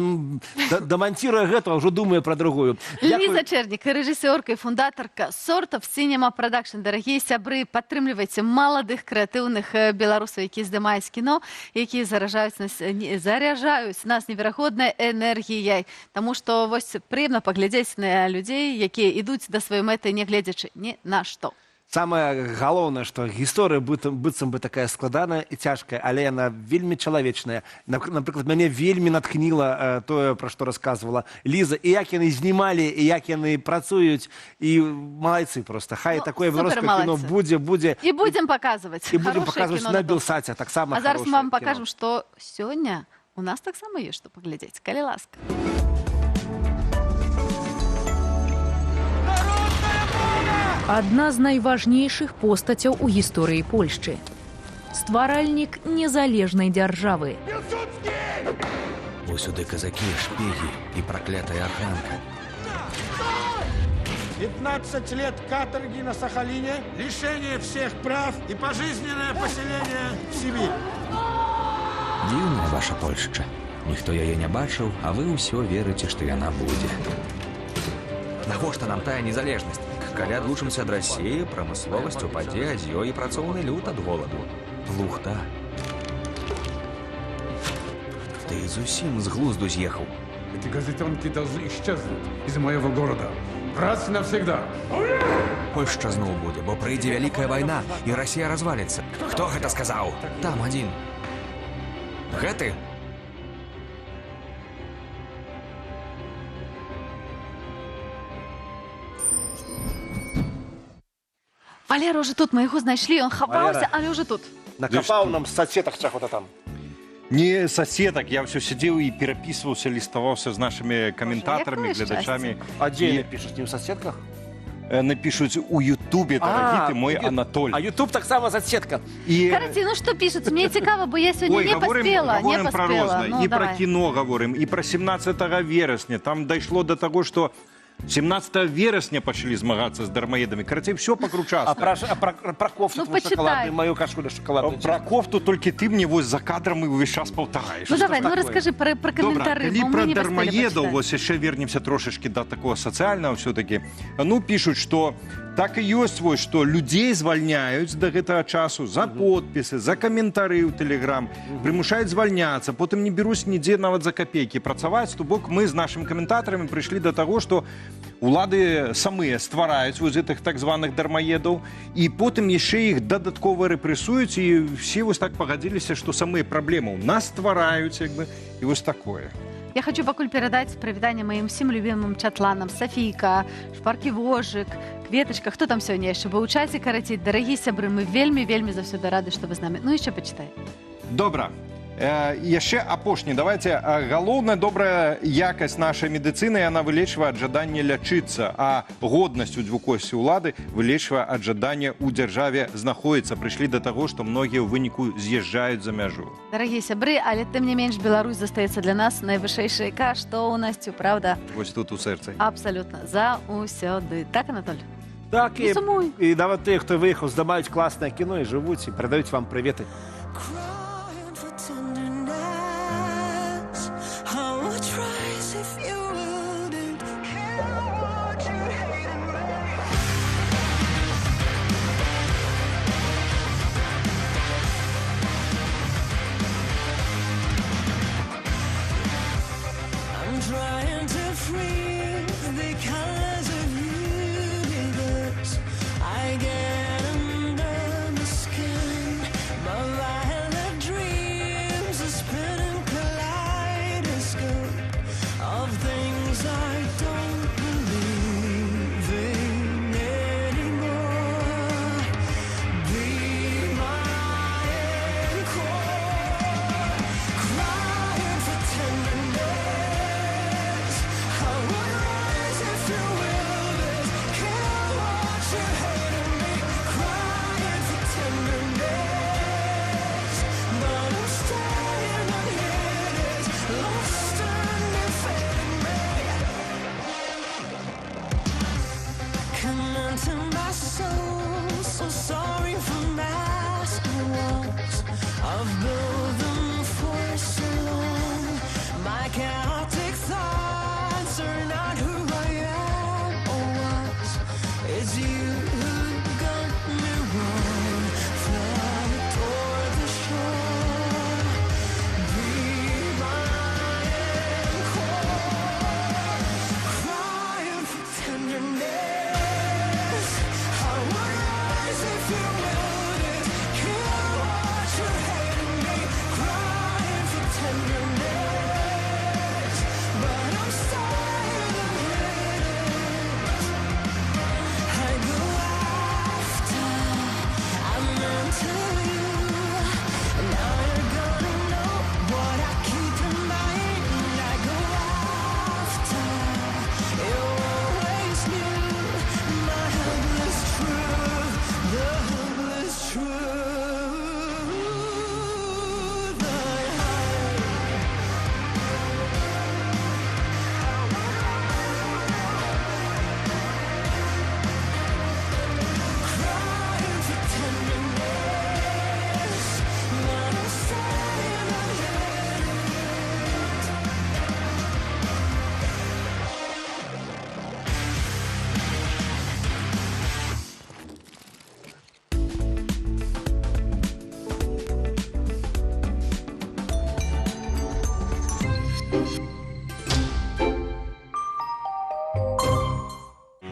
домонтируя эту, уже думаю про другую. Лиза Черник, режиссерка и фундатарка Sort of Cinema Production. Дорогие сябры, падтрымлівайце маладых крэатыўных беларусаў, якія здымаюць кіно, якія заряжаюць нас неверагоднай энергіяй. Таму што вось прыемна паглядзець на людзей, якія ідуць да сваёй мэты, не гледзячы ні на што. Самое галоўнае, што гісторыя быццам бы такая складаная і цяжкая, але яна вельмі чалавечная. Напрыклад, мяне вельмі натхніла тое, пра што расказвала Ліза, і як яны знімалі, і як яны працуюць, і малайцы проста. Хай такое беларускае кіно будзе. І будзем паказваць. І будзем паказваць на Белсаце, таксама хорошае кіно. А зараз мы вам пакажам, што сёння у нас таксама ёсць што паглядзець. Калі ласка. Адна з найважнейшых постацяў у гісторыі Польшчы. Стваральнік незалежнай дзяржавы. У Усюды казаки, шпиги и проклятая охранка. 15 лет каторги на Сахалине, лишение всех прав и пожизненное поселение в Сибирь. Дзіўная ваша Польшча. Ніхто яе не бачыў, а вы ўсё верыце, што яна будзе. Навошта нам тая незалежнасць? Калі адлучымся ад Расіі, прамысловасць упадзе, а з ёй і працоўны люд ад голаду. Лухта. Ты зусім з глузду з'ехаў. Эти газетенки должны исчезнуть из моего города. Раз и навсегда. Польшча зноў будзе, бо прыйдзе вялікая вайна, і Расія разваліцца. Хто гэта сказаў? Там адзін. Гэты? Валера уже тут, мы яго знайшлі, ён хаваўся, але уже тут. Накопал нам соцсеток чего-то там. Не соседок, я все сидел и переписывался, листовался с нашими комментаторами, глядачами. А где пишут? Не в соцсетках? Напишут у Ютубе, дорогие ты мой Анатоль. А Ютуб так само соцсетка. Караці, ну что пишут? Мне цікаво, бо я сьогодні не поспела. Говорим про розное, и про кино говорим, и про 17 вересня. Там дошло до того, что 17 вересня пошли змагаться с дармоедами. Короче, все покручасто. А про кофту твою шоколадную, мою кашулю шоколадную. Про кофту только ты мне вот за кадром и весь час повторяешь. Ну давай, ну расскажи про комментарии. Добре, про дармоедов, вот еще вернемся трошечки до такого социального все-таки. Ну, пишут, что так и есть свой, что людей звольняют до этого часу за подписи, за комментарии в Телеграм, примушают звольняться, потом не берусь нигде нават за копейки працаваць, то бок мы с нашими комментаторами пришли до того, что улады самыя ствараюць вось гэтых так званых дармаедаў, і потым яшчэ іх дадаткова рэпрэсуюць, і все вось так пагадзіліся, што самыя праблемы ў нас ствараюць, як бы, і вось такое. Я хочу пакуль перадаць прывітанне маім всім любімым чатланам. Сафійка, Шпаркі Вожык, Кветачка, хто там сёння яшчэ быў у чаце, караці, дарагі сябры, мы вельмі заўсёды рады, што вы з намі. Ну, яшчэ пачытай. Добра. Яшчэ апошні, давайте. Галоўная добрая якасць нашай медыцыны, яна вылечвае ад жадання лячыцца, а годнасць у двукосці ўлады вылечвае ад жадання ў дзяржаве знаходзіцца. Прыйшлі да таго, што многія ў выніку з'язджаюць за мяжу. Дарагія сябры, але тым не менш Беларусь застаецца для нас найвышэйшай каштоўнасцю, правда? Вось тут у сэрцы. Абсалютна, заўсёды. Так, Анатоль? Так, і нават тыя, хто выехаў, здымаюць класнае кіно і жывуць, і перадаюць вам прыветы.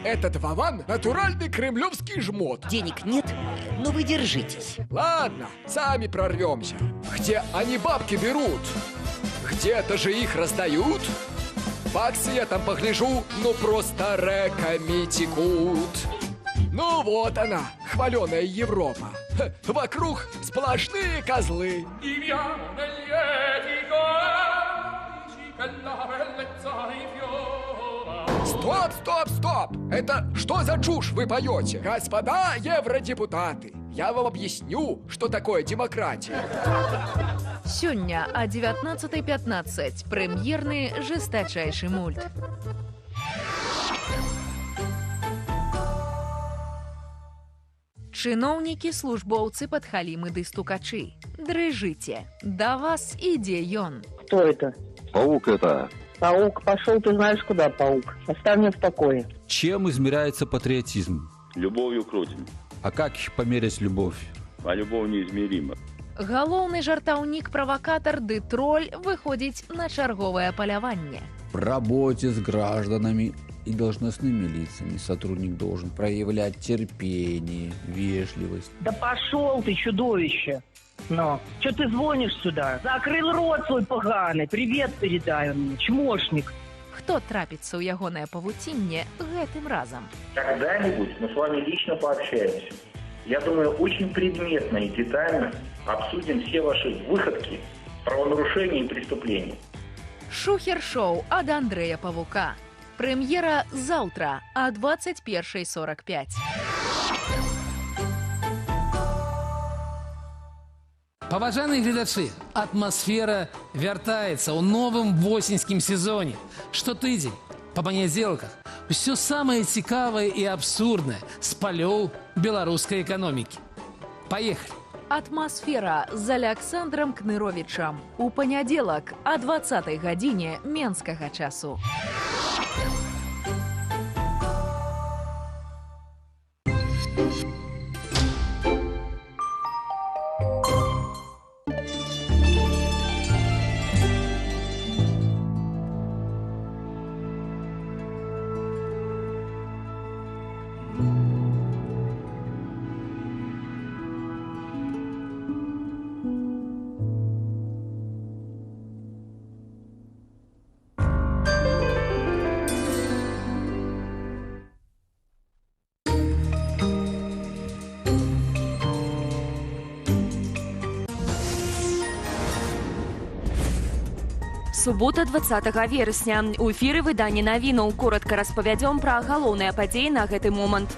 Этот Вован – натуральный кремлевский жмот. Денег нет, но вы держитесь. Ладно, сами прорвемся. Где они бабки берут? Где-то же их раздают. Баксы я там погляжу, ну просто реками текут. Ну вот она, хваленая Европа. Вокруг сплошные козлы. Стоп, стоп, стоп! Это что за чушь вы поете? Господа евродепутаты, я вам объясню, что такое демократия. Сёння о 19:15 прэм'ерны жесточайшы мульт. Чыноўнікі, службоўцы, падхалімы ды стукачы. Дрыжыце, да вас ідзе ён. Кто это? Паук это. Паук, пошел ты знаешь куда, паук. Оставь меня в покое. Чем измеряется патриотизм? Любовью к родине. А как померить любовь? А любовь неизмерима. Галоўны жартаўнік, правакатар ды троль выходзіць на чарговае паляванне. В работе с гражданами и должностными лицами сотрудник должен проявлять терпение, вежливость. Да пошел ты, чудовище! Но, что ты звонишь сюда? Закрыл рот свой поганый, привет передай мне, чмошник. Хто трапіцца ў ягонае павуцінне гэтым разам? Когда-нибудь мы с вами лично пообщаемся. Я думаю, очень предметно и детально обсудим все ваши выходки, правонарушения и преступления. Шухер-шоу ад Андрэя Павука. Прэм'ера заўтра о 21:45. Паважаныя гледачы, атмасфера вяртаецца ў новым восеньскім сезоне. Штотыдзень, па панядзелках, усё самае цікавае і абсурднае з палёў беларускай эканомікі. Паехалі! Атмасфера з Александром Кныровичем. У панядзелак о 20:00 гадзіне менскага часу. Субота 20 верасня. У эфіры выданне навінаў. Коротка распавядзём пра галоўныя падзеі на гэты момант.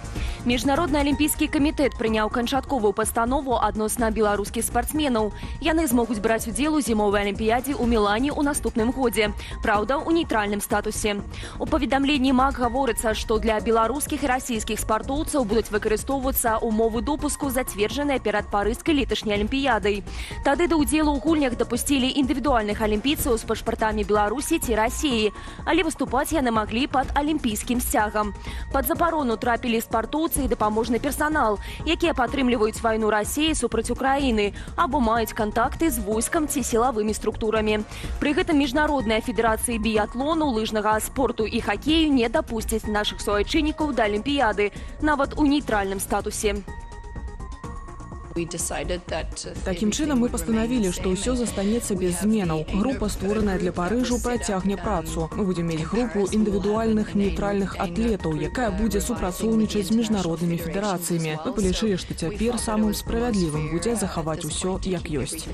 Міжнародны алімпійскі камітэт прыняў канчатковую пастанову адносна беларускіх спартсменаў. Яны змогуць браць удзел у зімовай алімпіядзе ў Мілане ў наступным годзе. Праўда, у нейтральным статусе. У паведамленні МАК гаворыцца, што для беларускіх і расійскіх спартоўцаў будуць выкарыстоўвацца умовы допуску, зацверджаныя перад парыжскай леташняй алімпіядай. Тады да ўдзелу ў гульнях дапусцілі індывідуальных алімпійцаў з пашпартамі Беларусі ці Расіі, але выступаць яны маглі пад алімпійскім сцягам. Пад забарону трапілі спартоўцы і дапаможны персанал, якія падтрымліваюць вайну Расіі супраць Украіны або маюць кантакты з войскам ці сілавымі структурамі. Пры гэтым міжнародныя федэрацыі біятлону, лыжнага спорту і хакею не дапусцяць нашых суайчыннікаў да алімпіяды, нават у нейтральным статусе. Таким чынам мы пастанавілі, што ўсё застанецца без зменаў. Група, створаная для Парыжу, працягне працу. Мы будзем мець групу індывідуальных нейтральных атлетаў, якая будзе супрацоўнічаць з міжнароднымі федэрацыямі. Мы палічылі, што цяпер самым справядлівым будзе захаваць усё як ёсць.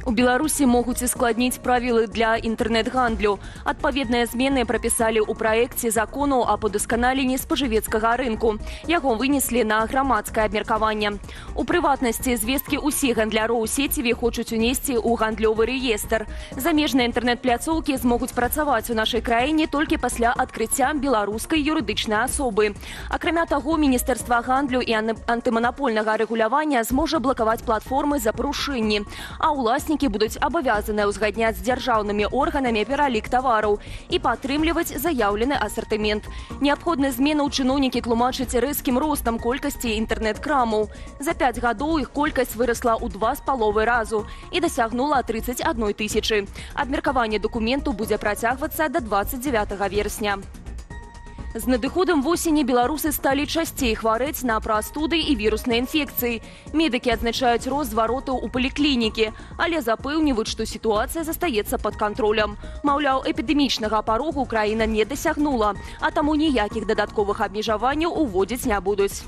У Беларусі могуць ускладніць правілы для інтэрнэт-гандлю. Адпаведныя змены прапісалі ў праекце закону аб удасканаленні спажывецкага рынку. Яго вынеслі на грамадскае абмеркаванне. У прыватнасці, звесткі ўсіх гандляроў у сеціве хочуць унесці ў гандлёвы рэестр. Замежныя інтэрнэт-пляцоўкі змогуць працаваць у нашай краіне толькі пасля адкрыцця беларускай юрыдычнай асобы. Акрамя таго, Міністэрства гандлю і антыманапольнага рэгулявання зможа блакаваць платформы за парушэнні, а ўласнікі будуць абавязаныя ўзгадняць з дзяржаўнымі органамі пералік тавараў і падтрымліваць заяўлены асартымент. Неабходныя змены ў чыноўнікі тлумачаць рэзкім ростам колькасці інтэрнэт-крамаў. За 5 гадоў іх колькасць вырасла ў 2,5 разу і дасягнула 31 000. Абмеркаванне дакументу будзе працягвацца да 29 верасня. З надыходам восені беларусы сталі часцей хварэць на прастуды і вірусныя інфекцыі. Медыкі адзначаюць рост зваротаў у паліклінікі, але запэўніваюць, што сітуацыя застаецца пад кантролем. Маўляў, эпідэмічнага парогу краіна не дасягнула, а таму ніякіх дадатковых абмежаванняў уводзіць не будуць.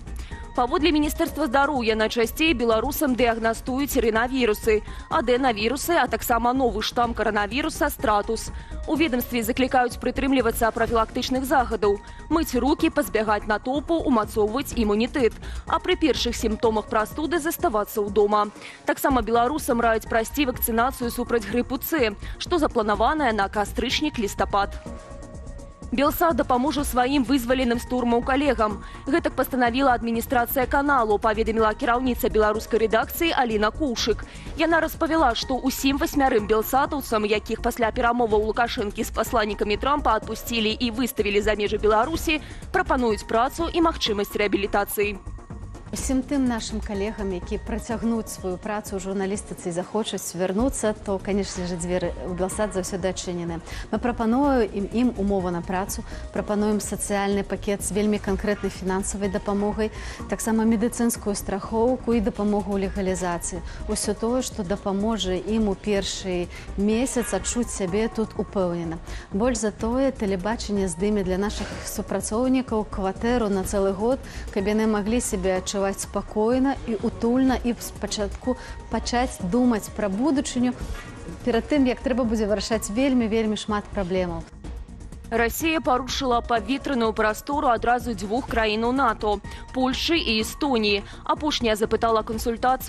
Паводле Міністэрства здароўя найчасцей беларусам дыягнастуюць рынавірусы, адэнавірусы, а таксама новы штам каранавіруса стратус. У ведомстве заклікаюць прытрымлівацца прафілактычных захадаў, мыць рукі, пазбягаць натоўпу, умацоўваць імунітэт, а пры першых сімптомах прастуды заставацца ўдома. Таксама беларусам раюць прайсці вакцынацыю супраць грыпу С, што запланаваная на кастрычнік-лістапад. Белсат дапаможа сваім вызваленым з турмаў калегам. Гэтак пастанавіла адміністрацыя каналу, паведаміла кіраўніца беларускай рэдакцыі Аліна Кушык. Яна распавяла, што ўсім 8 белсатаўцам, якіх пасля перамоваў Лукашэнкі з пасланнікамі Трампа адпусцілі і выставілі за межы Беларусі, прапануюць працу і магчымасць рэабілітацыі. Усім тым нашым калегам, які працягнуць сваю працу ў журналістыцы і захочуць вярнуцца, то, канешне ж, дзверы ў Белсат заўсёды адчынены. Мы прапануем ім умову на працу, прапануем сацыяльны пакет з вельмі канкрэтнай фінансавай дапамогай, таксама медыцынскую страхоўку і дапамогу ў легалізацыі. Усё тое, што дапаможа ім у першы месяц адчуць сябе тут упэўнена. Больш за тое, тэлебачанне здыме для нашых супрацоўнікаў кватэру на цэлы год, каб яны маглі сябе адчуваць спакойна і утульна і спачатку пачаць думаць пра будучыню перад тым, як трэба будзе вырашаць вельмі шмат праблемаў. Расія парушыла паветраную прастору адразу 2 краінаў НАТО – Польшчы і Эстоніі. Апошняя запытала кансультацыю